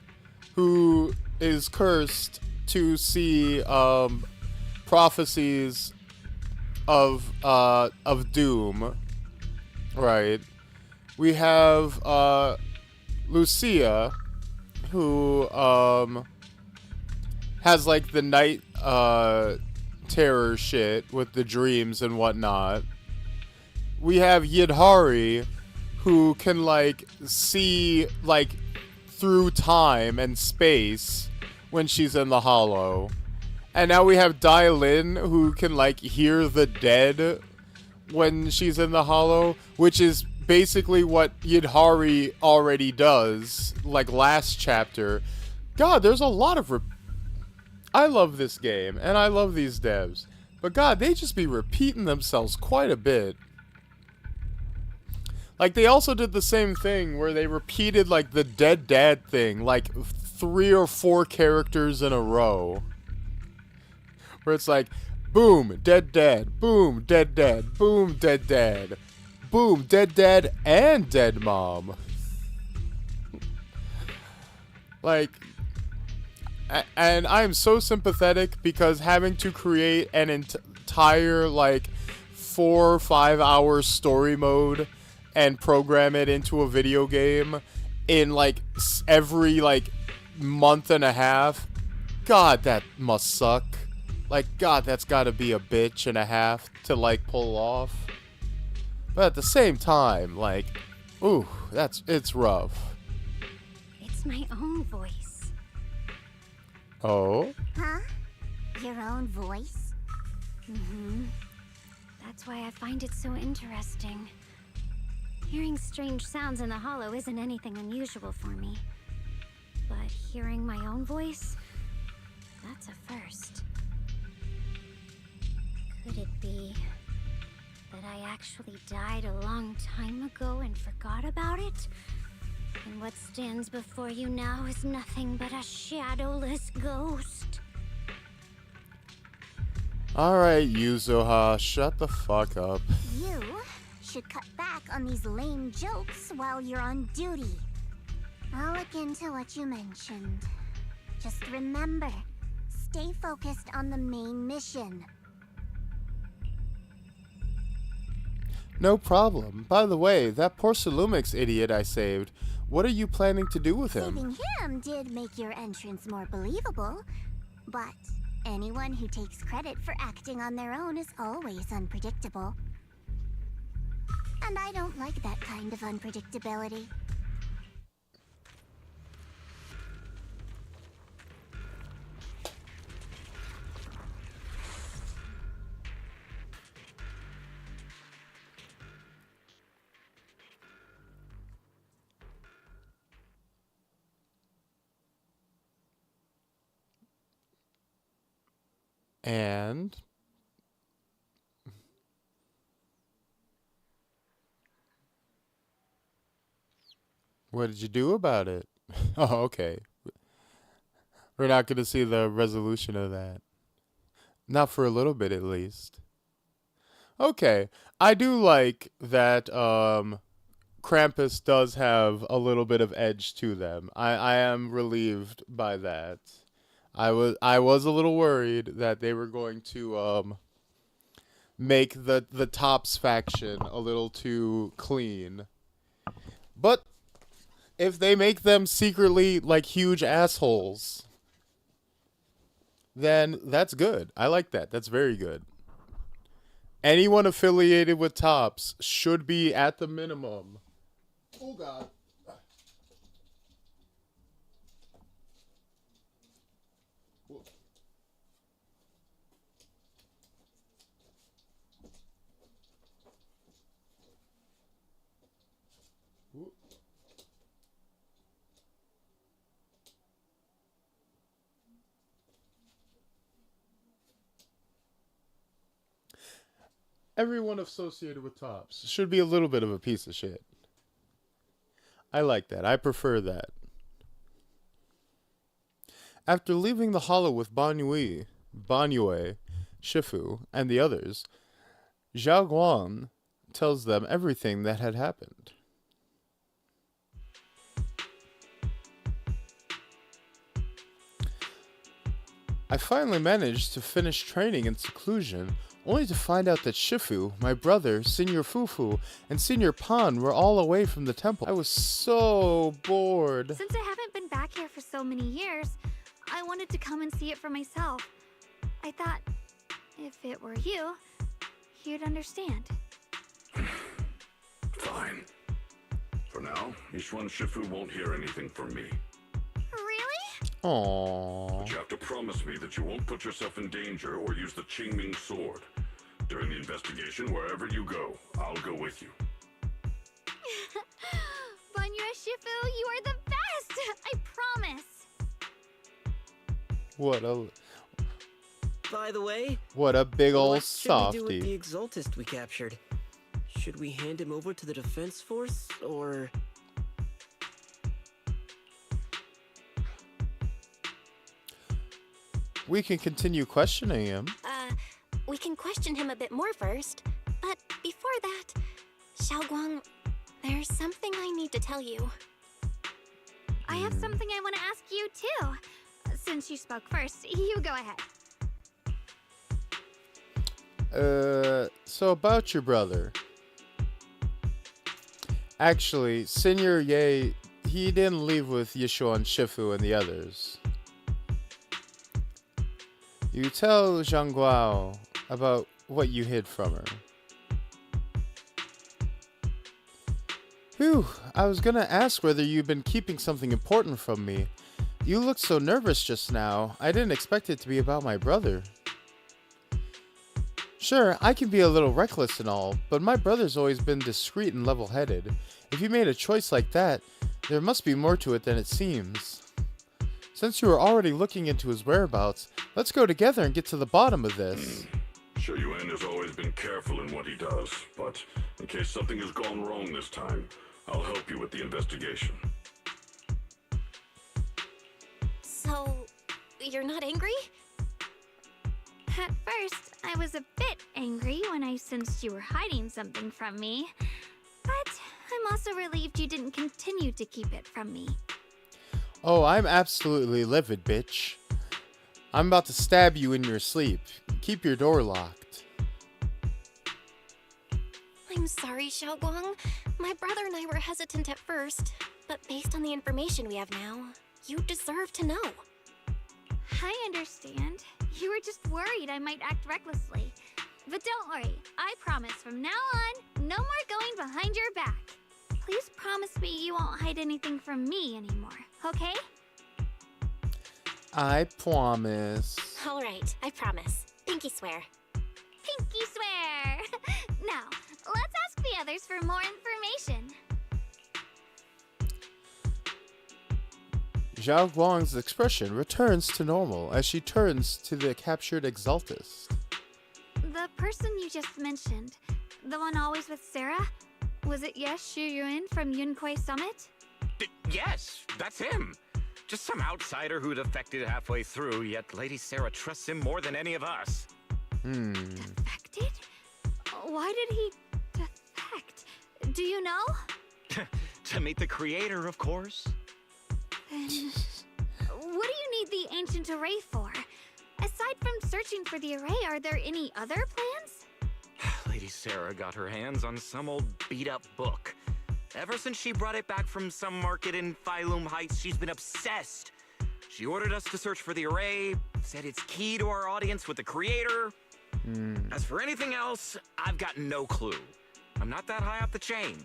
who is cursed to see prophecies of doom, right? We have Lucia, who has like the night terror shit with the dreams and whatnot. We have Yidhari, who can like see like through time and space when she's in the hollow. And now we have Dylan, who can like hear the dead when she's in the hollow, which is basically what Yidhari already does, like last chapter. God, there's a lot of I love this game, and I love these devs. But God, they just be repeating themselves quite a bit. Like, they also did the same thing where they repeated, like, the dead dad thing, like, 3 or 4 characters in a row. Where it's like, boom, dead dad, boom, dead dad, boom, dead dad, boom, dead dad, and dead mom. Like, and I am so sympathetic because having to create an entire like 4 or 5 hour story mode and program it into a video game in like every like month and a half, God, that must suck. Like, God, that's gotta be a bitch and a half to like pull off. But at the same time, like, ooh, it's rough. It's my own voice. Oh? Huh? Your own voice? Mm-hmm. That's why I find it so interesting. Hearing strange sounds in the hollow isn't anything unusual for me. But hearing my own voice? That's a first. Could it be that I actually died a long time ago and forgot about it? And what stands before you now is nothing but a shadowless ghost. Alright, Yuzuha, shut the fuck up. You should cut back on these lame jokes while you're on duty. I'll look into what you mentioned. Just remember, stay focused on the main mission. No problem. By the way, that Porcelumix idiot I saved, what are you planning to do with him? Saving him did make your entrance more believable, but anyone who takes credit for acting on their own is always unpredictable. And I don't like that kind of unpredictability. And what did you do about it? Oh, okay. We're not going to see the resolution of that. Not for a little bit, at least. Okay. I do like that Krampus does have a little bit of edge to them. I am relieved by that. I was a little worried that they were going to make the Tops faction a little too clean. But if they make them secretly like huge assholes, then that's good. I like that. That's very good. Anyone affiliated with Tops should be at the minimum. Oh God. Everyone associated with Tops should be a little bit of a piece of shit. I like that. I prefer that. After leaving the hollow with Banyue, Shifu, and the others, Zhao Guan tells them everything that had happened. I finally managed to finish training in seclusion, only to find out that Shifu, my brother, Senior Fufu, and Senior Pan were all away from the temple. I was so bored. Since I haven't been back here for so many years, I wanted to come and see it for myself. I thought, if it were you, you'd understand. Fine. For now, Ishwan Shifu won't hear anything from me. Really? Aww. But you have to promise me that you won't put yourself in danger or use the Qingming sword. During the investigation, wherever you go, I'll go with you. Banyue Shifu, you are the best! I promise! By the way, What a big ol' what should we do with softy. the Exaltist we captured? Should we hand him over to the defense force, or... We can continue questioning him. We can question him a bit more first. But before that, Xiaoguang, there's something I need to tell you. I have something I want to ask you, too. Since you spoke first, you go ahead. So about your brother. Actually, Senior Ye, he didn't leave with Yishuo and Shifu and the others. You tell Zhang Guao about what you hid from her. Whew, I was gonna ask whether you've been keeping something important from me. You looked so nervous just now. I didn't expect it to be about my brother. Sure, I can be a little reckless and all, but my brother's always been discreet and level-headed. If you made a choice like that, there must be more to it than it seems. Since you are already looking into his whereabouts, let's go together and get to the bottom of this. Sure, Yuan has always been careful in what he does, but in case something has gone wrong this time, I'll help you with the investigation. So, you're not angry? At first, I was a bit angry when I sensed you were hiding something from me. But I'm also relieved you didn't continue to keep it from me. Oh, I'm absolutely livid, bitch. I'm about to stab you in your sleep. Keep your door locked. I'm sorry, Xiaoguang. My brother and I were hesitant at first, but based on the information we have now, you deserve to know. I understand. You were just worried I might act recklessly. But don't worry, I promise from now on, no more going behind your back. Please promise me you won't hide anything from me anymore, okay? I promise. All right, I promise. Pinky swear. Pinky swear! Now, let's ask the others for more information. Zhao Guang's expression returns to normal as she turns to the captured Exaltist. The person you just mentioned, the one always with Sarah, was it Yes Shuyuan from Yunkwei Summit? Yes, that's him. Just some outsider who defected halfway through, yet Lady Sarah trusts him more than any of us. Defected? Why did he defect? Do you know? To meet the creator, of course. Then, what do you need the ancient array for? Aside from searching for the array, are there any other plans? Lady Sarah got her hands on some old beat-up book. Ever since she brought it back from some market in Phylum Heights, she's been obsessed. She ordered us to search for the array, said it's key to our audience with the creator. As for anything else, I've got no clue. I'm not that high up the chain.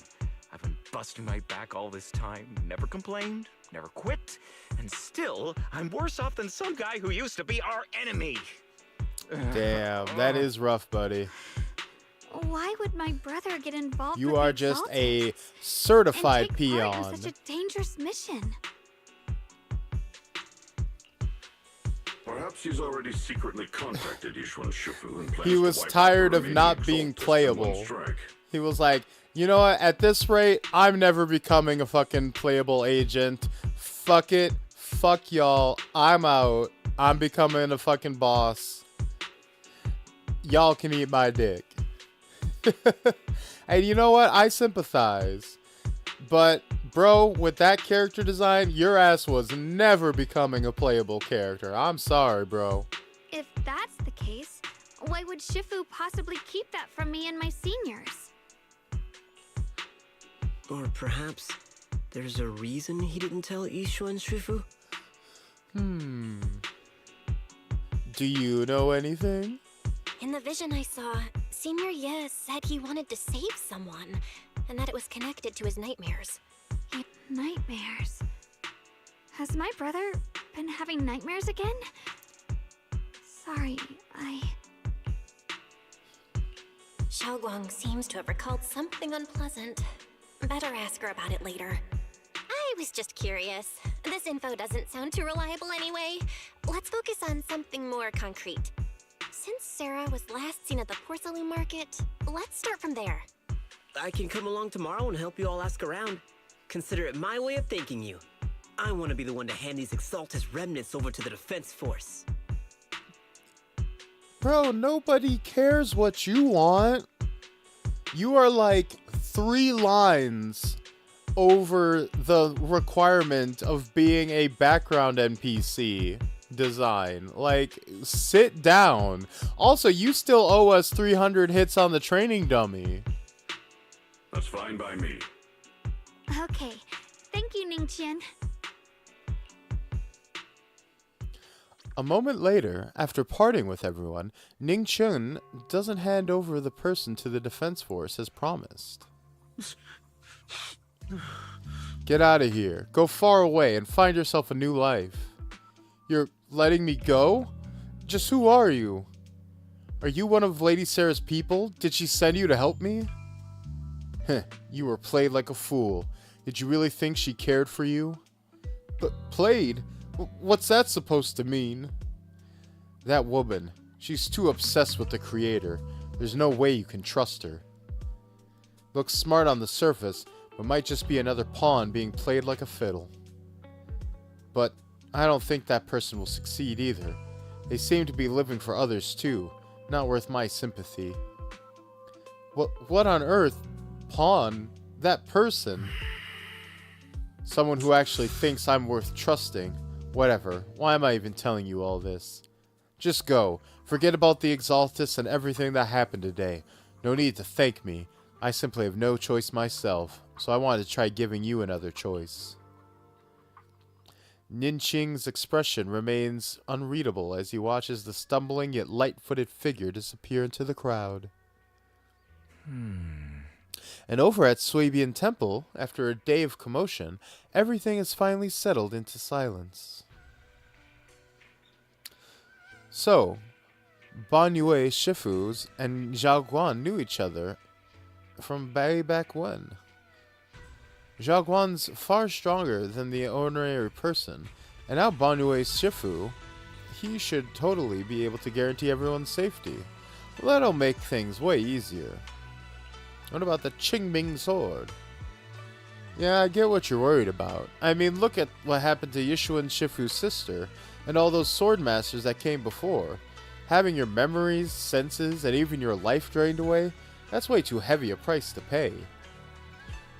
I've been busting my back all this time, never complained, never quit, and still, I'm worse off than some guy who used to be our enemy. Damn, that is rough, buddy. Why would my brother get involved You with are the just a Exalted certified and take part peon. in such a dangerous mission? Perhaps he's already secretly contacted Yishuan Shifu and plans He to was wipe out tired the of remaining not being Exaltists in one playable. strike. He was like, you know what? At this rate, I'm never becoming a fucking playable agent. Fuck it. Fuck y'all. I'm out. I'm becoming a fucking boss. Y'all can eat my dick. And you know what? I sympathize. But, bro, with that character design, your ass was never becoming a playable character. I'm sorry, bro. If that's the case, why would Shifu possibly keep that from me and my seniors? Or perhaps there's a reason he didn't tell Yishuan Shifu? Do you know anything? In the vision I saw, Senior Ye said he wanted to save someone, and that it was connected to his nightmares. Nightmares. Has my brother been having nightmares again? Sorry, Xiaoguang seems to have recalled something unpleasant. Better ask her about it later. I was just curious. This info doesn't sound too reliable anyway. Let's focus on something more concrete. Since Sarah was last seen at the porcelain market, let's start from there. I can come along tomorrow and help you all ask around. Consider it my way of thanking you. I want to be the one to hand these Exaltus remnants over to the defense force. Bro, nobody cares what you want. You are like 3 lines over the requirement of being a background NPC. design. Like, sit down. Also, you still owe us 300 hits on the training dummy. That's fine by me. Okay. Thank you, Ningqian. A moment later, after parting with everyone, Ning Chun doesn't hand over the person to the defense force as promised. Get out of here. Go far away and find yourself a new life. You're letting me go? Just who are you? Are you one of Lady Sarah's people? Did she send you to help me? Heh, you were played like a fool. Did you really think she cared for you? But played? What's that supposed to mean? That woman, she's too obsessed with the creator. There's no way you can trust her. Looks smart on the surface, but might just be another pawn being played like a fiddle. But I don't think that person will succeed either. They seem to be living for others too, not worth my sympathy. What on earth? Pawn? That person? Someone who actually thinks I'm worth trusting. Whatever. Why am I even telling you all this? Just go. Forget about the Exaltus and everything that happened today. No need to thank me. I simply have no choice myself, so I wanted to try giving you another choice. Ninqing's expression remains unreadable as he watches the stumbling yet light-footed figure disappear into the crowd. And over at Suibian Temple, after a day of commotion, everything is finally settled into silence. So, Banyue Shifu and Zhao Guan knew each other from way back when. Zhao Guan's far stronger than the ordinary person, and now Banyue Shifu, he should totally be able to guarantee everyone's safety. Well, that'll make things way easier. What about the Qingming sword? Yeah, I get what you're worried about. I mean, look at what happened to Yishuan Shifu's sister, and all those sword masters that came before. Having your memories, senses, and even your life drained away, that's way too heavy a price to pay.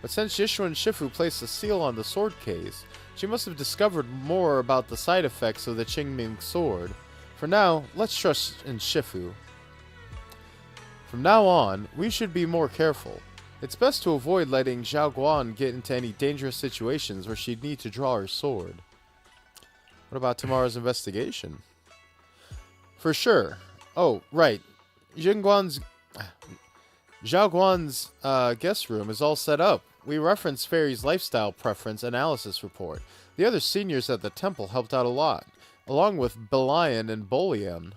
But since Yishuan Shifu placed a seal on the sword case, she must have discovered more about the side effects of the Qingming sword. For now, let's trust in Shifu. From now on, we should be more careful. It's best to avoid letting Zhao Guan get into any dangerous situations where she'd need to draw her sword. What about tomorrow's investigation? For sure. Oh, right. Zhao Guan's guest room is all set up. We referenced Fairy's lifestyle preference analysis report. The other seniors at the temple helped out a lot, along with Belian and Bolian.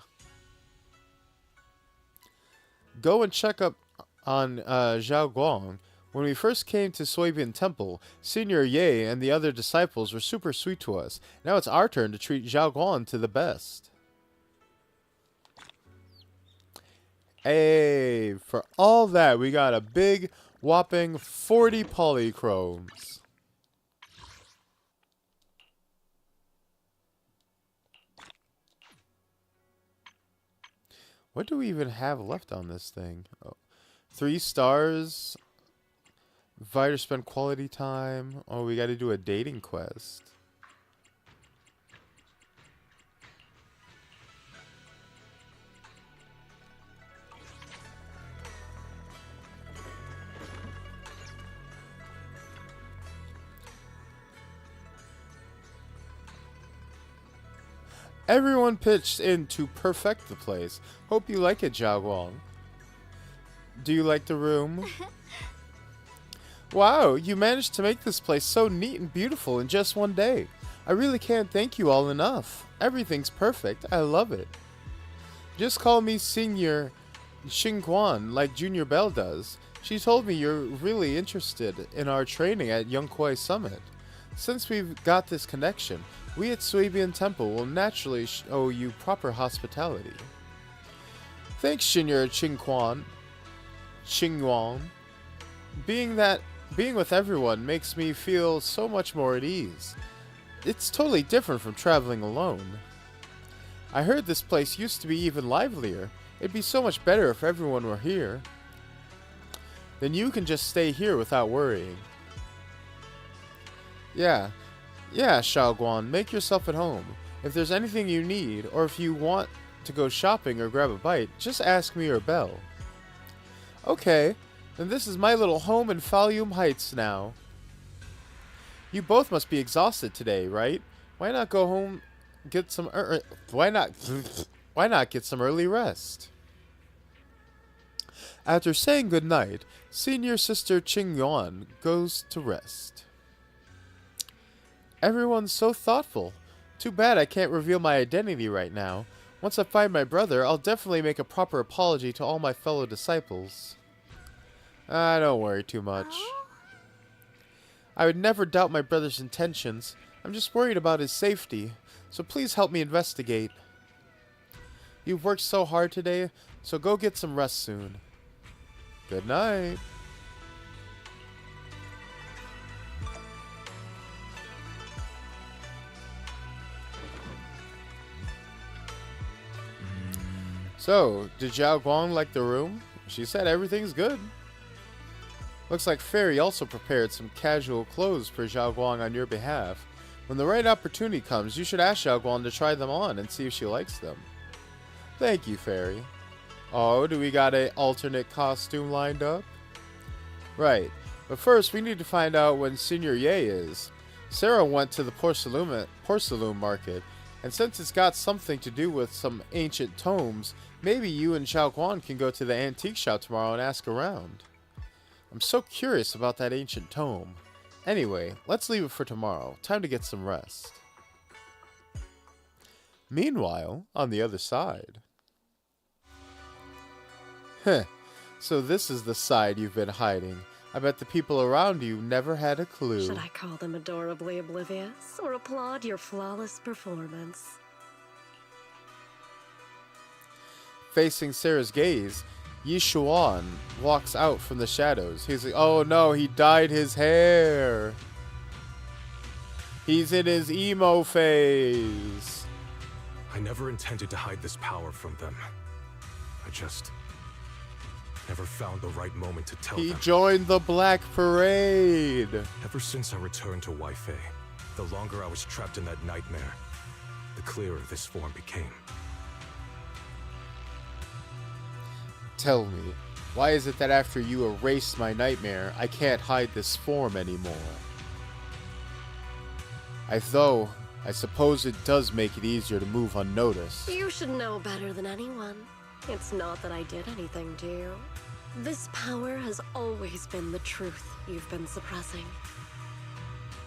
Go and check up on Zhao Guang. When we first came to Suibian Temple, Senior Ye and the other disciples were super sweet to us. Now it's our turn to treat Zhao Guang to the best. Hey, for all that, we got a big, whopping 40 polychromes. What do we even have left on this thing? Oh, 3 stars. Viter spend quality time. Oh, we got to do a dating quest. Everyone pitched in to perfect the place. Hope you like it, Zhao Guang. Do you like the room? Wow, you managed to make this place so neat and beautiful in just one day. I really can't thank you all enough. Everything's perfect. I love it. Just call me Senior Xingguan like Junior Bell does. She told me you're really interested in our training at Yongkuei Summit. Since we've got this connection, we at Suibian Temple will naturally show you proper hospitality. Thanks, Senior Xingguan. Being with everyone makes me feel so much more at ease. It's totally different from traveling alone. I heard this place used to be even livelier. It'd be so much better if everyone were here. Then you can just stay here without worrying. Yeah, Xiaoguan, make yourself at home. If there's anything you need, or if you want to go shopping or grab a bite, just ask me or Belle. Okay, then this is my little home in Falium Heights now. You both must be exhausted today, right? Why not go home, get some why not get some early rest? After saying goodnight, senior sister Qing Yuan goes to rest. Everyone's so thoughtful. Too bad I can't reveal my identity right now. Once I find my brother, I'll definitely make a proper apology to all my fellow disciples. Don't worry too much. I would never doubt my brother's intentions. I'm just worried about his safety, so please help me investigate. You've worked so hard today, so go get some rest soon. Good night. So, did Zhao Guang like the room? She said everything's good. Looks like Fairy also prepared some casual clothes for Zhao Guang on your behalf. When the right opportunity comes, you should ask Zhao Guang to try them on and see if she likes them. Thank you, Fairy. Oh, do we got an alternate costume lined up? Right, but first we need to find out when Senior Ye is. Sarah went to the porcelain market, and since it's got something to do with some ancient tomes, maybe you and Zhao Guan can go to the antique shop tomorrow and ask around. I'm so curious about that ancient tome. Anyway, let's leave it for tomorrow. Time to get some rest. Meanwhile, on the other side. Heh, so this is the side you've been hiding. I bet the people around you never had a clue. Should I call them adorably oblivious or applaud your flawless performance? Facing Sarah's gaze, Yi Xuan walks out from the shadows. He's like, oh no, he dyed his hair. He's in his emo phase. I never intended to hide this power from them. I just never found the right moment to tell them. He joined the Black Parade. Ever since I returned to Wi-Fi, the longer I was trapped in that nightmare, the clearer this form became. Tell me, why is it that after you erased my nightmare, I can't hide this form anymore? Though, I suppose it does make it easier to move unnoticed. You should know better than anyone. It's not that I did anything to you. This power has always been the truth you've been suppressing.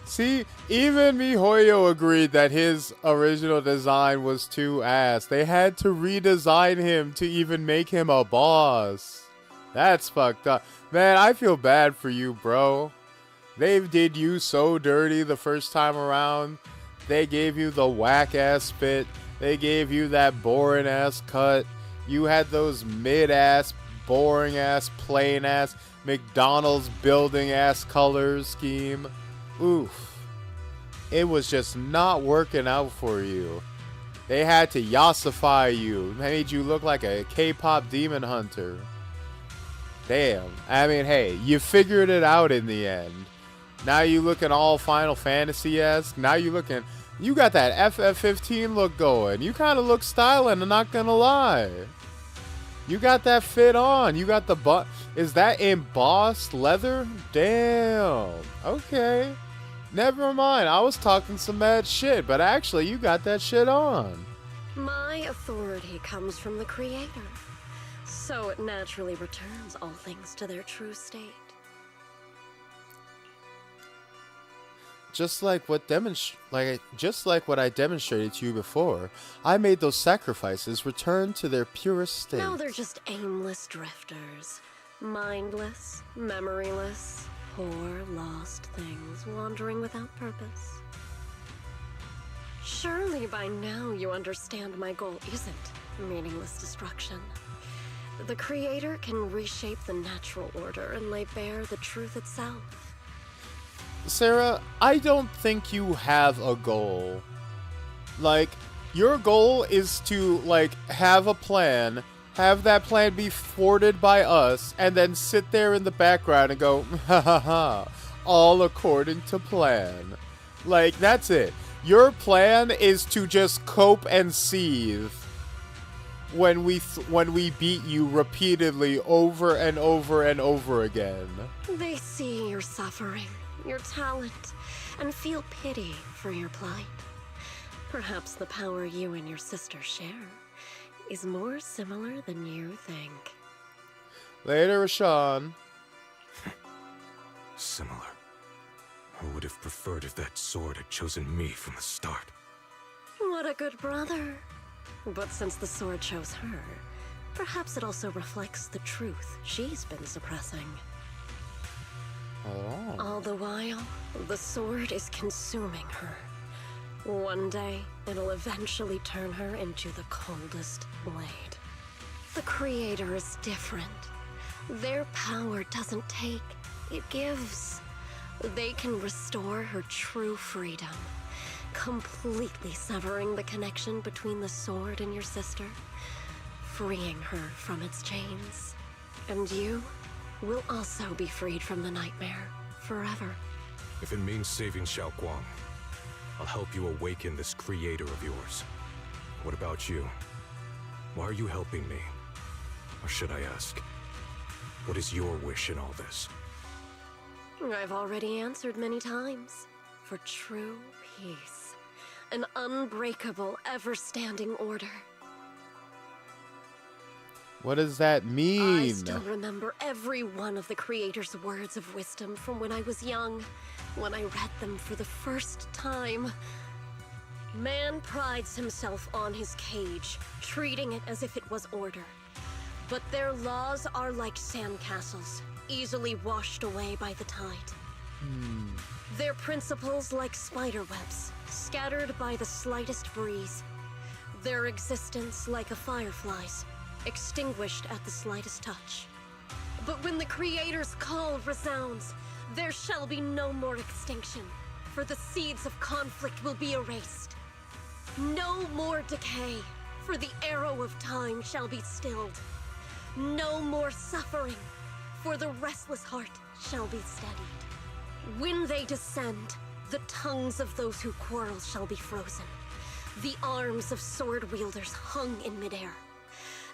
See, even MiHoYo agreed that his original design was too ass. They had to redesign him to even make him a boss. That's fucked up. Man, I feel bad for you, bro. They did you so dirty the first time around. They gave you the whack-ass spit. They gave you that boring-ass cut. You had those mid-ass, boring-ass, plain-ass, McDonald's building-ass color scheme. Oof. It was just not working out for you. They had to yassify you. Made you look like a K-pop demon hunter. Damn. I mean, hey, you figured it out in the end. Now you looking all Final Fantasy-esque. Now you looking... You got that FF15 look going. You kind of look styling, I'm not gonna lie. You got that fit on. You got the butt. Is that embossed leather? Damn. Okay. Never mind. I was talking some mad shit, but actually you got that shit on. My authority comes from the Creator, so it naturally returns all things to their true state. Just like what I demonstrated to you before, I made those sacrifices return to their purest state. Now they're just aimless drifters, mindless, memoryless, poor, lost things wandering without purpose. Surely by now you understand my goal isn't meaningless destruction. The Creator can reshape the natural order and lay bare the truth itself. Sarah, I don't think you have a goal. Like, your goal is to, like, have a plan, have that plan be thwarted by us, and then sit there in the background and go, ha ha ha, all according to plan. Like, that's it. Your plan is to just cope and seethe when we beat you repeatedly over and over and over again. They see your suffering, your talent, and feel pity for your plight. Perhaps the power you and your sister share is more similar than you think. Later, Rashawn. Similar. I would have preferred if that sword had chosen me from the start. What a good brother. But since the sword chose her, perhaps it also reflects the truth she's been suppressing. Oh. All the while, the sword is consuming her. One day, it'll eventually turn her into the coldest blade. The Creator is different. Their power doesn't take, it gives. They can restore her true freedom, completely severing the connection between the sword and your sister, freeing her from its chains. And you will also be freed from the nightmare forever. If it means saving Xiao Guang, I'll help you awaken this creator of yours. What about you? Why are you helping me? Or should I ask, what is your wish in all this? I've already answered many times. For true peace. An unbreakable, ever-standing order. What does that mean? I still remember every one of the Creator's words of wisdom from when I was young, when I read them for the first time. Man prides himself on his cage, treating it as if it was order. But their laws are like sandcastles, easily washed away by the tide. Their principles like spiderwebs, scattered by the slightest breeze. Their existence like a firefly's, extinguished at the slightest touch. But when the Creator's call resounds, there shall be no more extinction, for the seeds of conflict will be erased. No more decay, for the arrow of time shall be stilled. No more suffering, for the restless heart shall be steadied. When they descend, the tongues of those who quarrel shall be frozen, the arms of sword wielders hung in midair,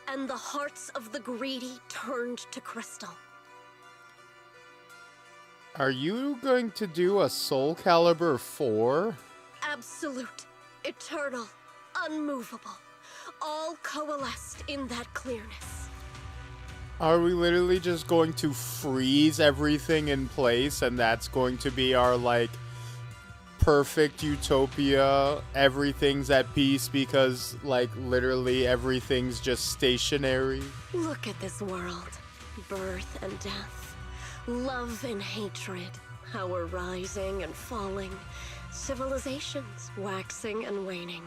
and the hearts of the greedy turned to crystal. Are you going to do a Soul Calibur 4? Absolute, eternal, unmovable, all coalesced in that clearness. Are we literally just going to freeze everything in place and that's going to be our, like, perfect utopia? Everything's at peace because, like, literally everything's just stationary? Look at this world. Birth and death. Love and hatred. Power rising and falling. Civilizations waxing and waning.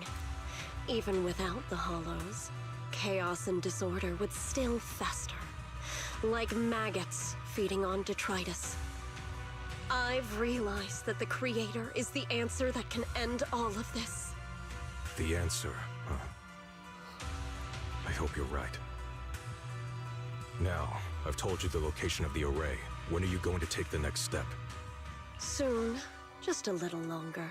Even without the hollows, chaos and disorder would still fester. Like maggots feeding on detritus. I've realized that the Creator is the answer that can end all of this. The answer, huh? I hope you're right. Now, I've told you the location of the array. When are you going to take the next step? Soon. Just a little longer.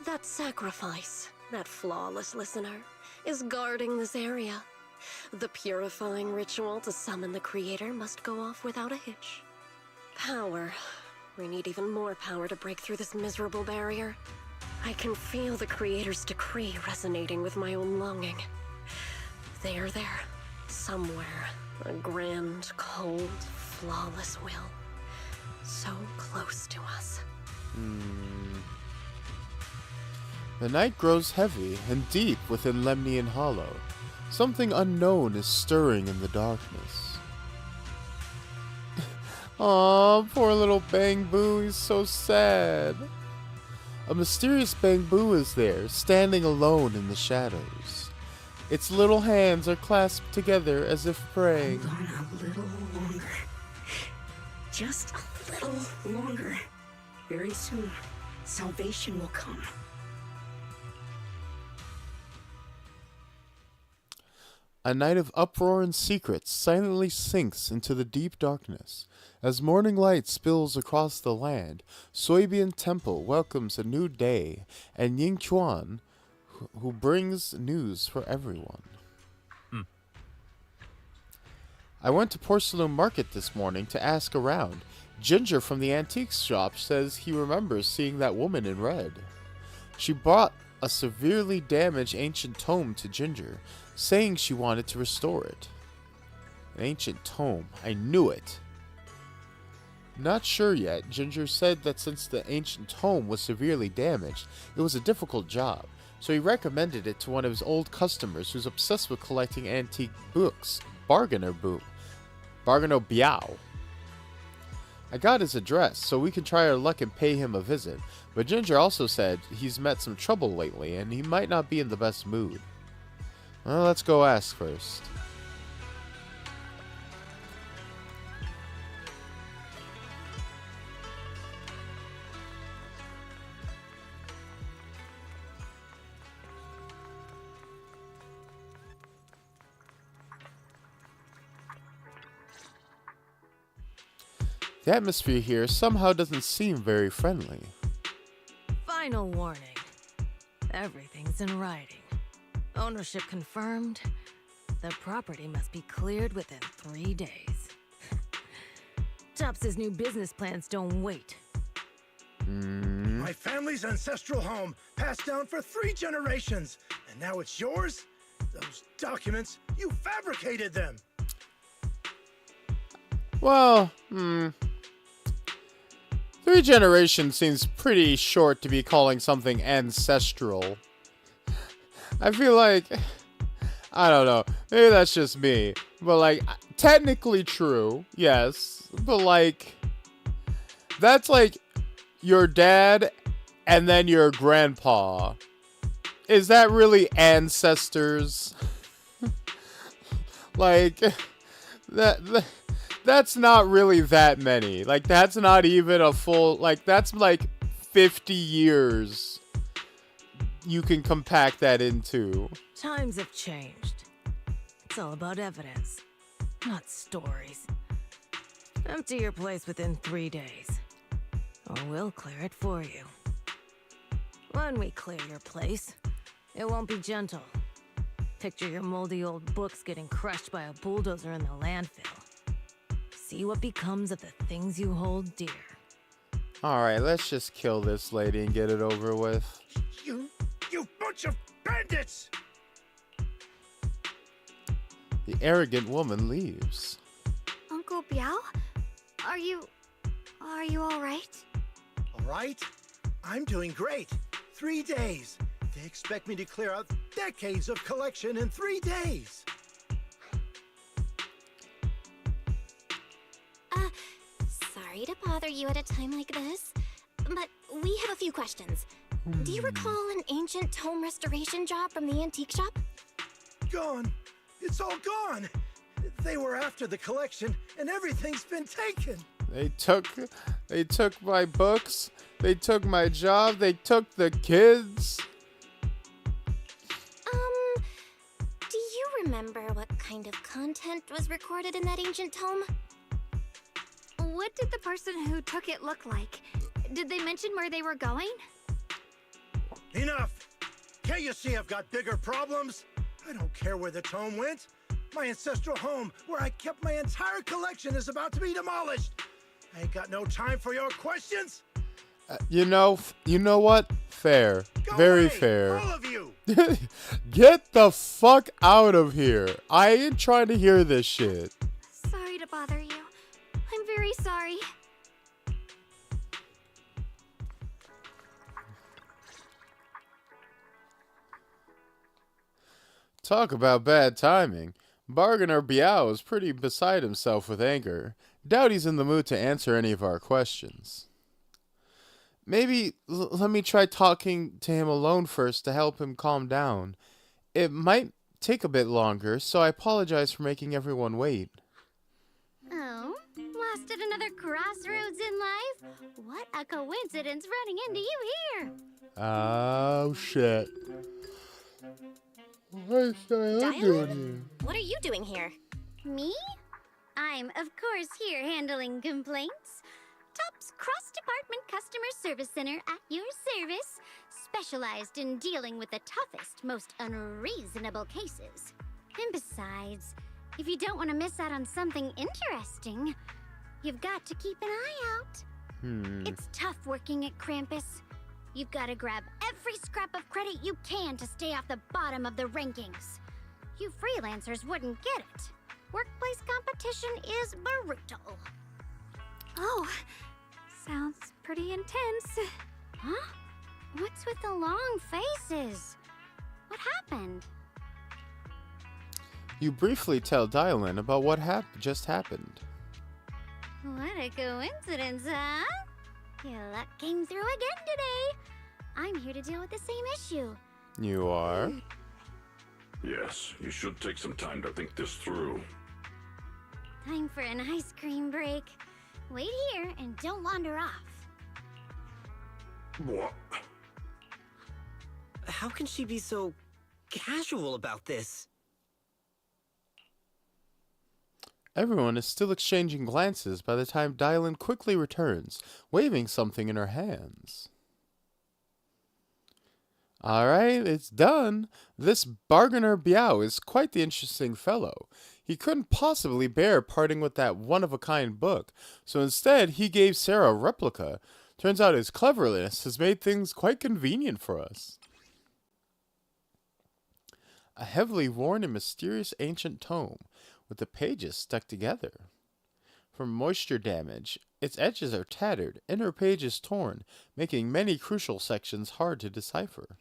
That sacrifice, that flawless listener, is guarding this area. The purifying ritual to summon the Creator must go off without a hitch. Power. We need even more power to break through this miserable barrier. I can feel the Creator's decree resonating with my own longing. They are there, somewhere. A grand, cold, flawless will. So close to us. The night grows heavy and deep within Lemnian Hollow. Something unknown is stirring in the darkness. Aw, poor little Bang Boo, he's so sad. A mysterious Bang Boo is there, standing alone in the shadows. Its little hands are clasped together as if praying. Hold on a little longer. Just a little longer. Very soon, salvation will come. A night of uproar and secrets silently sinks into the deep darkness. As morning light spills across the land, Soybian Temple welcomes a new day, and Ying Chuan, who brings news for everyone. I went to Porcelain Market this morning to ask around. Ginger from the antiques shop says he remembers seeing that woman in red. She brought a severely damaged ancient tome to Ginger, saying she wanted to restore it. An ancient tome. I knew it. Not sure yet. Ginger said that since the ancient tome was severely damaged, it was a difficult job, so he recommended it to one of his old customers who's obsessed with collecting antique books, Bargainer Biao. I got his address, so we can try our luck and pay him a visit, but Ginger also said he's met some trouble lately, and he might not be in the best mood. Well, let's go ask first. The atmosphere here somehow doesn't seem very friendly. Final warning. Everything's in writing. Ownership confirmed. The property must be cleared within 3 days. Tops's new business plans don't wait. My family's ancestral home, passed down for 3 generations, and now it's yours? Those documents, you fabricated them! Well, 3 generations seems pretty short to be calling something ancestral. I feel like, I don't know, maybe that's just me, but like, technically true, yes, but like, that's like your dad and then your grandpa. Is that really ancestors? Like, that's not really that many. Like, that's not even a full, like, that's like 50 years you can compact that into. Times have changed. It's all about evidence, not stories. Empty your place within 3 days, or we'll clear it for you. When we clear your place, it won't be gentle. Picture your moldy old books getting crushed by a bulldozer in the landfill. See what becomes of the things you hold dear. Alright, let's just kill this lady and get it over with. You bunch of bandits! The arrogant woman leaves. Uncle Biao? Are you all right? All right? I'm doing great. 3 days. They expect me to clear out decades of collection in 3 days. Sorry to bother you at a time like this, but we have a few questions. Do you recall an ancient tome restoration job from the antique shop? Gone. It's all gone. They were after the collection, and everything's been taken. They took my books, they took my job, they took the kids. Do you remember what kind of content was recorded in that ancient tome? What did the person who took it look like? Did they mention where they were going? Enough! Can't you see I've got bigger problems? I don't care where the tome went. My ancestral home, where I kept my entire collection, is about to be demolished. I ain't got no time for your questions. You know what? Fair. Go Very away, fair. all of you! Get the fuck out of here. I ain't trying to hear this shit. Sorry to bother you. I'm very sorry. Talk about bad timing. Bargainer Biao is pretty beside himself with anger. Doubt he's in the mood to answer any of our questions. Maybe let me try talking to him alone first to help him calm down. It might take a bit longer, so I apologize for making everyone wait. Oh, lost at another crossroads in life? What a coincidence running into you here! Oh, shit. What's Diane doing here? What are you doing here? Me? I'm, of course, here handling complaints. Top's cross-department customer service center at your service, specialized in dealing with the toughest, most unreasonable cases. And besides, if you don't want to miss out on something interesting, you've got to keep an eye out. It's tough working at Krampus. You've got to grab every scrap of credit you can to stay off the bottom of the rankings. You freelancers wouldn't get it. Workplace competition is brutal. Oh, sounds pretty intense. Huh? What's with the long faces? What happened? You briefly tell Dylan about what just happened. What a coincidence, huh? Your luck came through again today. I'm here to deal with the same issue. You are? Yes, you should take some time to think this through. Time for an ice cream break. Wait here and don't wander off. What? How can she be so casual about this? Everyone is still exchanging glances by the time Dylan quickly returns, waving something in her hands. Alright, it's done. This bargainer Biao is quite the interesting fellow. He couldn't possibly bear parting with that one-of-a-kind book, so instead he gave Sarah a replica. Turns out his cleverness has made things quite convenient for us. A heavily worn and mysterious ancient tome, with the pages stuck together. From moisture damage, its edges are tattered, inner pages torn, making many crucial sections hard to decipher.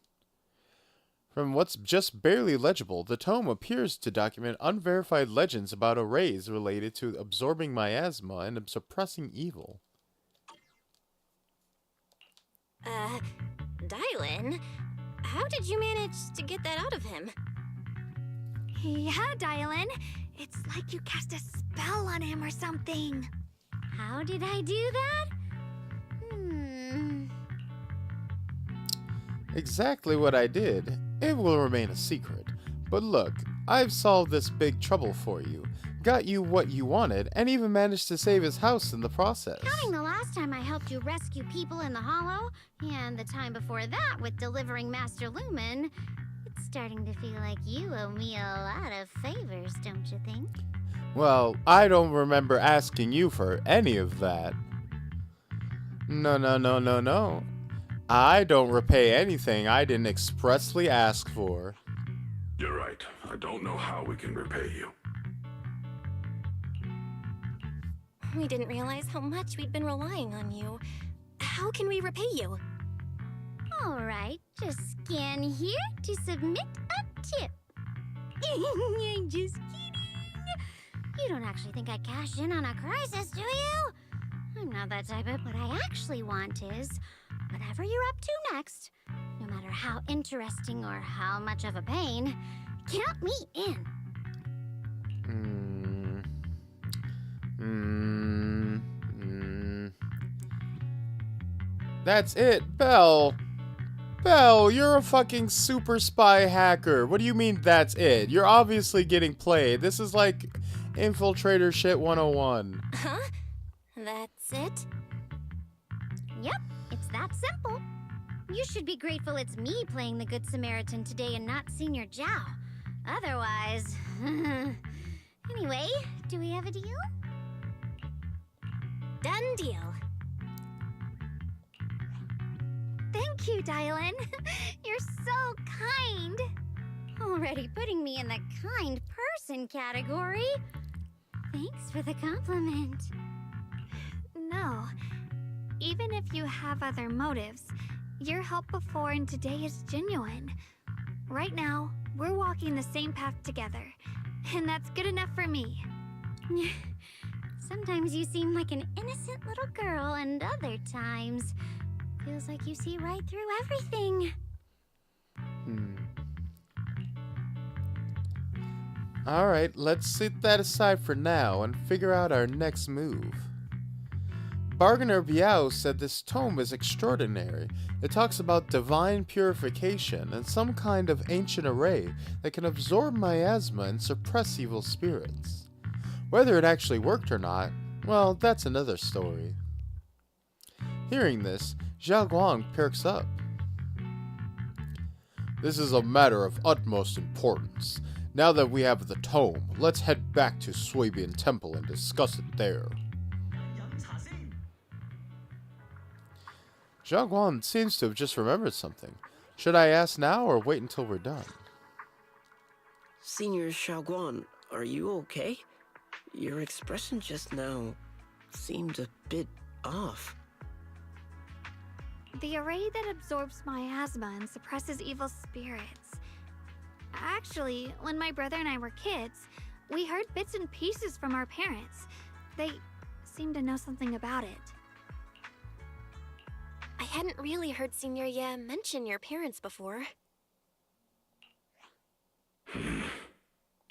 From what's just barely legible, the tome appears to document unverified legends about arrays related to absorbing miasma and suppressing evil. Dylan? How did you manage to get that out of him? Yeah, Dylan. It's like you cast a spell on him or something. How did I do that? Exactly what I did. It will remain a secret. But look, I've solved this big trouble for you, got you what you wanted, and even managed to save his house in the process. Counting the last time I helped you rescue people in the Hollow, and the time before that with delivering Master Lumen, it's starting to feel like you owe me a lot of favors, don't you think? Well, I don't remember asking you for any of that. No. I don't repay anything I didn't expressly ask for. You're right. I don't know how we can repay you. We didn't realize how much we'd been relying on you. How can we repay you? Alright, just scan here to submit a tip. I'm just kidding. You don't actually think I cash in on a crisis, do you? I'm not that type of... What I actually want is, whatever you're up to next, no matter how interesting or how much of a pain, count me in. That's it, Belle. Belle, you're a fucking super spy hacker. What do you mean that's it? You're obviously getting played. This is like infiltrator shit 101. Huh? That's it? Yep, it's that simple. You should be grateful it's me playing the Good Samaritan today and not Senior Zhao. Otherwise... Anyway, do we have a deal? Done deal. Thank you, Dylan. You're so kind. Already putting me in the kind person category. Thanks for the compliment. No. Even if you have other motives, your help before and today is genuine. Right now, we're walking the same path together, and that's good enough for me. Sometimes you seem like an innocent little girl, and other times, feels like you see right through everything. Alright, let's set that aside for now and figure out our next move. Bargainer Biao said this tome is extraordinary. It talks about divine purification and some kind of ancient array that can absorb miasma and suppress evil spirits. Whether it actually worked or not, well, that's another story. Hearing this, Zhao Guang perks up. This is a matter of utmost importance. Now that we have the tome, let's head back to Swabian Temple and discuss it there. Zhao Guang seems to have just remembered something. Should I ask now or wait until we're done? Senior Xiaoguan, are you okay? Your expression just now seemed a bit off. The array that absorbs miasma and suppresses evil spirits. Actually, when my brother and I were kids, we heard bits and pieces from our parents. They seemed to know something about it. I hadn't really heard Senior Ye mention your parents before.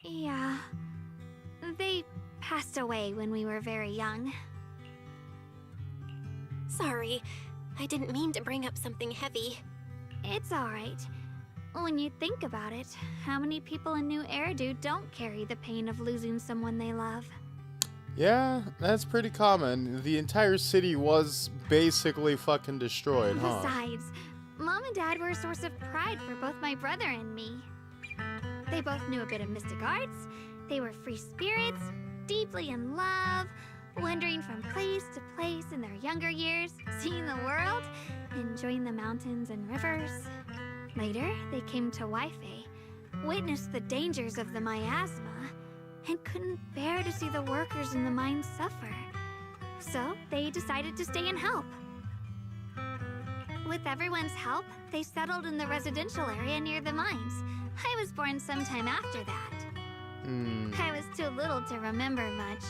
Yeah. They passed away when we were very young. Sorry, I didn't mean to bring up something heavy. It's alright. When you think about it, how many people in New Eridu don't carry the pain of losing someone they love? Yeah, that's pretty common. The entire city was basically fucking destroyed, huh? Besides, Mom and Dad were a source of pride for both my brother and me. They both knew a bit of mystic arts, they were free spirits, deeply in love, wandering from place to place in their younger years, seeing the world, enjoying the mountains and rivers. Later, they came to Waifei, witnessed the dangers of the miasma, and couldn't bear to see the workers in the mines suffer. So, they decided to stay and help. With everyone's help, they settled in the residential area near the mines. I was born sometime after that. I was too little to remember much,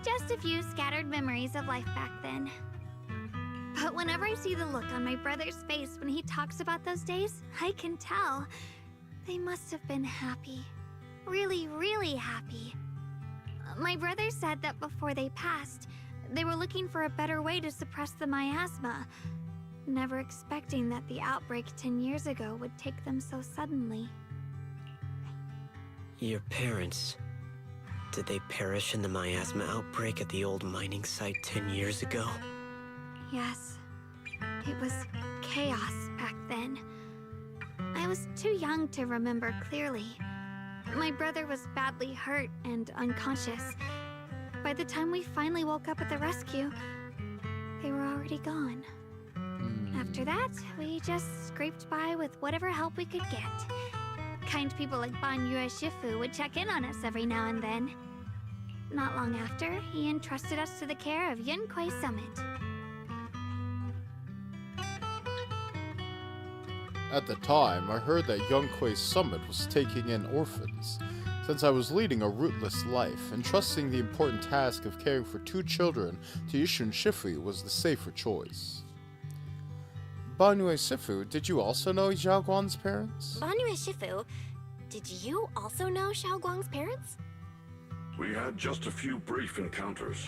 just a few scattered memories of life back then. But whenever I see the look on my brother's face when he talks about those days, I can tell. They must have been happy. Really, really happy. My brother said that before they passed, they were looking for a better way to suppress the miasma, never expecting that the outbreak 10 years ago would take them so suddenly. Your parents, did they perish in the miasma outbreak at the old mining site 10 years ago? Yes. It was chaos back then. I was too young to remember clearly. My brother was badly hurt and unconscious. By the time we finally woke up at the rescue, they were already gone. After that, we just scraped by with whatever help we could get. Kind people like Ban Yue Shifu would check in on us every now and then. Not long after, he entrusted us to the care of Yunquai Summit. At the time, I heard that Yunquai Summit was taking in orphans. Since I was leading a rootless life, entrusting the important task of caring for 2 children to Yishun Shifu was the safer choice. Banue Shifu, did you also know Zhao Guan's parents? Banue Shifu, did you also know Xiao Guang's parents? We had just a few brief encounters.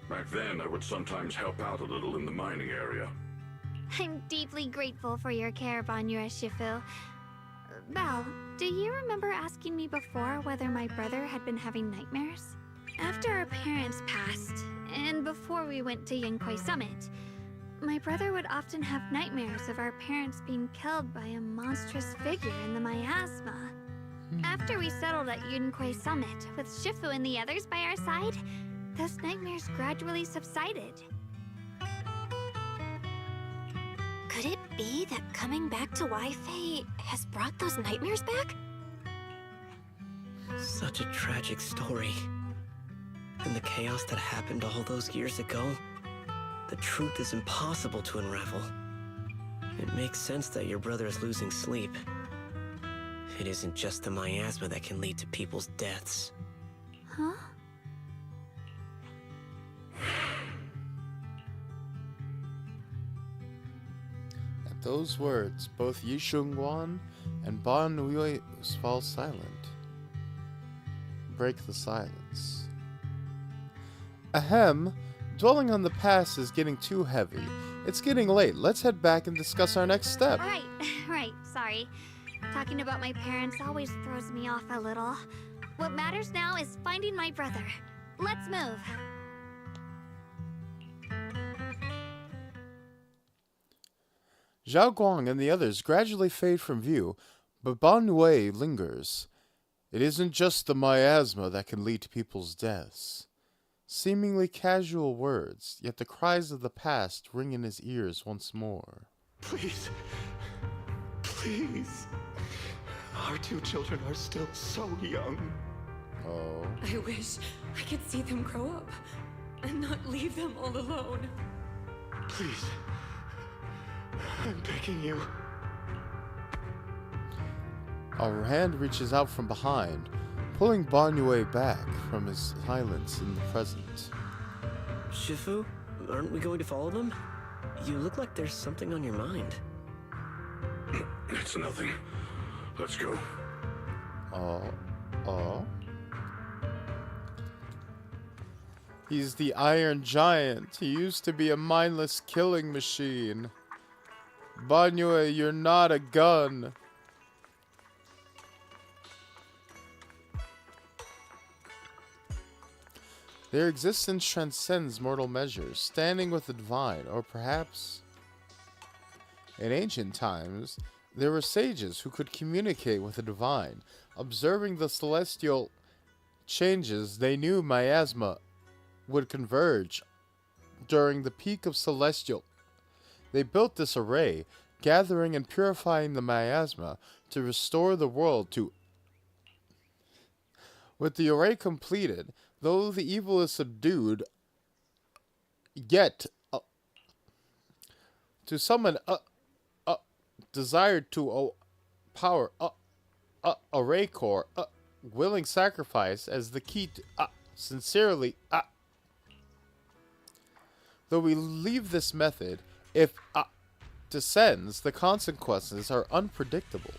Back then, I would sometimes help out a little in the mining area. I'm deeply grateful for your care, Banue Shifu. Belle, do you remember asking me before whether my brother had been having nightmares? After our parents passed, and before we went to Yunquai Summit, my brother would often have nightmares of our parents being killed by a monstrous figure in the miasma. After we settled at Yunquai Summit, with Shifu and the others by our side, those nightmares gradually subsided. Could it be that coming back to Waifei has brought those nightmares back? Such a tragic story. And the chaos that happened all those years ago, the truth is impossible to unravel. It makes sense that your brother is losing sleep. It isn't just the miasma that can lead to people's deaths. Huh? At those words, both Yi Shungguan and Ban Yue fall silent. Break the silence. Ahem, Dwelling on the past is getting too heavy. It's getting late. Let's head back and discuss our next step. Right, sorry. Talking about my parents always throws me off a little. What matters now is finding my brother. Let's move. Zhao Guang and the others gradually fade from view, but Ban Yue lingers. It isn't just the miasma that can lead to people's deaths. Seemingly casual words, yet the cries of the past ring in his ears once more. Please. Please. Our two children are still so young. Oh. I wish I could see them grow up and not leave them all alone. Please. I'm begging you. A hand reaches out from behind, pulling Ban Yue back from his silence in the present. Shifu, aren't we going to follow them? You look like there's something on your mind. It's nothing. Let's go. He's the Iron Giant. He used to be a mindless killing machine. Ban Yue, you're not a gun. Their existence transcends mortal measures, standing with the divine, or perhaps... In ancient times, there were sages who could communicate with the divine. Observing the celestial changes, they knew miasma would converge during the peak of celestial. They built this array, gathering and purifying the miasma to restore the world to... With the array completed, though the evil is subdued, yet to summon desired to power array core, willing sacrifice as the key to sincerely. Though we leave this method, if descends, the consequences are unpredictable.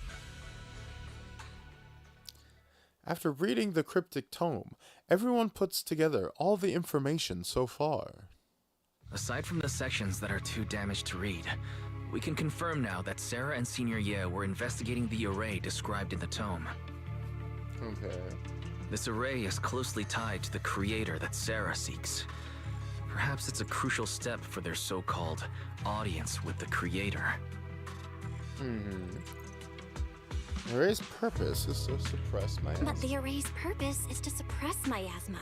After reading the cryptic tome, everyone puts together all the information so far. Aside from the sections that are too damaged to read, we can confirm now that Sarah and Senior Ye were investigating the array described in the tome. Okay. This array is closely tied to the creator that Sarah seeks. Perhaps it's a crucial step for their so-called audience with the creator. The array's purpose is to suppress miasma. But the array's purpose is to suppress miasma.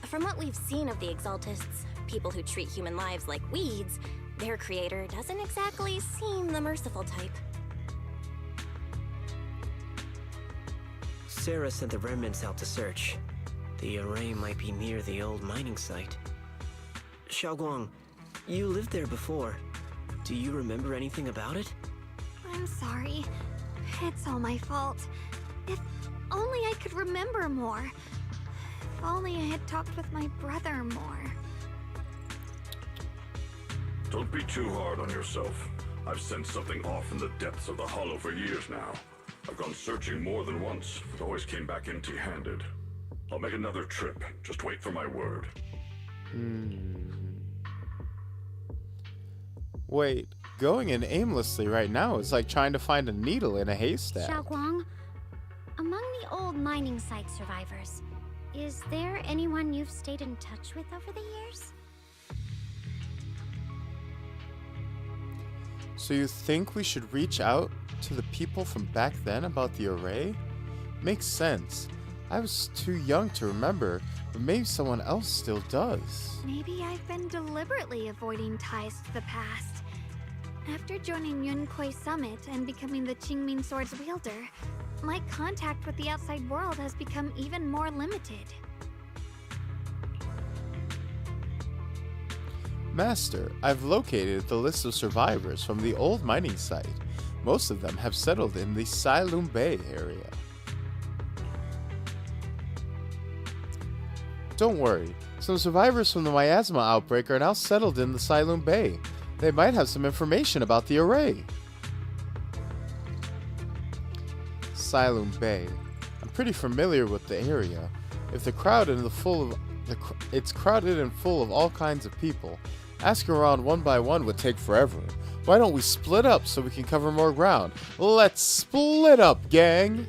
From what we've seen of the Exaltists, people who treat human lives like weeds, their creator doesn't exactly seem the merciful type. Sarah sent the remnants out to search. The array might be near the old mining site. Xiaoguang, you lived there before. Do you remember anything about it? I'm sorry. It's all my fault. If only I could remember more. If only I had talked with my brother more. Don't be too hard on yourself. I've sensed something off in the depths of the hollow for years now. I've gone searching more than once, but always came back empty-handed. I'll make another trip. Just wait for my word. Wait, going in aimlessly right now is like trying to find a needle in a haystack. Xiaoguang, among the old mining site survivors, is there anyone you've stayed in touch with over the years? So you think we should reach out to the people from back then about the array? Makes sense. I was too young to remember, but maybe someone else still does. Maybe I've been deliberately avoiding ties to the past. After joining Yunkuei Summit and becoming the Qingming Sword's wielder, my contact with the outside world has become even more limited. Master, I've located the list of survivors from the old mining site. Most of them have settled in the Silum Bay area. Don't worry, some survivors from the miasma outbreak are now settled in the Silum Bay. They might have some information about the array. Silum Bay. I'm pretty familiar with the area. If the crowd in the full of It's crowded and full of all kinds of people. Asking around one by one would take forever. Why don't we split up so we can cover more ground? Let's split up, gang!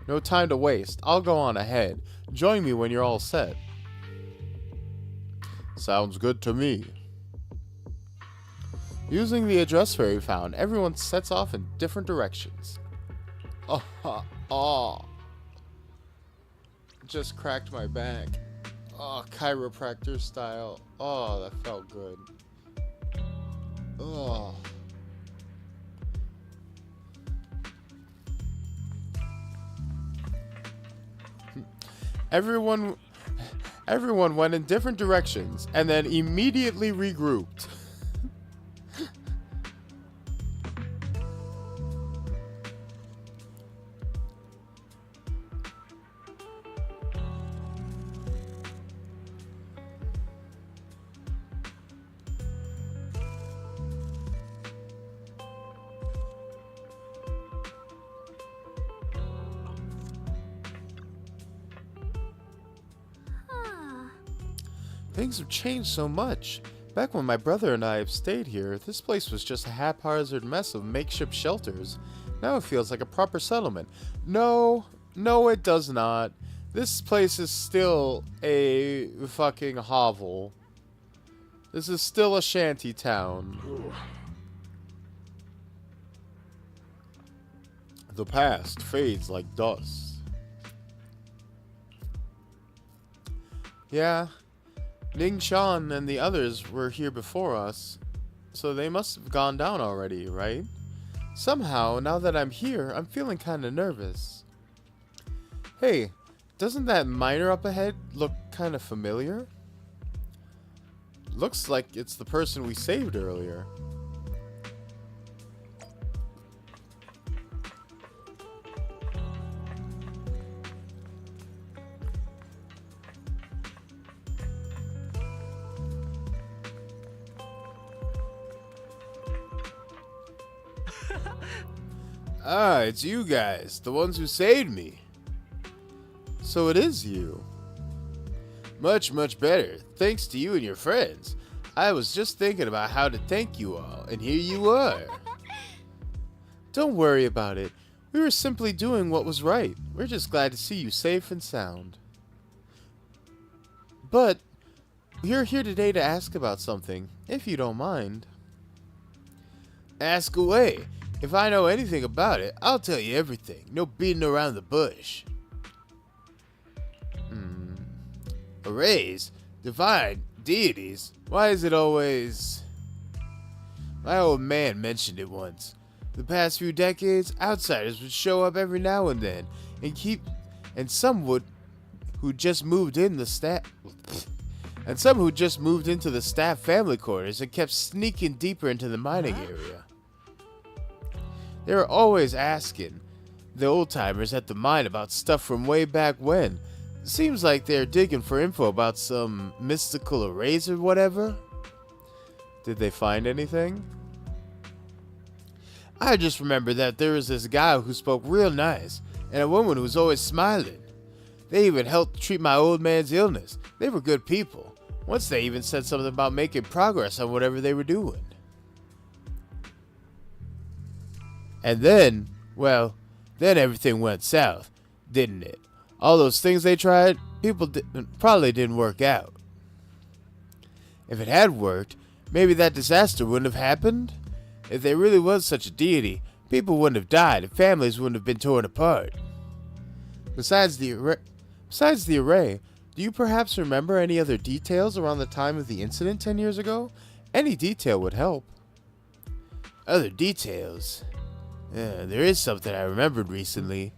No time to waste. I'll go on ahead. Join me when you're all set. Sounds good to me. Using the address fairy found, everyone sets off in different directions. Oh. Just cracked my back. Oh, chiropractor style. Oh, that felt good. Oh. Everyone went in different directions and then immediately regrouped. Things have changed so much. Back when my brother and I have stayed here, this place was just a haphazard mess of makeshift shelters. Now it feels like a proper settlement. No, it does not. This place is still a fucking hovel. This is still a shanty town. The past fades like dust. Yeah. Ning Shan and the others were here before us, so they must have gone down already, right? Somehow, now that I'm here, I'm feeling kinda nervous. Hey, doesn't that miner up ahead look kinda familiar? Looks like it's the person we saved earlier. Ah, it's you guys, the ones who saved me. So it is you. Much, much better, thanks to you and your friends. I was just thinking about how to thank you all, and here you are. Don't worry about it. We were simply doing what was right. We're just glad to see you safe and sound. But we're here today to ask about something, if you don't mind. Ask away. If I know anything about it, I'll tell you everything. No beating around the bush. Arrays? Divine? Deities? Why is it always... My old man mentioned it once. The past few decades, outsiders would show up every now and then, and some who just moved into the staff family quarters and kept sneaking deeper into the mining area. They were always asking the old-timers at the mine about stuff from way back when. Seems like they're digging for info about some mystical arrays or whatever. Did they find anything? I just remember that there was this guy who spoke real nice, and a woman who was always smiling. They even helped treat my old man's illness. They were good people. Once they even said something about making progress on whatever they were doing. And then, well, then everything went south, didn't it? All those things they tried, probably didn't work out. If it had worked, maybe that disaster wouldn't have happened. If there really was such a deity, people wouldn't have died and families wouldn't have been torn apart. Besides the array, do you perhaps remember any other details around the time of the incident 10 years ago? Any detail would help. Other details? There is something I remembered recently.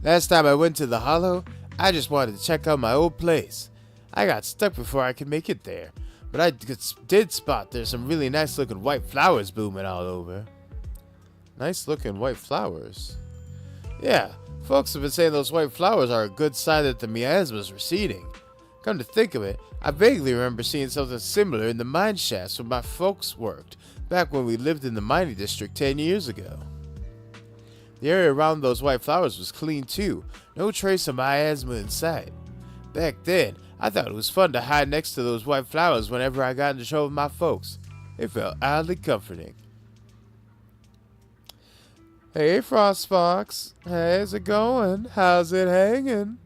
Last time I went to the Hollow, I just wanted to check out my old place. I got stuck before I could make it there, but I did spot there's some really nice looking white flowers blooming all over. Nice looking white flowers? Yeah, folks have been saying those white flowers are a good sign that the miasma's receding. Come to think of it, I vaguely remember seeing something similar in the mine shafts where my folks worked, back when we lived in the mining district 10 years ago. The area around those white flowers was clean too, no trace of miasma in sight. Back then, I thought it was fun to hide next to those white flowers whenever I got into trouble with my folks. It felt oddly comforting. Hey, Frostfox. How's it going? How's it hanging?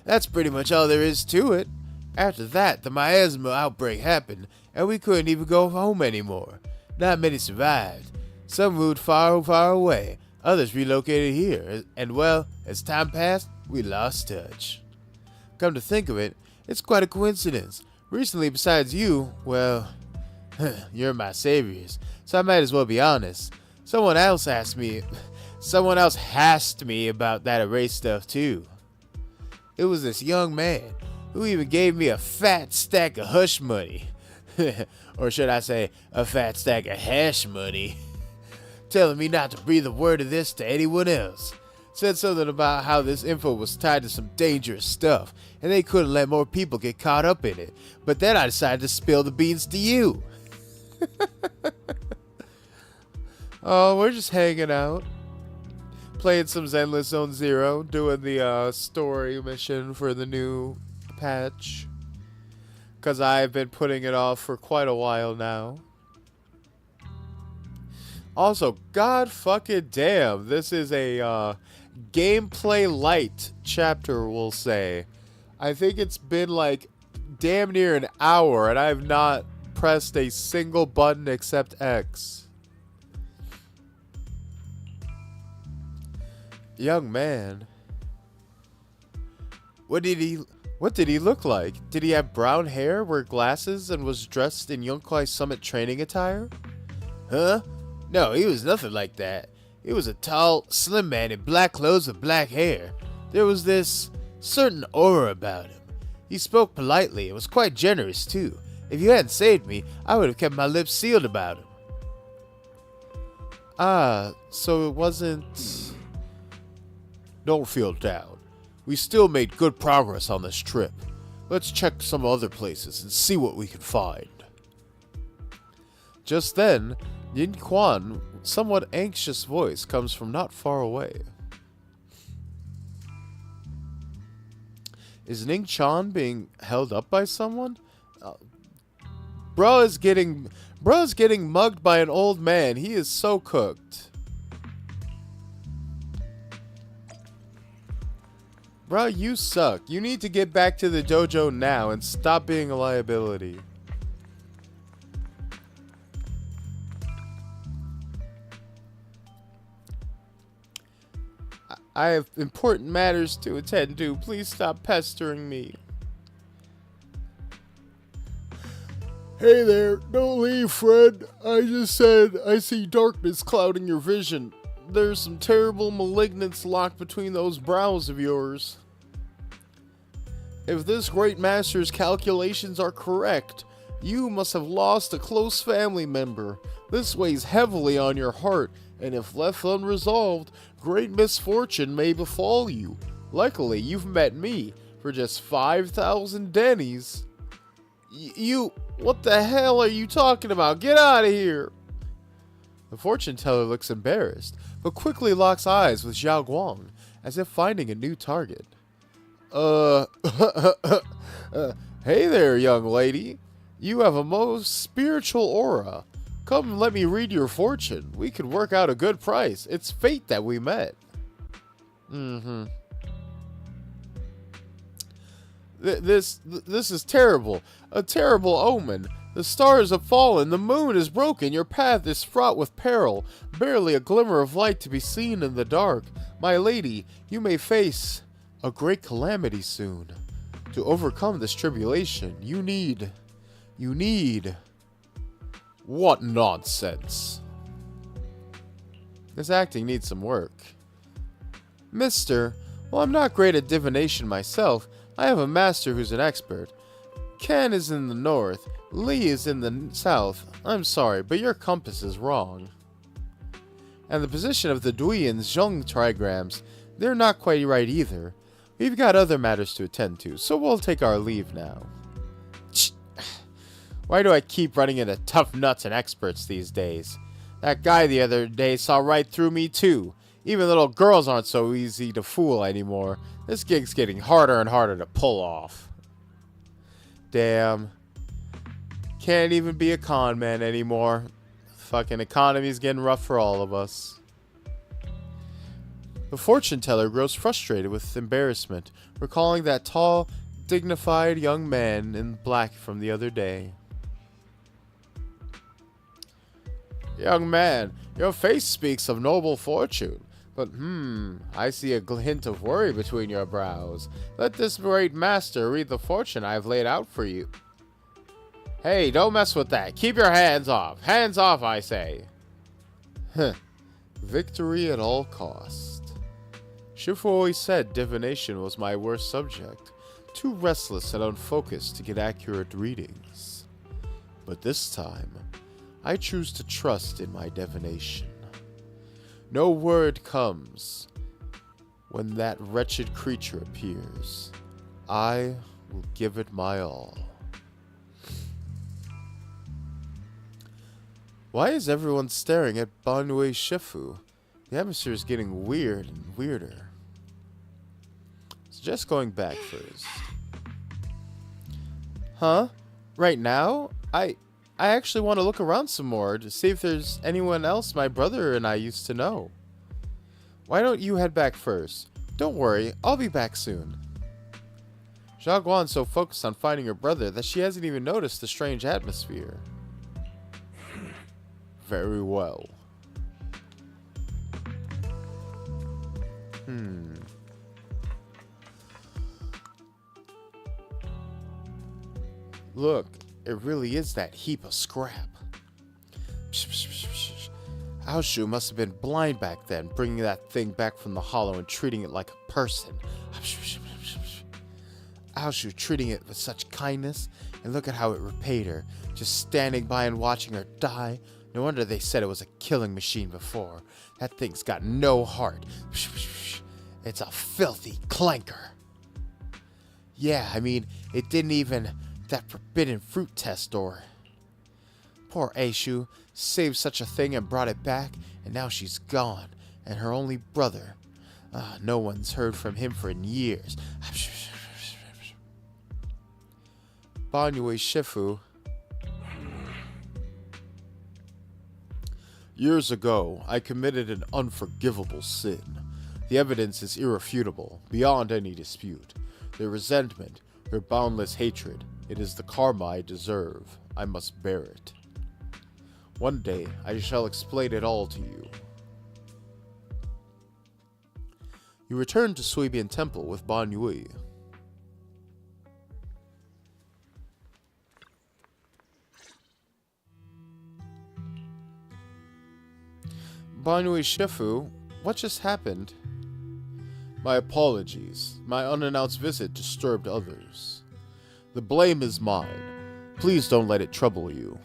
That's pretty much all there is to it. After that, the miasma outbreak happened, and we couldn't even go home anymore. Not many survived. Some moved far, far away. Others relocated here, and well, as time passed, we lost touch. Come to think of it, it's quite a coincidence. Recently, besides you, well, you're my saviors, so I might as well be honest. Someone else asked me about that erase stuff too. It was this young man who even gave me a fat stack of hush money. Or should I say, a fat stack of hash money. Telling me not to breathe a word of this to anyone else. Said something about how this info was tied to some dangerous stuff, and they couldn't let more people get caught up in it. But then I decided to spill the beans to you. Oh, we're just hanging out. Playing some Zenless Zone Zero, doing the story mission for the new patch. Because I've been putting it off for quite a while now. Also, god fucking damn, this is a gameplay light chapter, we'll say. I think it's been like damn near an hour and I have not pressed a single button except X. Young man. What did he look like? Did he have brown hair, wear glasses, and was dressed in Yunkai Summit training attire? Huh? No, he was nothing like that. He was a tall, slim man in black clothes with black hair. There was this certain aura about him. He spoke politely and was quite generous too. If you hadn't saved me, I would have kept my lips sealed about him. Ah, so it wasn't... Don't feel down. We still made good progress on this trip. Let's check some other places and see what we can find. Just then, Yin Quan's somewhat anxious voice comes from not far away. Is Ning Chan being held up by someone? Bro is getting mugged by an old man. He is so cooked. Bro, you suck. You need to get back to the dojo now and stop being a liability. I have important matters to attend to. Please stop pestering me. Hey there, don't leave, Fred. I just said I see darkness clouding your vision. There's some terrible malignance locked between those brows of yours. If this great master's calculations are correct, you must have lost a close family member. This weighs heavily on your heart, and if left unresolved, great misfortune may befall you. Luckily, you've met me for just 5,000 dennies. What the hell are you talking about? Get out of here! The fortune teller looks embarrassed, but quickly locks eyes with Xiao Guang, as if finding a new target. Hey there, young lady. You have a most spiritual aura. Come and let me read your fortune. We could work out a good price. It's fate that we met. This is terrible. A terrible omen. The stars have fallen, the moon is broken, your path is fraught with peril, barely a glimmer of light to be seen in the dark. My lady, you may face a great calamity soon. To overcome this tribulation, you need... What nonsense. This acting needs some work. Mister, well, I'm not great at divination myself. I have a master who's an expert. Ken is in the north. Lee is in the south. I'm sorry, but your compass is wrong. And the position of the Dui and Zhong trigrams, they're not quite right either. We've got other matters to attend to, so we'll take our leave now. Why do I keep running into tough nuts and experts these days? That guy the other day saw right through me too. Even little girls aren't so easy to fool anymore. This gig's getting harder and harder to pull off. Damn. Can't even be a con man anymore. Fucking economy's getting rough for all of us. The fortune teller grows frustrated with embarrassment, recalling that tall, dignified young man in black from the other day. Young man, your face speaks of noble fortune, but I see a hint of worry between your brows. Let this great master read the fortune I have laid out for you. Hey, don't mess with that. Keep your hands off. Hands off, I say. Huh. Victory at all cost. Shifu always said divination was my worst subject. Too restless and unfocused to get accurate readings. But this time, I choose to trust in my divination. No word comes when that wretched creature appears. I will give it my all. Why is everyone staring at Banue Shifu? The atmosphere is getting weird and weirder. Suggest going back first. Huh? Right now? I actually want to look around some more to see if there's anyone else my brother and I used to know. Why don't you head back first? Don't worry, I'll be back soon. Xiaoguan's so focused on finding her brother that she hasn't even noticed the strange atmosphere. Very well. Look, it really is that heap of scrap. Aoshu must have been blind back then, bringing that thing back from the hollow and treating it like a person. Aoshu treating it with such kindness, and look at how it repaid her, just standing by and watching her die. No wonder they said it was a killing machine before. That thing's got no heart. It's a filthy clanker. Yeah, I mean, it didn't even that forbidden fruit test or... Poor Aishu saved such a thing and brought it back, and now she's gone. And her only brother. No one's heard from him for years. Banue Shifu. Years ago, I committed an unforgivable sin. The evidence is irrefutable, beyond any dispute. Their resentment, their boundless hatred, it is the karma I deserve. I must bear it. One day, I shall explain it all to you. You return to Suibian Temple with Ban Yui. Banui Shifu, what just happened? My apologies. My unannounced visit disturbed others. The blame is mine. Please don't let it trouble you.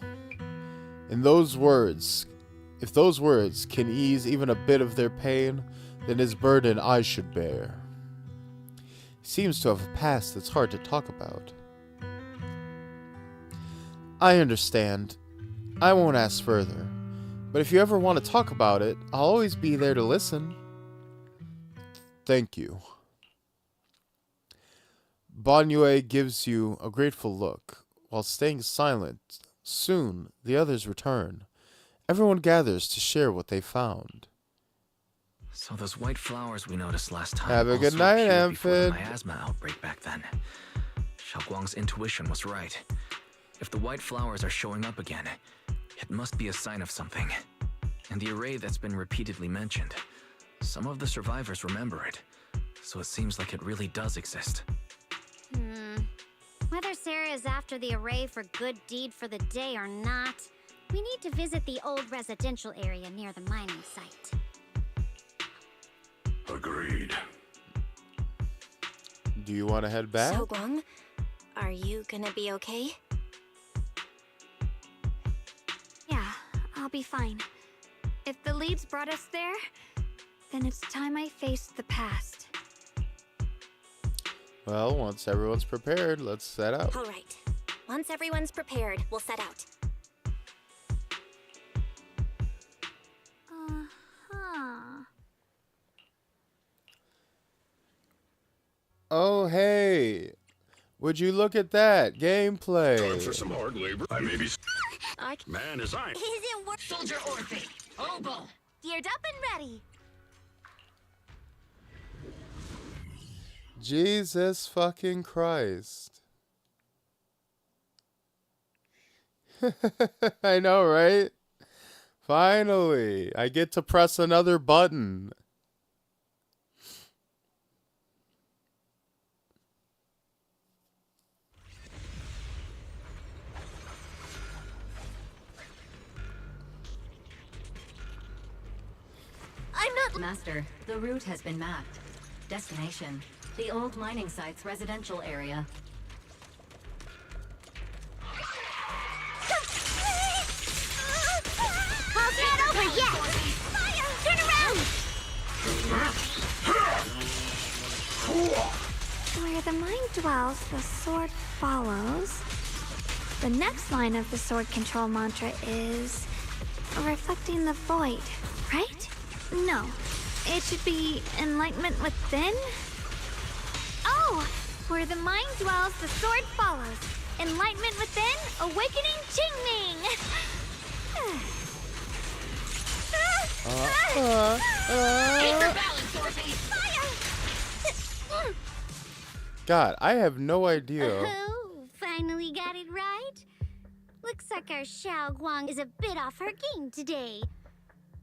If those words can ease even a bit of their pain, then his burden I should bear. He seems to have a past that's hard to talk about. I understand. I won't ask further. But if you ever want to talk about it, I'll always be there to listen. Thank you. Banyue gives you a grateful look, while staying silent. Soon, the others return. Everyone gathers to share what they found. So those white flowers we noticed last time Have a good also night, appeared before the Amphin. miasma outbreak back then. Xiaoguang's intuition was right. If the white flowers are showing up again, it must be a sign of something. And the array that's been repeatedly mentioned, some of the survivors remember it, so it seems like it really does exist. Whether Sarah is after the array for good deed for the day or not, we need to visit the old residential area near the mining site. Agreed. Do you want to head back? Xiaoguang, are you gonna be okay? Yeah, I'll be fine. If the leads brought us there, then it's time I faced the past. Well, once everyone's prepared, let's set out. All right. Once everyone's prepared, we'll set out. Oh, hey. Would you look at that gameplay? Time for some hard labor. I may be. Man, as I. Is it worth Soldier Orphe, Oboe. Geared up and ready. Jesus fucking Christ. I know, right? Finally, I get to press another button. I'm not. Master, the route has been mapped. Destination, the old mining site's residential area. Hall's not over yet! Fire! Turn around! Where the mind dwells, the sword follows. The next line of the sword control mantra is reflecting the void, right? No, it should be enlightenment within. Oh, where the mind dwells, the sword follows. Enlightenment within, awakening Jingming. Keep your balance, Orphe. God, I have no idea. Oh, finally got it right. Looks like our Xiao Guang is a bit off her game today.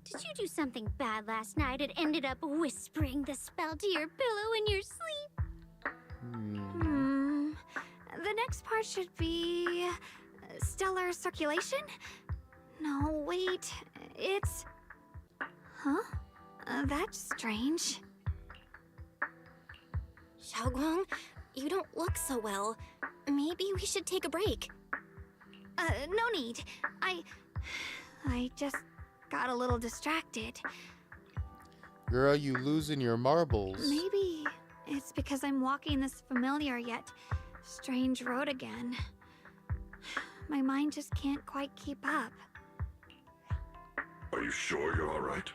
Did you do something bad last night and ended up whispering the spell to your pillow in your sleep? The next part should be stellar circulation? No, wait. It's... Huh? That's strange. Xiaoguang, you don't look so well. Maybe we should take a break. No need. I just got a little distracted. Girl, you losing your marbles. Maybe it's because I'm walking this familiar yet strange road again. My mind just can't quite keep up. Are you sure you're all right?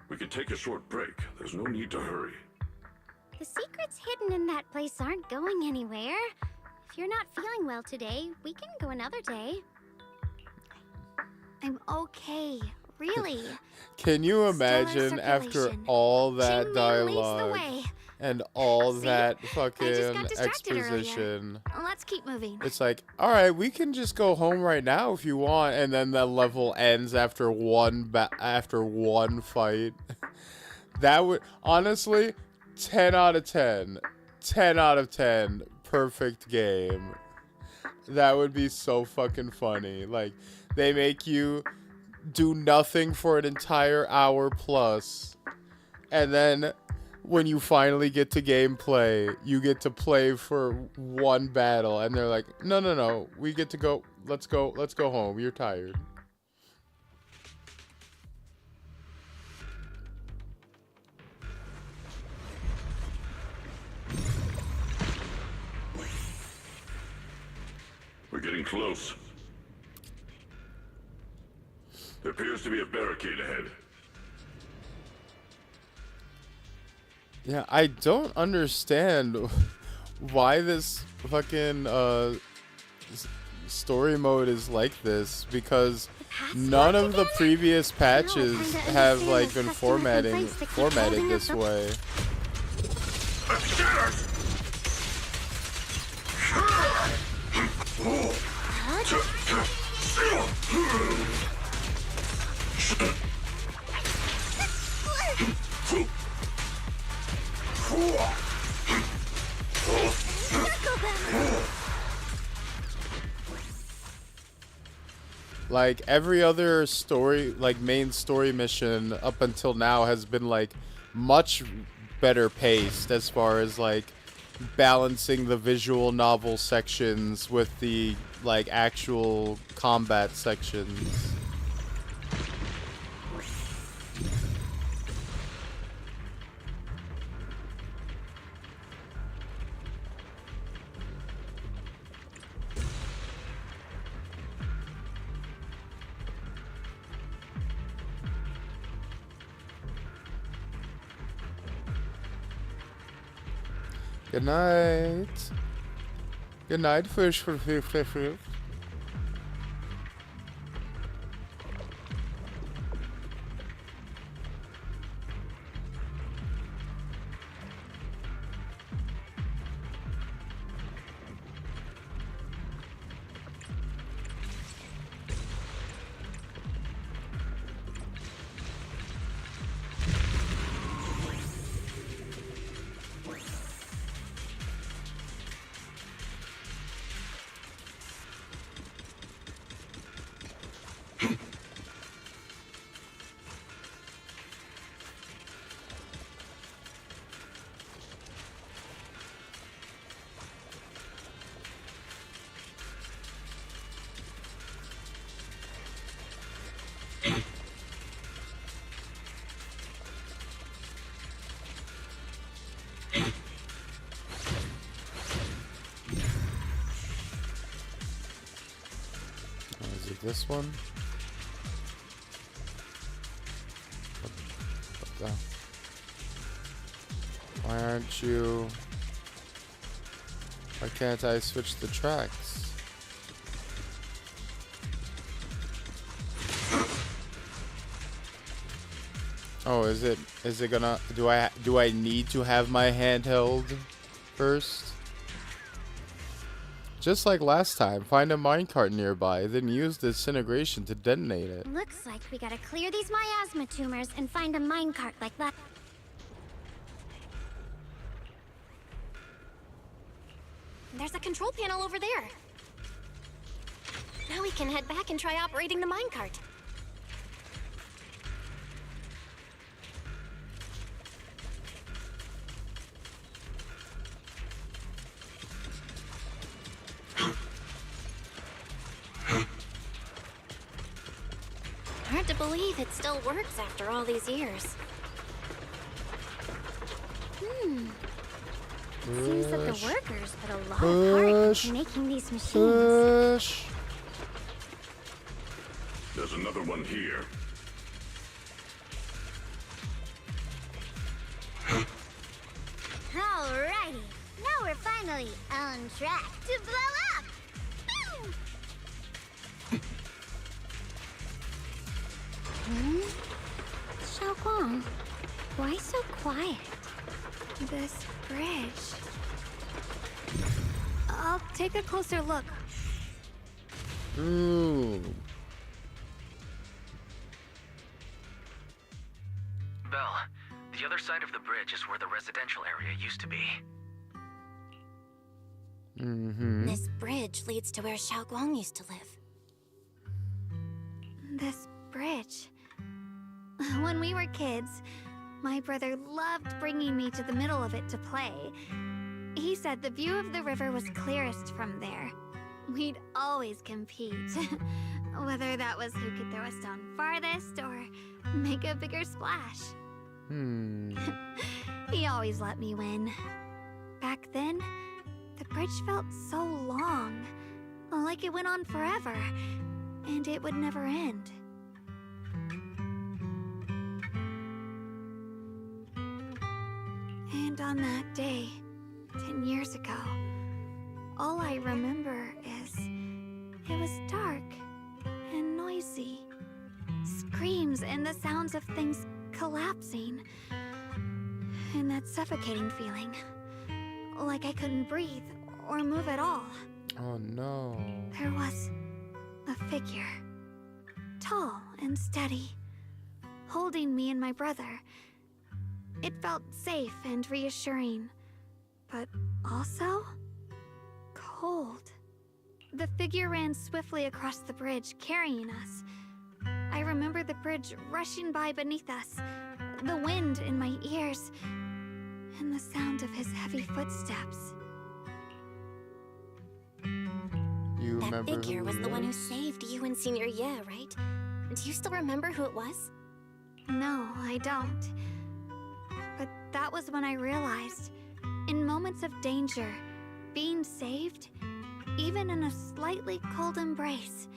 We can take a short break. There's no need to hurry. The secrets hidden in that place aren't going anywhere. If you're not feeling well today, we can go another day. I'm okay, really. Can you imagine after all that Jingming leads the dialogue way. and all See? that I just fucking got distracted exposition? Let's keep moving. It's like, all right, we can just go home right now if you want, and then the level ends after one fight. That would honestly, 10 out of 10, 10 out of 10, perfect game. That would be so fucking funny. Like, they make you do nothing for an entire hour plus, and then when you finally get to gameplay, you get to play for one battle, and they're like, no, we get to go, let's go home, you're tired. We're getting close. There appears to be a barricade ahead. Yeah, I don't understand why this fucking story mode is like this, because none of the previous patches have like been formatted this way. Like every other story, like main story mission up until now has been like much better paced as far as like balancing the visual novel sections with the like actual combat sections. Good night. Good night, fish. Is it this one? What the? Why aren't you... Why can't I switch the tracks? Oh, is it gonna... Do I need to have my handheld first? Just like last time, find a minecart nearby, then use disintegration to detonate it. Looks like we gotta clear these miasma tumors and find a minecart like that. There's a control panel over there. Now we can head back and try operating the minecart. Hard to believe it still works after all these years. Seems that the workers put a lot of heart into making these machines. There's another one here. Alrighty, now we're finally on track to blow up. Boom. Xiaoguang, why so quiet? This bridge. I'll take a closer look. Ooh. Belle, the other side of the bridge is where the residential area used to be. This bridge leads to where Xiaoguang used to live. This bridge. When we were kids, my brother loved bringing me to the middle of it to play. He said the view of the river was clearest from there. We'd always compete. Whether that was who could throw a stone farthest or make a bigger splash. He always let me win. Back then, the bridge felt so long. Like it went on forever. And it would never end. And on that day, 10 years ago, all I remember is it was dark and noisy. Screams and the sounds of things collapsing. And that suffocating feeling. Like I couldn't breathe or move at all. Oh no. There was a figure. Tall and steady. Holding me and my brother. It felt safe and reassuring. But also cold. The figure ran swiftly across the bridge, carrying us. I remember the bridge rushing by beneath us, the wind in my ears, and the sound of his heavy footsteps. You That remember figure who was he the one who is? saved you and Senior Ye, right? Do you still remember who it was? No, I don't. But that was when I realized, in moments of danger, being saved, even in a slightly cold embrace,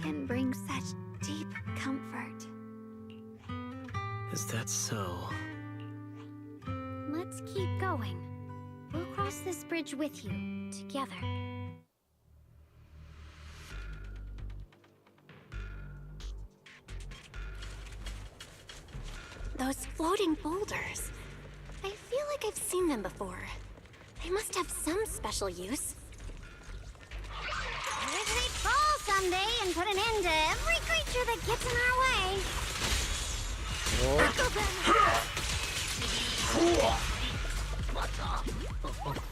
can bring such deep comfort. Is that so? Let's keep going. We'll cross this bridge with you, together. Those floating boulders. I feel like I've seen them before. They must have some special use. If they fall someday and put an end to every creature that gets in our way.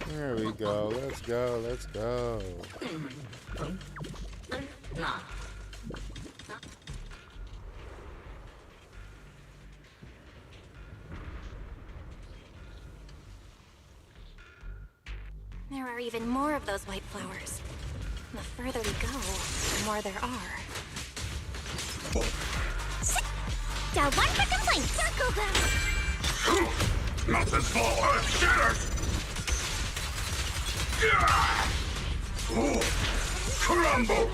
There we go. Let's go. Let's go. There are even more of those white flowers. The further we go, the more there are. One for complaint. Circle them. Nothing fall earth shatters! Crumble!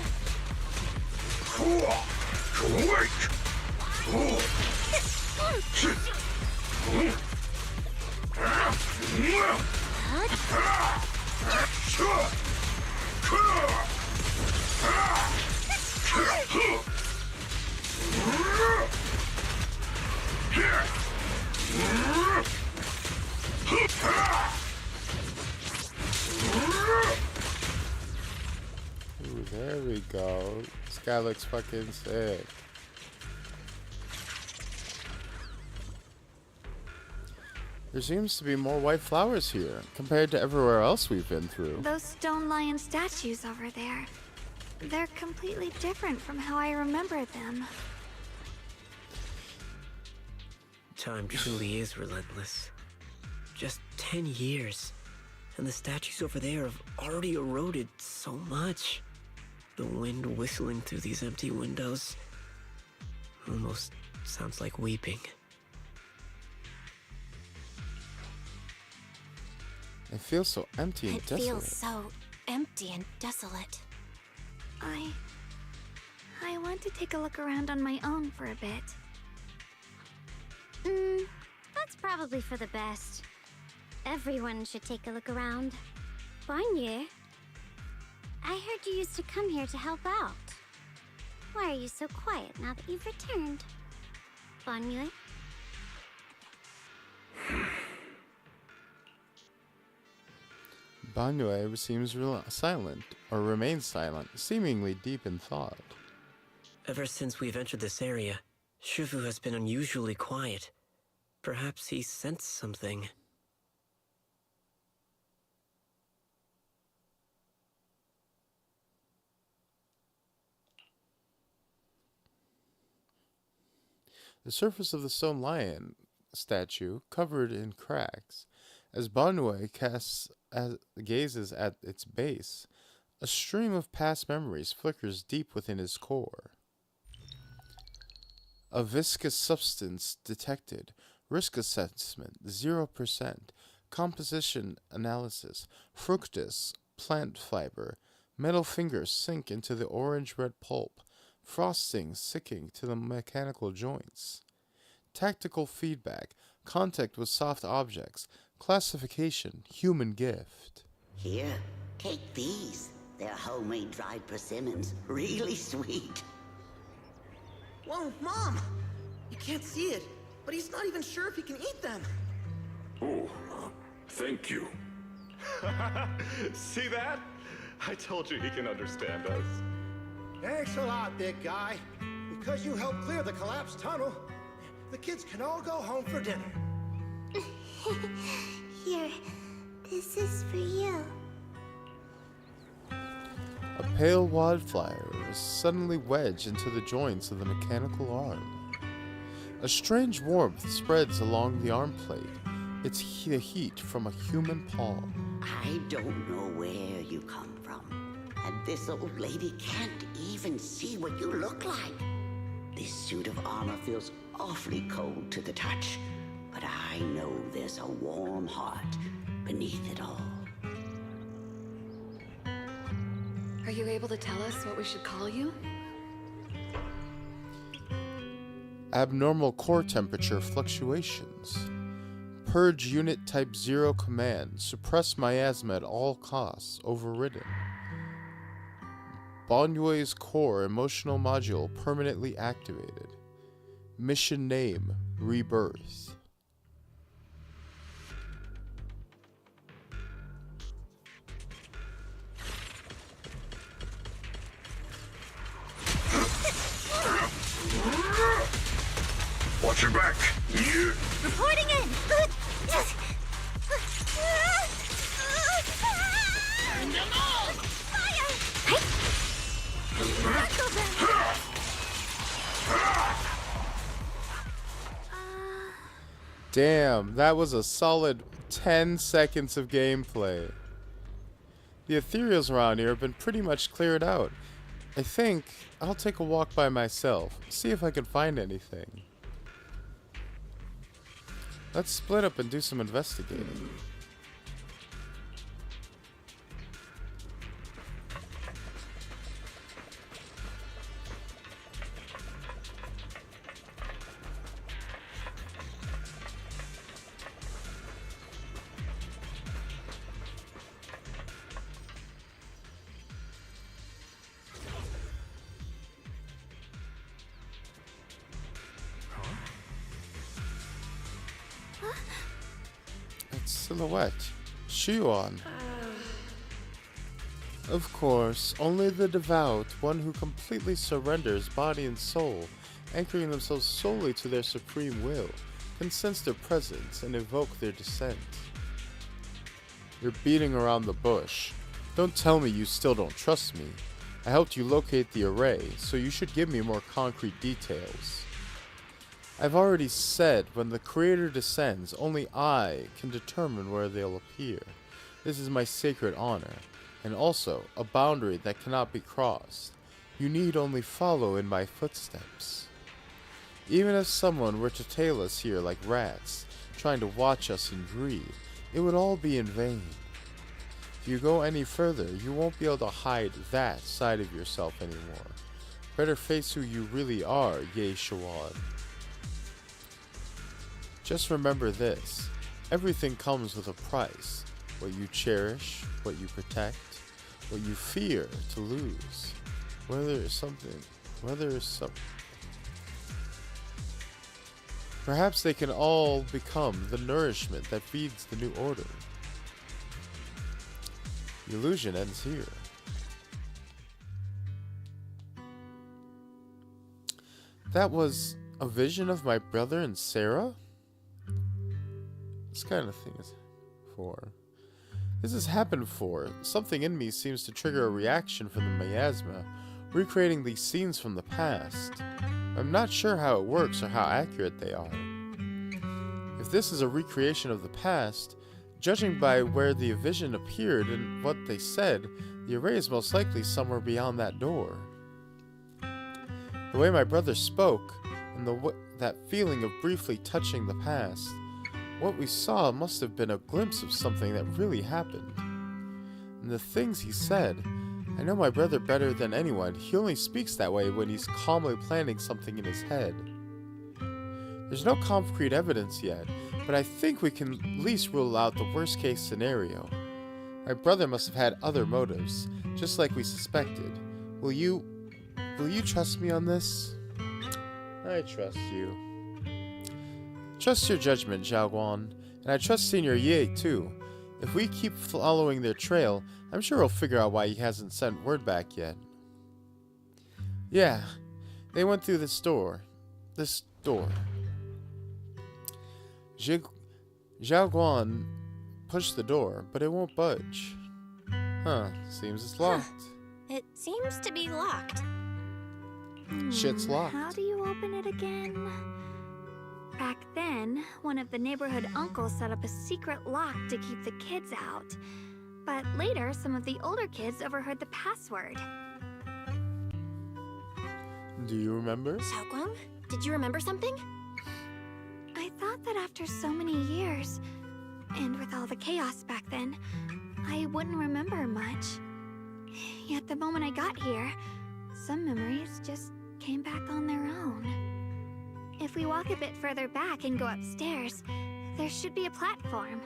Ooh, there we go. This guy looks fucking sick. There seems to be more white flowers here compared to everywhere else we've been through. Those stone lion statues over there. They're completely different from how I remembered them. Time truly is relentless. Just 10 years, and the statues over there have already eroded so much. The wind whistling through these empty windows almost sounds like weeping. It feels so empty and It desolate. feels so empty and desolate. I want to take a look around on my own for a bit. That's probably for the best. Everyone should take a look around. Bonnier, I heard you used to come here to help out. Why are you so quiet now that you've returned? Bonnier? Banue seems silent, or remains silent, seemingly deep in thought. Ever since we've entered this area, Shifu has been unusually quiet. Perhaps he sensed something. The surface of the stone lion statue covered in cracks. As Banue gazes at its base, a stream of past memories flickers deep within his core. A viscous substance detected. Risk assessment 0%. Composition analysis. Fructus, plant fiber. Metal fingers sink into the orange-red pulp. Frosting sticking to the mechanical joints. Tactical feedback. Contact with soft objects. Classification. Human gift. Here, take these. They're homemade dried persimmons. Really sweet. Whoa, Mom! You can't see it, but he's not even sure if he can eat them. Oh, thank you. See that? I told you he can understand us. Thanks a lot, big guy. Because you helped clear the collapsed tunnel, the kids can all go home for dinner. Here, this is for you. A pale wildflower is suddenly wedged into the joints of the mechanical arm. A strange warmth spreads along the arm plate. It's the heat from a human palm. I don't know where you come from, and this old lady can't even see what you look like. This suit of armor feels awfully cold to the touch, but I know there's a warm heart beneath it all. Are you able to tell us what we should call you? Abnormal core temperature fluctuations. Purge Unit Type 0 command. Suppress miasma at all costs. Overridden. Bonyue's core emotional module permanently activated. Mission name, Rebirth. Watch your back. Reporting in! Damn, that was a solid 10 seconds of gameplay. The ethereals around here have been pretty much cleared out. I think I'll take a walk by myself, see if I can find anything. Let's split up and do some investigating. Silhouette. Shuon. Of course, only the devout, one who completely surrenders body and soul, anchoring themselves solely to their supreme will, can sense their presence and evoke their descent. You're beating around the bush. Don't tell me you still don't trust me. I helped you locate the array, so you should give me more concrete details. I've already said when the creator descends, only I can determine where they'll appear. This is my sacred honor, and also a boundary that cannot be crossed. You need only follow in my footsteps. Even if someone were to tail us here like rats, trying to watch us in greed, it would all be in vain. If you go any further, you won't be able to hide that side of yourself anymore. Better face who you really are, Ye Shawad. Just remember this, everything comes with a price. What you cherish, what you protect, what you fear to lose. Perhaps they can all become the nourishment that feeds the new order. The illusion ends here. That was a vision of my brother and Sarah? This kind of thing is for. This has happened before. Something in me seems to trigger a reaction from the miasma, recreating these scenes from the past. I'm not sure how it works or how accurate they are. If this is a recreation of the past, judging by where the vision appeared and what they said, the array is most likely somewhere beyond that door. The way my brother spoke, and that feeling of briefly touching the past, what we saw must have been a glimpse of something that really happened. And the things he said, I know my brother better than anyone. He only speaks that way when he's calmly planning something in his head. There's no concrete evidence yet, but I think we can at least rule out the worst case scenario. My brother must have had other motives, just like we suspected. Will you trust me on this? I trust you. Trust your judgment, Zhao Guan, and I trust Senior Ye too. If we keep following their trail, I'm sure we'll figure out why he hasn't sent word back yet. Yeah, they went through this door. Zhao Guan pushed the door, but it won't budge. Huh, seems it's locked. It seems to be locked. Shit's locked. How do you open it again? Back then, one of the neighborhood uncles set up a secret lock to keep the kids out. But later, some of the older kids overheard the password. Do you remember? Xiaoguang, did you remember something? I thought that after so many years, and with all the chaos back then, I wouldn't remember much. Yet the moment I got here, some memories just came back on their own. If we walk a bit further back and go upstairs, there should be a platform.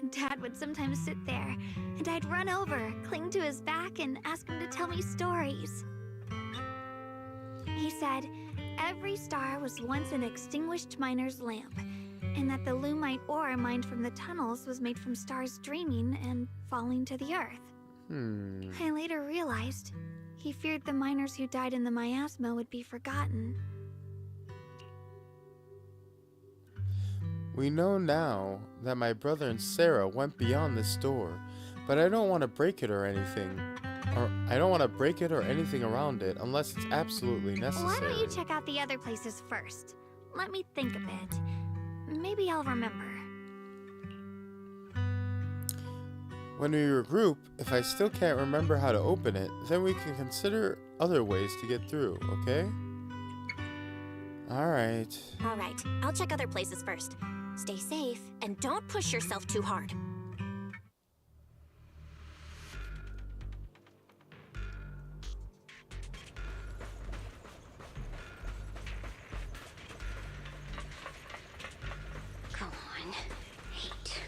Dad would sometimes sit there, and I'd run over, cling to his back, and ask him to tell me stories. He said every star was once an extinguished miner's lamp, and that the lumite ore mined from the tunnels was made from stars dreaming and falling to the earth. I later realized he feared the miners who died in the miasma would be forgotten. We know now that my brother and Sarah went beyond this door, but I don't want to break it or anything. I don't want to break it or anything around it unless it's absolutely necessary. Why don't you check out the other places first? Let me think a bit. Maybe I'll remember. When we regroup, if I still can't remember how to open it, then we can consider other ways to get through, okay? Alright. Alright, I'll check other places first. Stay safe, and don't push yourself too hard. Go on. Hate.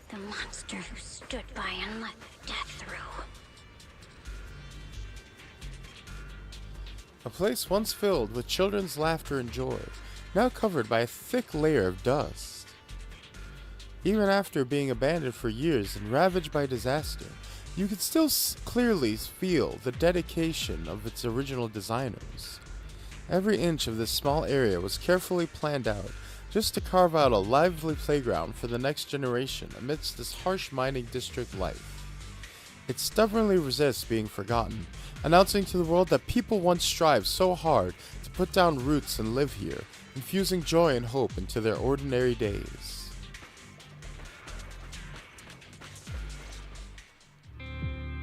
The monster who stood by and let death through. A place once filled with children's laughter and joy, now covered by a thick layer of dust. Even after being abandoned for years and ravaged by disaster, you can still clearly feel the dedication of its original designers. Every inch of this small area was carefully planned out just to carve out a lively playground for the next generation amidst this harsh mining district life. It stubbornly resists being forgotten, announcing to the world that people once strived so hard to put down roots and live here, infusing joy and hope into their ordinary days.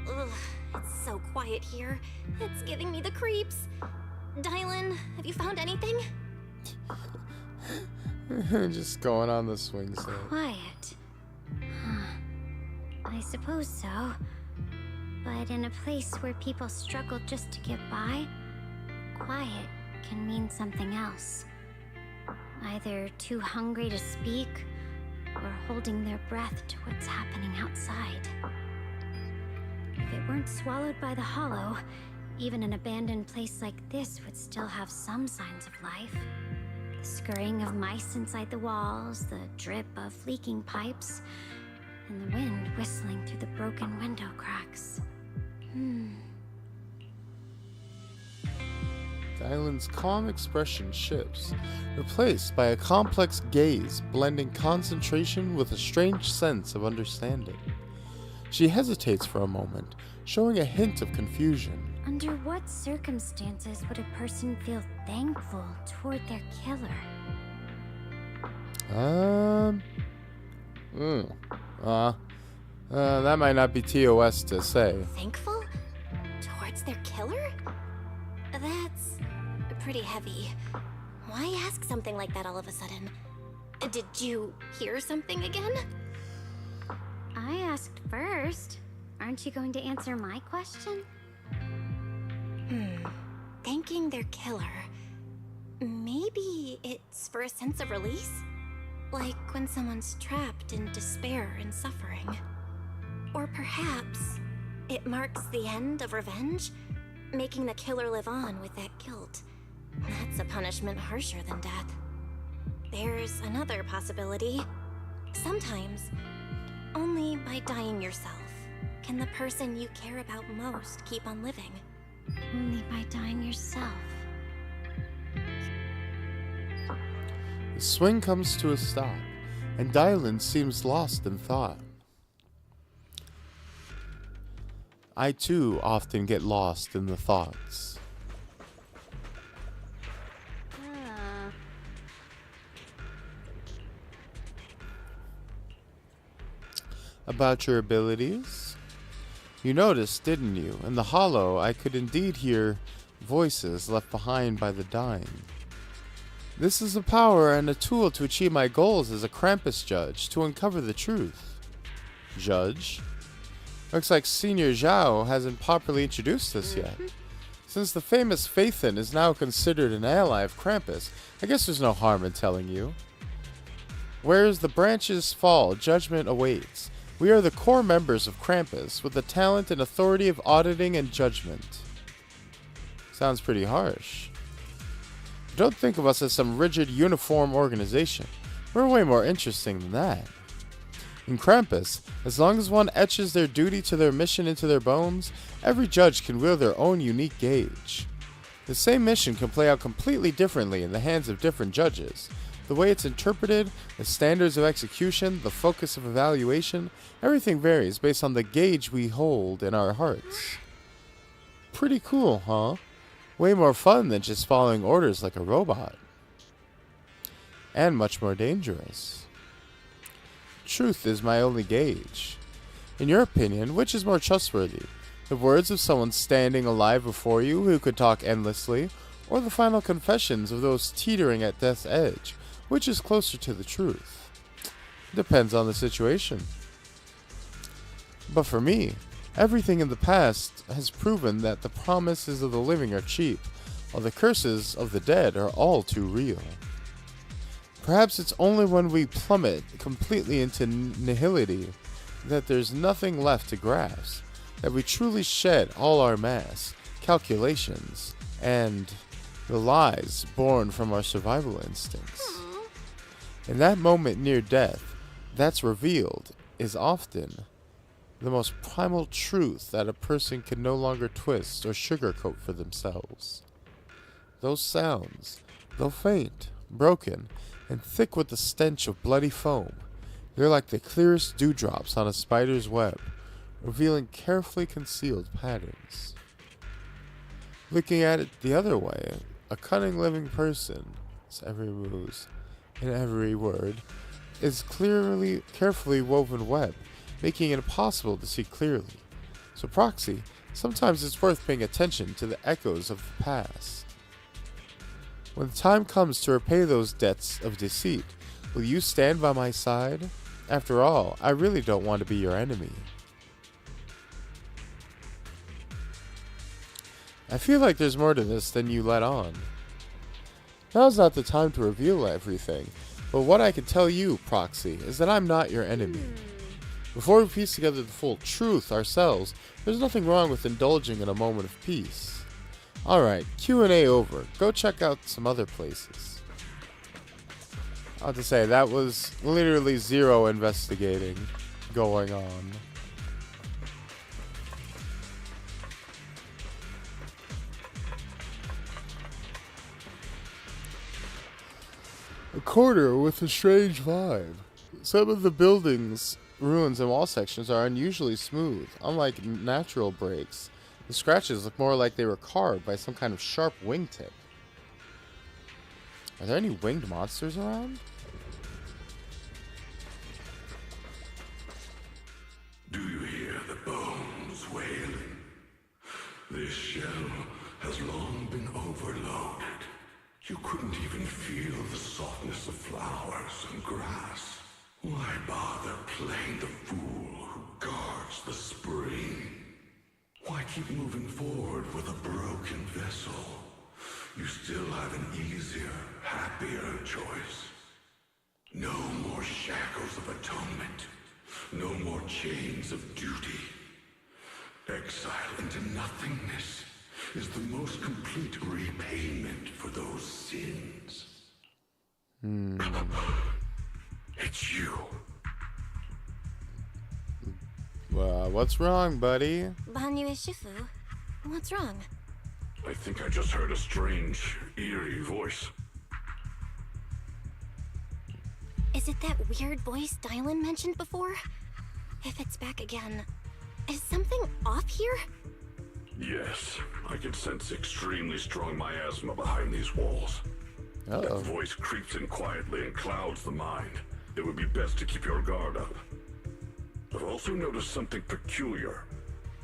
Ugh, it's so quiet here. It's giving me the creeps. Dylan, have you found anything? Just going on the swing set. Quiet. Huh. I suppose so. But in a place where people struggle just to get by, quiet can mean something else. Either too hungry to speak, or holding their breath to what's happening outside. If it weren't swallowed by the hollow, even an abandoned place like this would still have some signs of life. The scurrying of mice inside the walls, the drip of leaking pipes, and the wind whistling through the broken window cracks. Dylan's calm expression shifts, replaced by a complex gaze blending concentration with a strange sense of understanding. She hesitates for a moment, showing a hint of confusion. Under what circumstances would a person feel thankful toward their killer? That might not be TOS to say. Thankful? Towards their killer? That's pretty heavy. Why ask something like that all of a sudden? Did you hear something again? I asked first. Aren't you going to answer my question? Thanking their killer. Maybe it's for a sense of release? Like when someone's trapped in despair and suffering. Or perhaps it marks the end of revenge, making the killer live on with that guilt. That's a punishment harsher than death. There's another possibility. Sometimes, only by dying yourself can the person you care about most keep on living. Only by dying yourself. The swing comes to a stop, and Dylan seems lost in thought. I too often get lost in the thoughts. About your abilities? You noticed, didn't you? In the hollow, I could indeed hear voices left behind by the dying. This is a power and a tool to achieve my goals as a Krampus judge, to uncover the truth. Judge? Looks like Senior Zhao hasn't properly introduced us yet. Since the famous Phaethon is now considered an ally of Krampus, I guess there's no harm in telling you. Whereas the branches fall, judgment awaits. We are the core members of Krampus, with the talent and authority of auditing and judgment. Sounds pretty harsh. Don't think of us as some rigid, uniform organization. We're way more interesting than that. In Krampus, as long as one etches their duty to their mission into their bones, every judge can wield their own unique gauge. The same mission can play out completely differently in the hands of different judges. The way it's interpreted, the standards of execution, the focus of evaluation, everything varies based on the gauge we hold in our hearts. Pretty cool, huh? Way more fun than just following orders like a robot. And much more dangerous. Truth is my only gauge. In your opinion, which is more trustworthy? The words of someone standing alive before you who could talk endlessly, or the final confessions of those teetering at death's edge? Which is closer to the truth? Depends on the situation. But for me, everything in the past has proven that the promises of the living are cheap, while the curses of the dead are all too real. Perhaps it's only when we plummet completely into nihility that there's nothing left to grasp, that we truly shed all our mass, calculations, and the lies born from our survival instincts. In that moment near death, that's revealed is often the most primal truth that a person can no longer twist or sugarcoat for themselves. Those sounds, though faint, broken, and thick with the stench of bloody foam, they're like the clearest dewdrops on a spider's web, revealing carefully concealed patterns. Looking at it the other way, a cunning living person's every ruse and every word is carefully woven web, making it impossible to see clearly. So Proxy, sometimes it's worth paying attention to the echoes of the past. When the time comes to repay those debts of deceit, will you stand by my side? After all, I really don't want to be your enemy. I feel like there's more to this than you let on. Now's not the time to reveal everything, but what I can tell you, Proxy, is that I'm not your enemy. Before we piece together the full truth ourselves, there's nothing wrong with indulging in a moment of peace. Alright, Q&A over. Go check out some other places. I'll have to say, that was literally zero investigating going on. A corner with a strange vibe. Some of the buildings, ruins, and wall sections are unusually smooth, unlike natural breaks. The scratches look more like they were carved by some kind of sharp wingtip. Are there any winged monsters around? Do you hear the bones wailing? This shell has long been overloaded. You couldn't even feel the softness of flowers and grass. Why bother playing the fool who guards the spring? Why keep moving forward with a broken vessel? You still have an easier, happier choice. No more shackles of atonement. No more chains of duty. Exile into nothingness is the most complete repayment for those sins. It's you. What's wrong, buddy? Banyu Shifu, what's wrong? I think I just heard a strange, eerie voice. Is it that weird voice Dylan mentioned before? If it's back again, is something off here? Yes, I can sense extremely strong miasma behind these walls. That voice creeps in quietly and clouds the mind. It would be best to keep your guard up. I've also noticed something peculiar.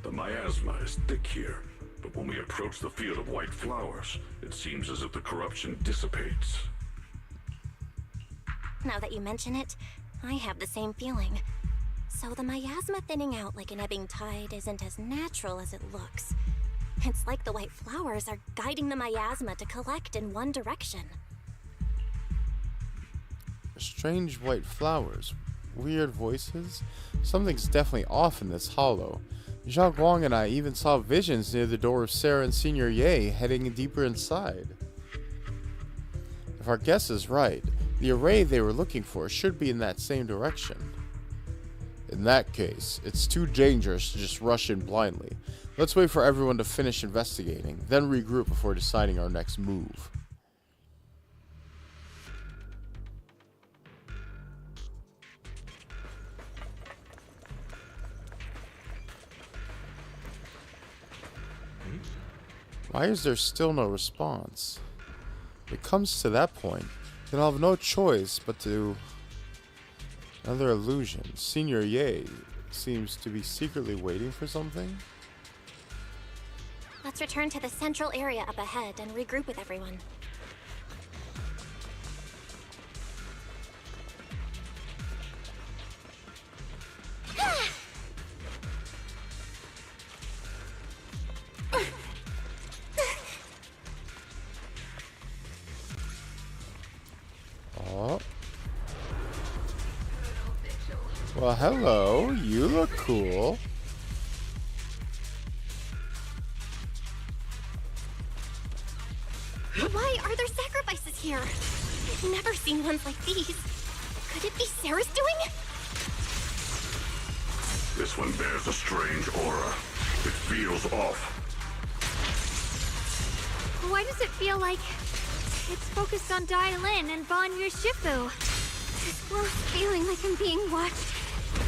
The miasma is thick here, but when we approach the field of white flowers, it seems as if the corruption dissipates. Now that you mention it, I have the same feeling. So the miasma thinning out like an ebbing tide isn't as natural as it looks. It's like the white flowers are guiding the miasma to collect in one direction. Strange white flowers. Weird voices. Something's definitely off in this hollow. Zhao Guang and I even saw visions near the door of Sarah and Senior Ye heading deeper inside. If our guess is right, the array they were looking for should be in that same direction. In that case, it's too dangerous to just rush in blindly. Let's wait for everyone to finish investigating, then regroup before deciding our next move. Why is there still no response? If it comes to that point, then I'll have no choice but to... Another illusion. Senior Ye seems to be secretly waiting for something. Let's return to the central area up ahead and regroup with everyone. Oh. Well, hello. You look cool. Why are there sacrifices here? I've never seen ones like these. Could it be Sarah's doing? This one bears a strange aura. It feels off. Why does it feel like it's focused on Dai-Lin and Banyu Shifu? This close feeling like I'm being watched.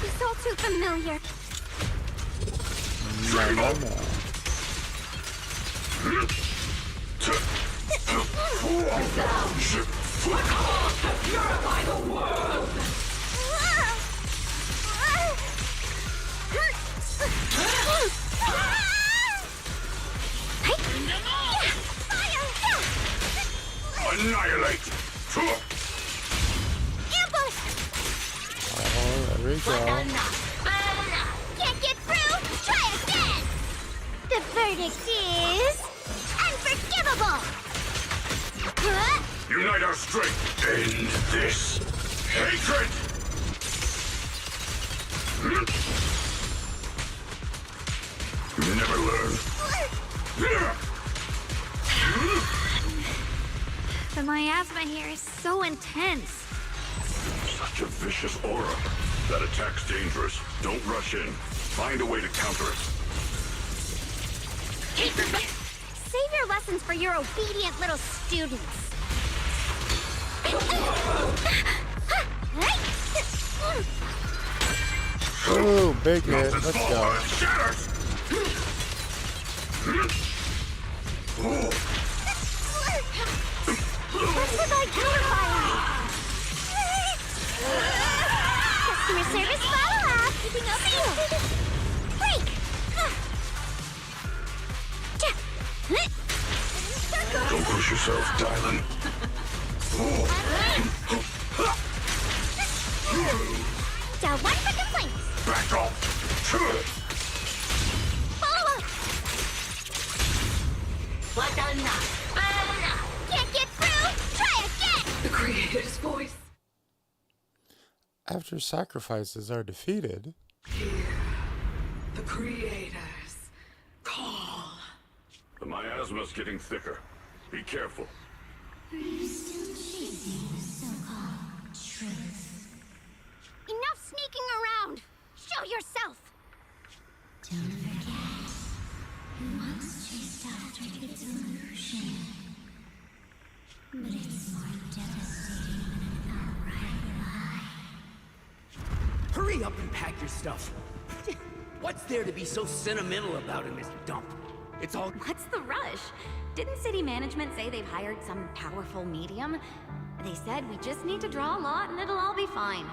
It's all too familiar. Purify the world! Annihilate! Ambush! Oh, there we go. Can't get through? Try again! The verdict is... unforgivable! Unite our strength! End this! Hatred! You never learn. The miasma here is so intense. Such a vicious aura. That attack's dangerous. Don't rush in. Find a way to counter it. Save your lessons for your obedient little students. Ooh, big hit. Let's go. Customer service follow-up. Keeping up. Break. Don't push yourself, Dylan. Down one for complaints. Back off. Follow up. Can't get through. Try again. The Creator's voice. After sacrifices are defeated... The Creator's call. The miasma's getting thicker. Be careful. Are you still chasing the so-called truth? Enough sneaking around! Show yourself! Don't forget, you once chased after its illusion. But it's more devastating than an outright lie. Hurry up and pack your stuff. What's there to be so sentimental about in this dump? It's all... What's the rush? Didn't city management say they've hired some powerful medium? They said we just need to draw a lot and it'll all be fine.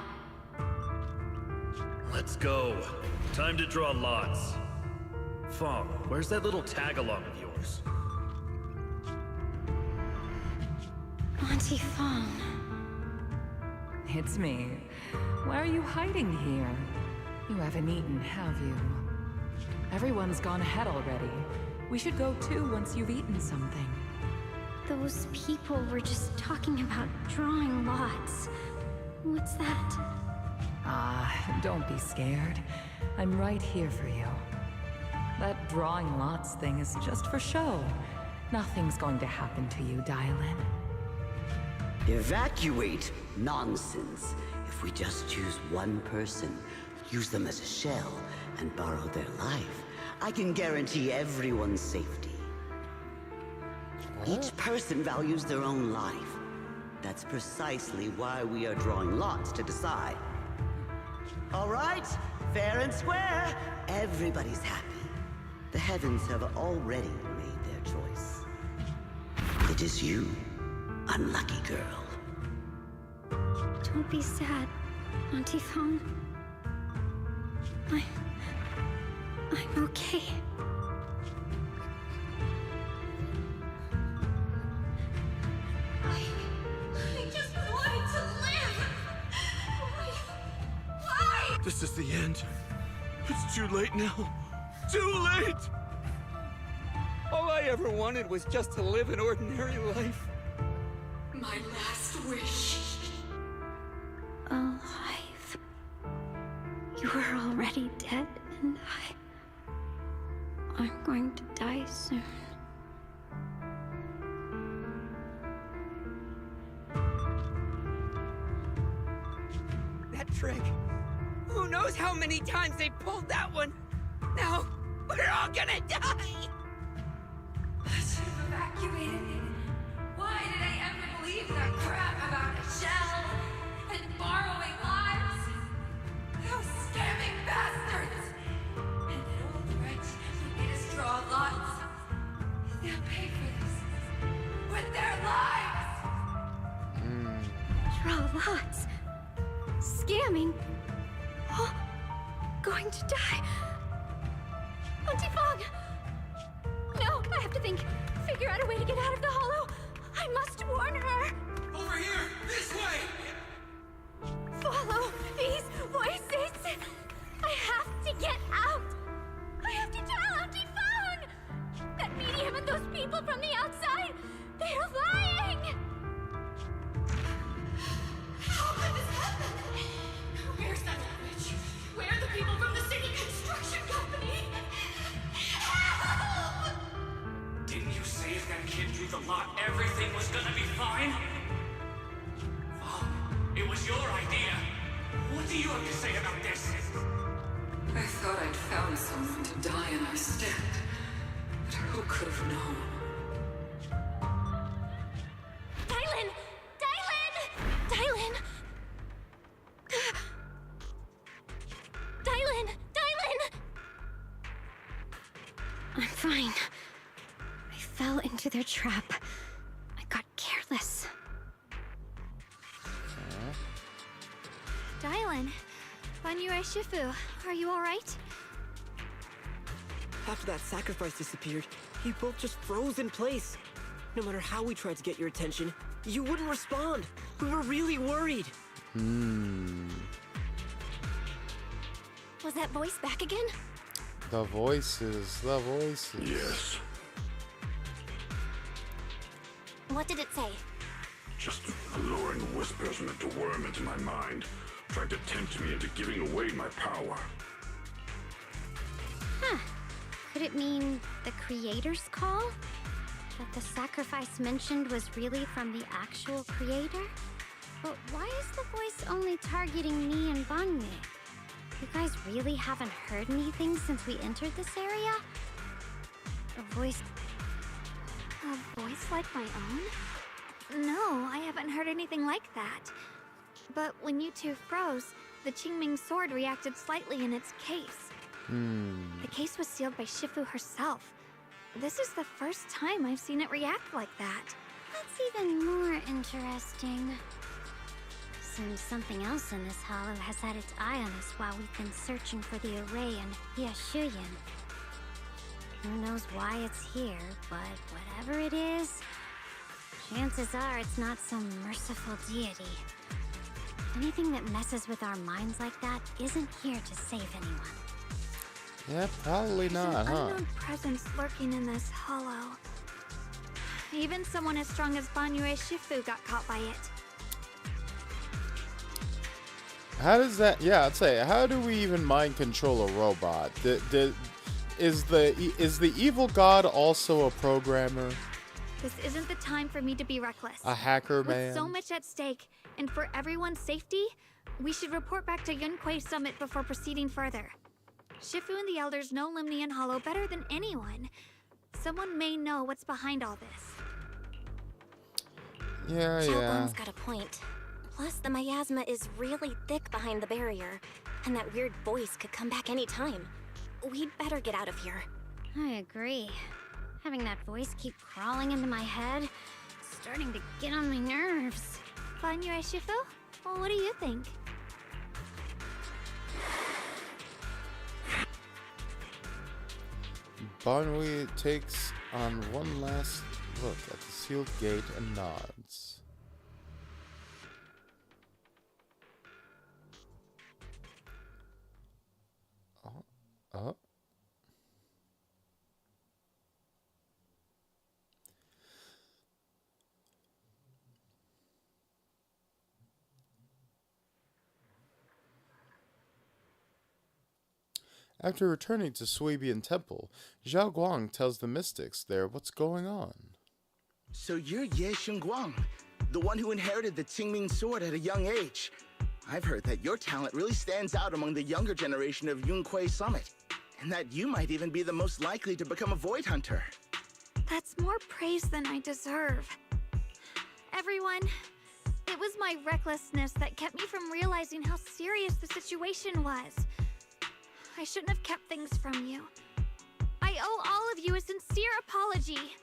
Let's go. Time to draw lots. Fong, where's that little tag-along of yours? Auntie Fong. It's me. Why are you hiding here? You haven't eaten, have you? Everyone's gone ahead already. We should go too once you've eaten something. Those people were just talking about drawing lots. What's that? Don't be scared. I'm right here for you. That drawing lots thing is just for show. Nothing's going to happen to you, Dylan. Evacuate? Nonsense. If we just choose one person, use them as a shell, and borrow their life, I can guarantee everyone's safety. Each person values their own life. That's precisely why we are drawing lots to decide. All right, fair and square. Everybody's happy. The heavens have already made their choice. It is you, unlucky girl. Don't be sad, Auntie Fawn. I'm okay. I just wanted to live! Why? This is the end. It's too late now. Too late! All I ever wanted was just to live an ordinary life. My last wish. Alive. You were already dead, and I'm going to die soon. That trick. Who knows how many times they pulled that one? Now, we're all gonna die! I should have evacuated. Why did I ever believe that crap about a shell and borrowing lives? Those scamming bastards! And that old wretch who made us draw lots. They'll pay for this with their lives! Draw lots. Scamming. Oh, going to die. Auntie Fong! No, I have to think. Figure out a way to get out of the hollow. I must warn her. Over here! This way! Follow these voices. I have to get out. I have to tell Auntie Fong. That medium and those people from the outside, they're lying. How could this happen? Where's that witch? Where are the people from the city construction company? Help! Didn't you say if that kid drew the lot, everything was gonna be fine? Oh, it was your idea. What do you have to say about this? I thought I'd found someone to die in our stead. But who could have known? Dylan! Dylan! Dylan! Dylan! Dylan! I'm fine. I fell into their trap. I got careless. Dylan, Banyue Shifu, are you alright? After that sacrifice disappeared, you both just froze in place. No matter how we tried to get your attention, you wouldn't respond. We were really worried. Was that voice back again? The voices. Yes. What did it say? Just alluring whispers meant to worm into my mind. Tried to tempt me into giving away my power. Huh. Could it mean the creator's call? That the sacrifice mentioned was really from the actual creator? But why is the voice only targeting me and Bangme? You guys really haven't heard anything since we entered this area? A voice like my own? No, I haven't heard anything like that. But when you two froze, the Qingming sword reacted slightly in its case. The case was sealed by Shifu herself. This is the first time I've seen it react like that. That's even more interesting. Seems something else in this hollow has had its eye on us while we've been searching for the array in Hyashuyan. Who knows why it's here, but whatever it is, chances are it's not some merciful deity. Anything that messes with our minds like that isn't here to save anyone. Yeah, probably not, There's an huh? unknown presence lurking in this hollow. Even someone as strong as Banyue Shifu got caught by it. How does that? Yeah, I'd say. How do we even mind control a robot? Is the evil god also a programmer? This isn't the time for me to be reckless. A hacker man? With so much at stake, and for everyone's safety, we should report back to Yunquei Summit before proceeding further. Shifu and the Elders know Limnian Hollow better than anyone. Someone may know what's behind all this. Yeah. Xiaoguang's got a point. Plus, the miasma is really thick behind the barrier, and that weird voice could come back anytime. We'd better get out of here. I agree. Having that voice keep crawling into my head, it's starting to get on my nerves. Banyu Shifu? Well, what do you think? Banui takes on one last look at the sealed gate and nods. Oh. After returning to Suibian Temple, Zhao Guang tells the mystics there what's going on. So you're Ye Xingguang, the one who inherited the Qingming sword at a young age. I've heard that your talent really stands out among the younger generation of Yunquei Summit, and that you might even be the most likely to become a Void Hunter. That's more praise than I deserve. Everyone, it was my recklessness that kept me from realizing how serious the situation was. I shouldn't have kept things from you. I owe all of you a sincere apology.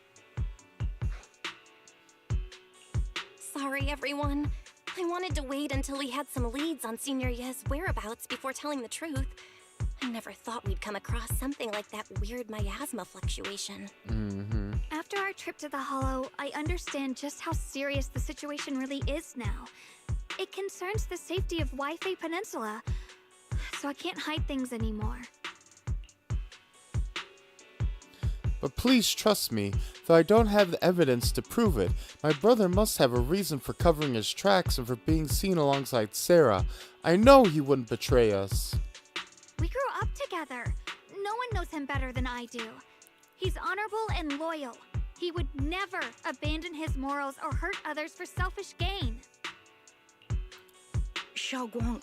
Sorry, everyone. I wanted to wait until we had some leads on Senior Ye's whereabouts before telling the truth. I never thought we'd come across something like that weird miasma fluctuation. After our trip to the Hollow, I understand just how serious the situation really is now. It concerns the safety of Waifei Peninsula, so I can't hide things anymore. But please trust me, though I don't have the evidence to prove it. My brother must have a reason for covering his tracks and for being seen alongside Sarah. I know he wouldn't betray us. We grew up together. No one knows him better than I do. He's honorable and loyal. He would never abandon his morals or hurt others for selfish gain. Xiaoguang,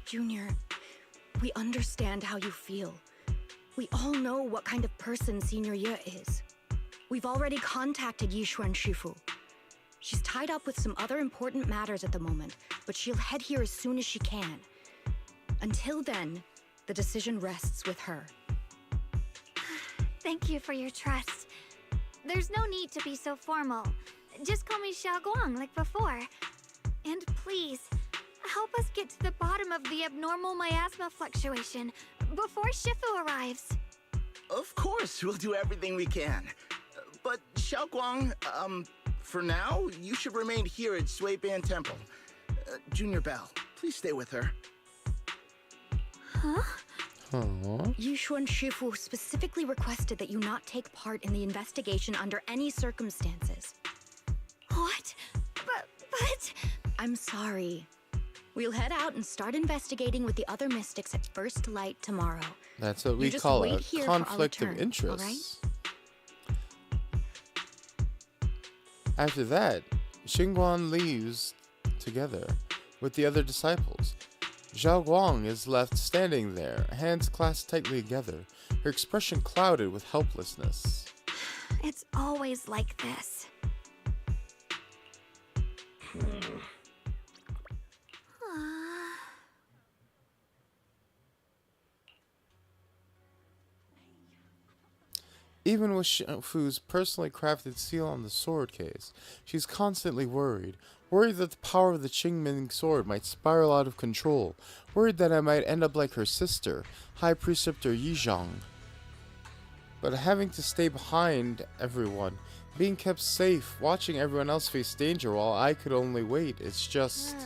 Junior, we understand how you feel. We all know what kind of person Senior Ye is. We've already contacted Yishuan Shifu. She's tied up with some other important matters at the moment, but she'll head here as soon as she can. Until then, the decision rests with her. Thank you for your trust. There's no need to be so formal. Just call me Xiaoguang like before. And please, help us get to the bottom of the abnormal miasma fluctuation before Shifu arrives. Of course, we'll do everything we can. But Xiaoguang, for now, you should remain here at Suibian Temple. Junior Bell, please stay with her. Huh? Aww. Yishuan Shifu specifically requested that you not take part in the investigation under any circumstances. What? But... I'm sorry. We'll head out and start investigating with the other mystics at first light tomorrow. That's what we call a conflict of interest. After that, Xingguang leaves together with the other disciples. Zhao Guang is left standing there, hands clasped tightly together, her expression clouded with helplessness. It's always like this. Even with Shifu's personally crafted seal on the sword case, she's constantly worried. Worried that the power of the Qingming sword might spiral out of control. Worried that I might end up like her sister, High Preceptor Yizhang. But having to stay behind everyone, being kept safe, watching everyone else face danger while I could only wait, it's just...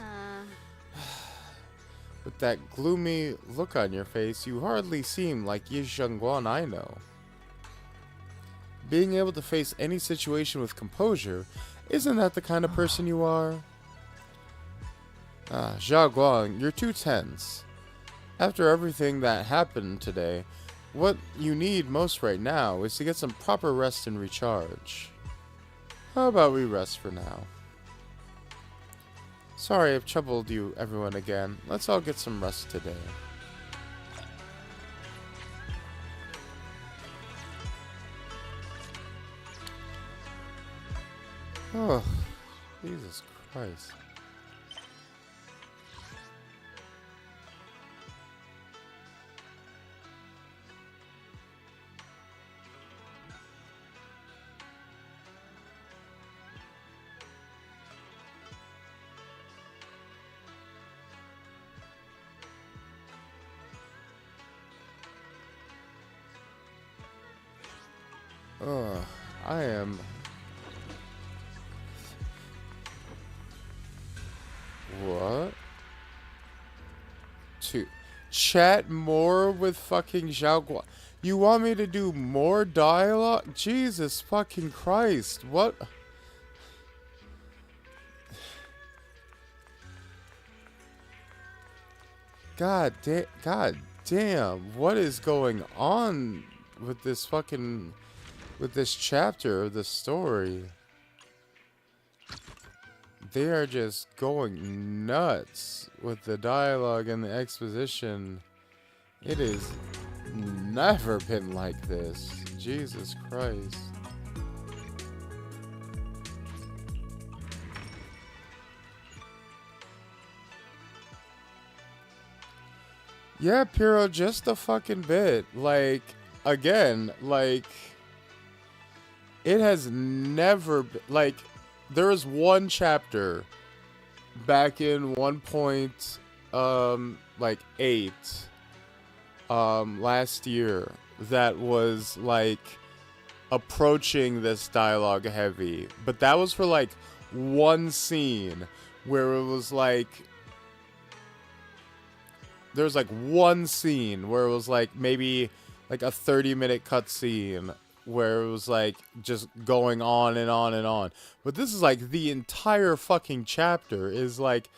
With that gloomy look on your face, you hardly seem like Yizhangguan I know. Being able to face any situation with composure, isn't that the kind of person you are? Zhao Guang, you're too tense. After everything that happened today, what you need most right now is to get some proper rest and recharge. How about we rest for now? Sorry I've troubled you everyone again. Let's all get some rest today. Oh, Jesus Christ. I am... What? To chat more with fucking Zhao Guang. You want me to do more dialogue? Jesus fucking Christ. What? God damn. What is going on with this fucking... with this chapter of the story? They are just going nuts with the dialogue and the exposition. It has never been like this. Jesus Christ. Yeah, Piro, just a fucking bit. Like, again, like... It has never been... Like... There was one chapter back in 1.8 last year that was like approaching this dialogue heavy, but that was for like one scene where it was like there was like one scene where it was like maybe like a 30-minute cutscene where it was like just going on and on and on. But this is like the entire fucking chapter is like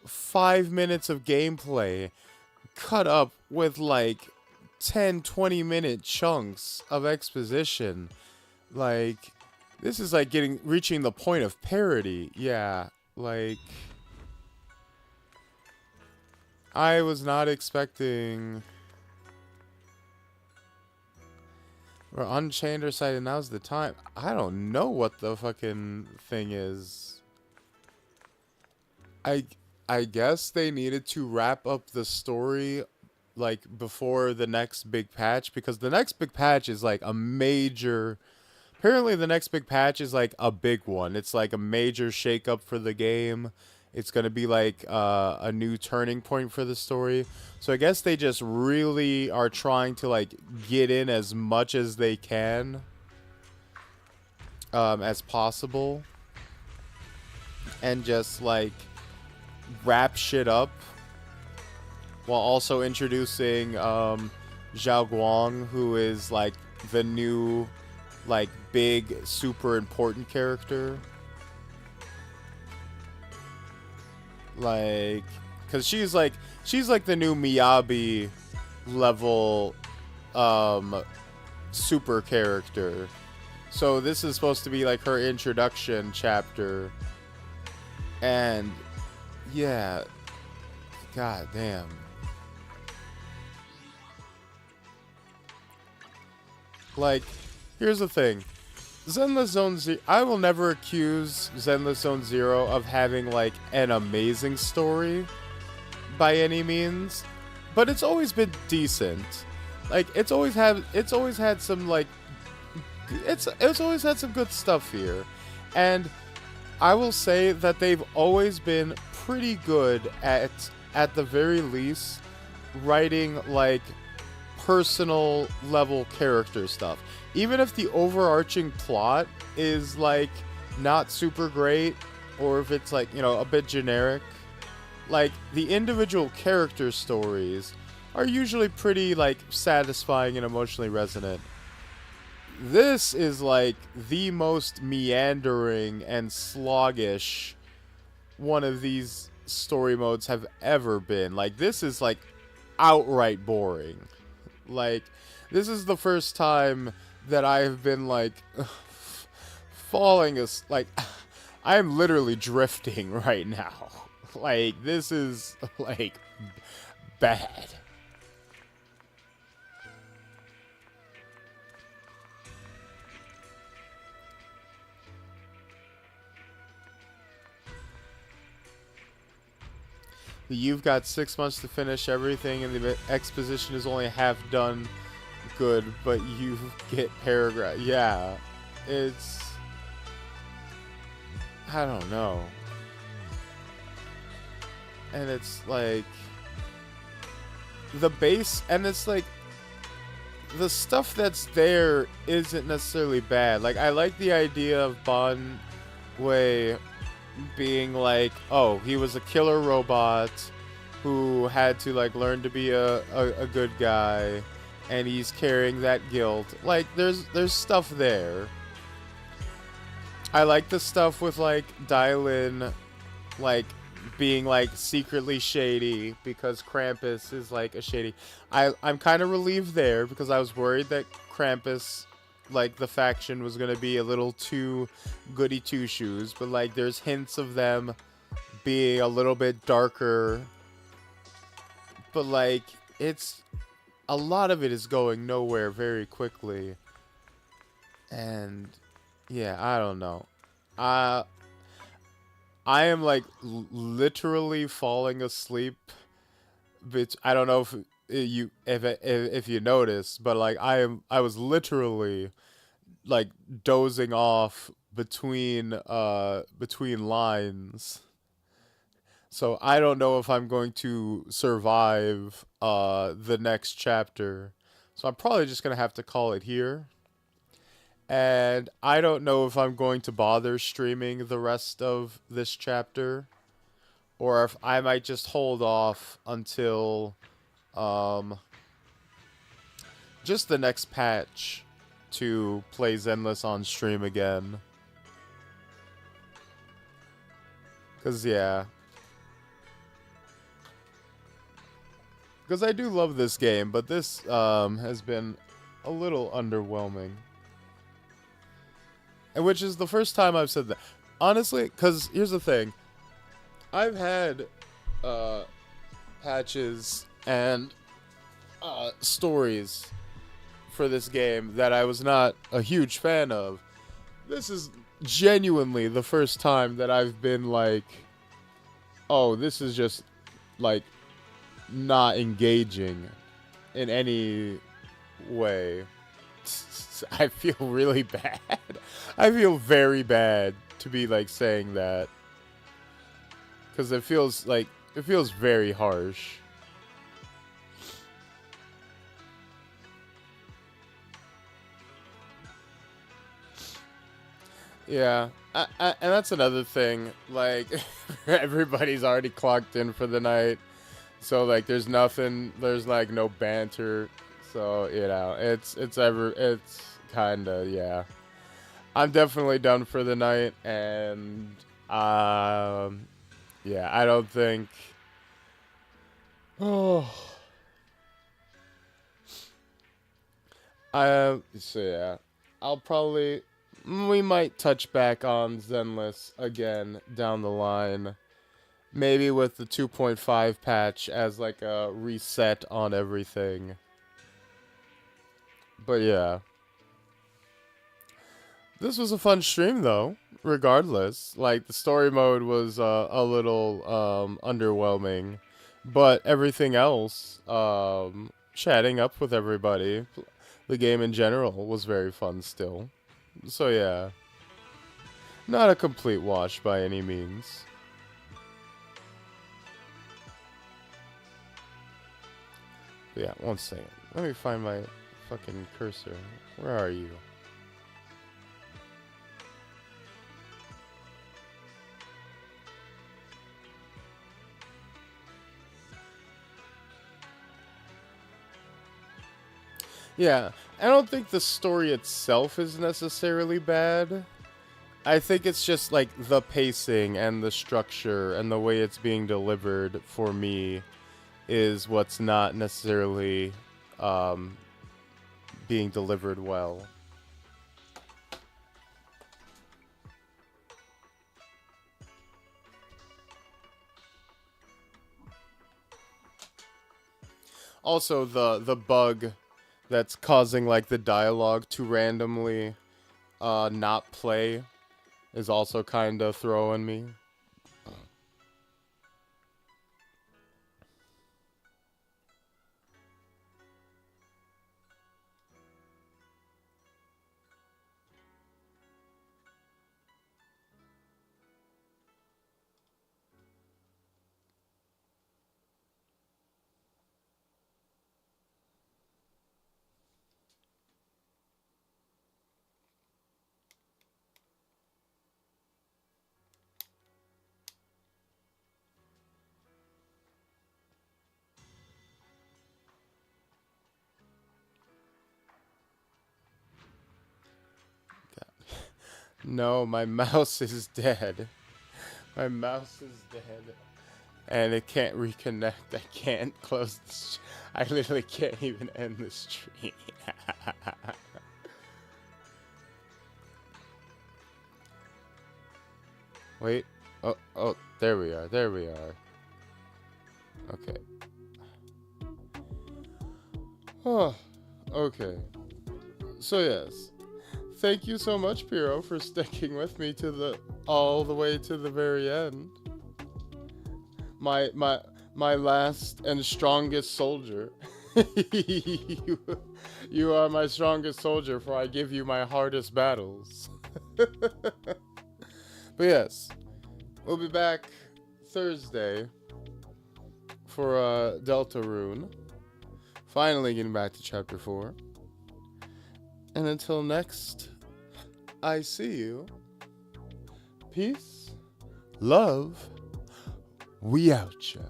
5 minutes of gameplay cut up with like 10-20 minute chunks of exposition. Like, this is like reaching the point of parody. Yeah, like I was not expecting... We're unchained or sighted, now's the time. I don't know what the fucking thing is. I guess they needed to wrap up the story like before the next big patch, because the next big patch is like a major... Apparently the next big patch is like a big one. It's like a major shakeup for the game. It's going to be like a new turning point for the story. So I guess they just really are trying to like get in as much as they can as possible. And just like wrap shit up. While also introducing Zhao Guang, who is like the new like big super important character. Like, cause she's like the new Miyabi level super character. So this is supposed to be like her introduction chapter. And yeah, god damn. Like, here's the thing. Zenless Zone Zero, I will never accuse Zenless Zone Zero of having like an amazing story by any means, but it's always been decent. Like it's always had some like it's always had some good stuff here, and I will say that they've always been pretty good at the very least writing like personal level character stuff. Even if the overarching plot is like not super great, or if it's like, you know, a bit generic, like the individual character stories are usually pretty like satisfying and emotionally resonant. This is like the most meandering and sluggish one of these story modes have ever been. Like, this is like outright boring. Like, this is the first time that I have been like falling as like I am literally drifting right now. Like, this is like bad. You've got 6 months to finish everything, and the exposition is only half done. Good, but you get paragraph. Yeah, it's. I don't know. And it's like. The base, and it's like. The stuff that's there isn't necessarily bad. Like, I like the idea of Bon Wei being like, oh, he was a killer robot who had to like learn to be a good guy, and he's carrying that guilt. Like, there's stuff there. I like the stuff with like Dylan like being like secretly shady because Krampus is like a shady. I'm kind of relieved there because I was worried that Krampus, like, the faction was gonna be a little too goody two shoes, but like there's hints of them being a little bit darker, but like it's a lot of it is going nowhere very quickly, and yeah, I don't know. I am like literally falling asleep. But I don't know if you noticed, but like I was literally like dozing off between lines. So I don't know if I'm going to survive the next chapter. So I'm probably just gonna have to call it here. And I don't know if I'm going to bother streaming the rest of this chapter, or if I might just hold off until just the next patch to play Zenless on stream again. Because, yeah. Because I do love this game, but this has been a little underwhelming. And which is the first time I've said that. Honestly, because here's the thing. I've had patches and stories for this game that I was not a huge fan of. This is genuinely the first time that I've been like, oh, this is just like not engaging in any way. I feel really bad. I feel very bad to be like saying that, because it feels very harsh. Yeah, and that's another thing. Like, everybody's already clocked in for the night, so like there's like no banter. So, you know, it's kind of, yeah. I'm definitely done for the night, and yeah, I don't think. Oh. So yeah, we might touch back on Zenless again down the line. Maybe with the 2.5 patch as like a reset on everything. But yeah. This was a fun stream though, regardless. Like, the story mode was a little underwhelming, but everything else, chatting up with everybody, the game in general was very fun still. So yeah. Not a complete wash by any means. Yeah, one second. Let me find my fucking cursor. Where are you? Yeah, I don't think the story itself is necessarily bad. I think it's just like the pacing and the structure and the way it's being delivered for me is what's not necessarily being delivered well. Also, the bug that's causing like the dialogue to randomly not play is also kind of throwing me. No, my mouse is dead. My mouse is dead. And it can't reconnect. I can't close this. I literally can't even end the stream. Wait. Oh, there we are. There we are. Okay. Oh, okay. So yes. Thank you so much, Piro, for sticking with me to all the way to the very end. My last and strongest soldier. you are my strongest soldier, for I give you my hardest battles. But yes, we'll be back Thursday for Deltarune. Finally getting back to Chapter 4. And until next, I see you. Peace, love, we out ya.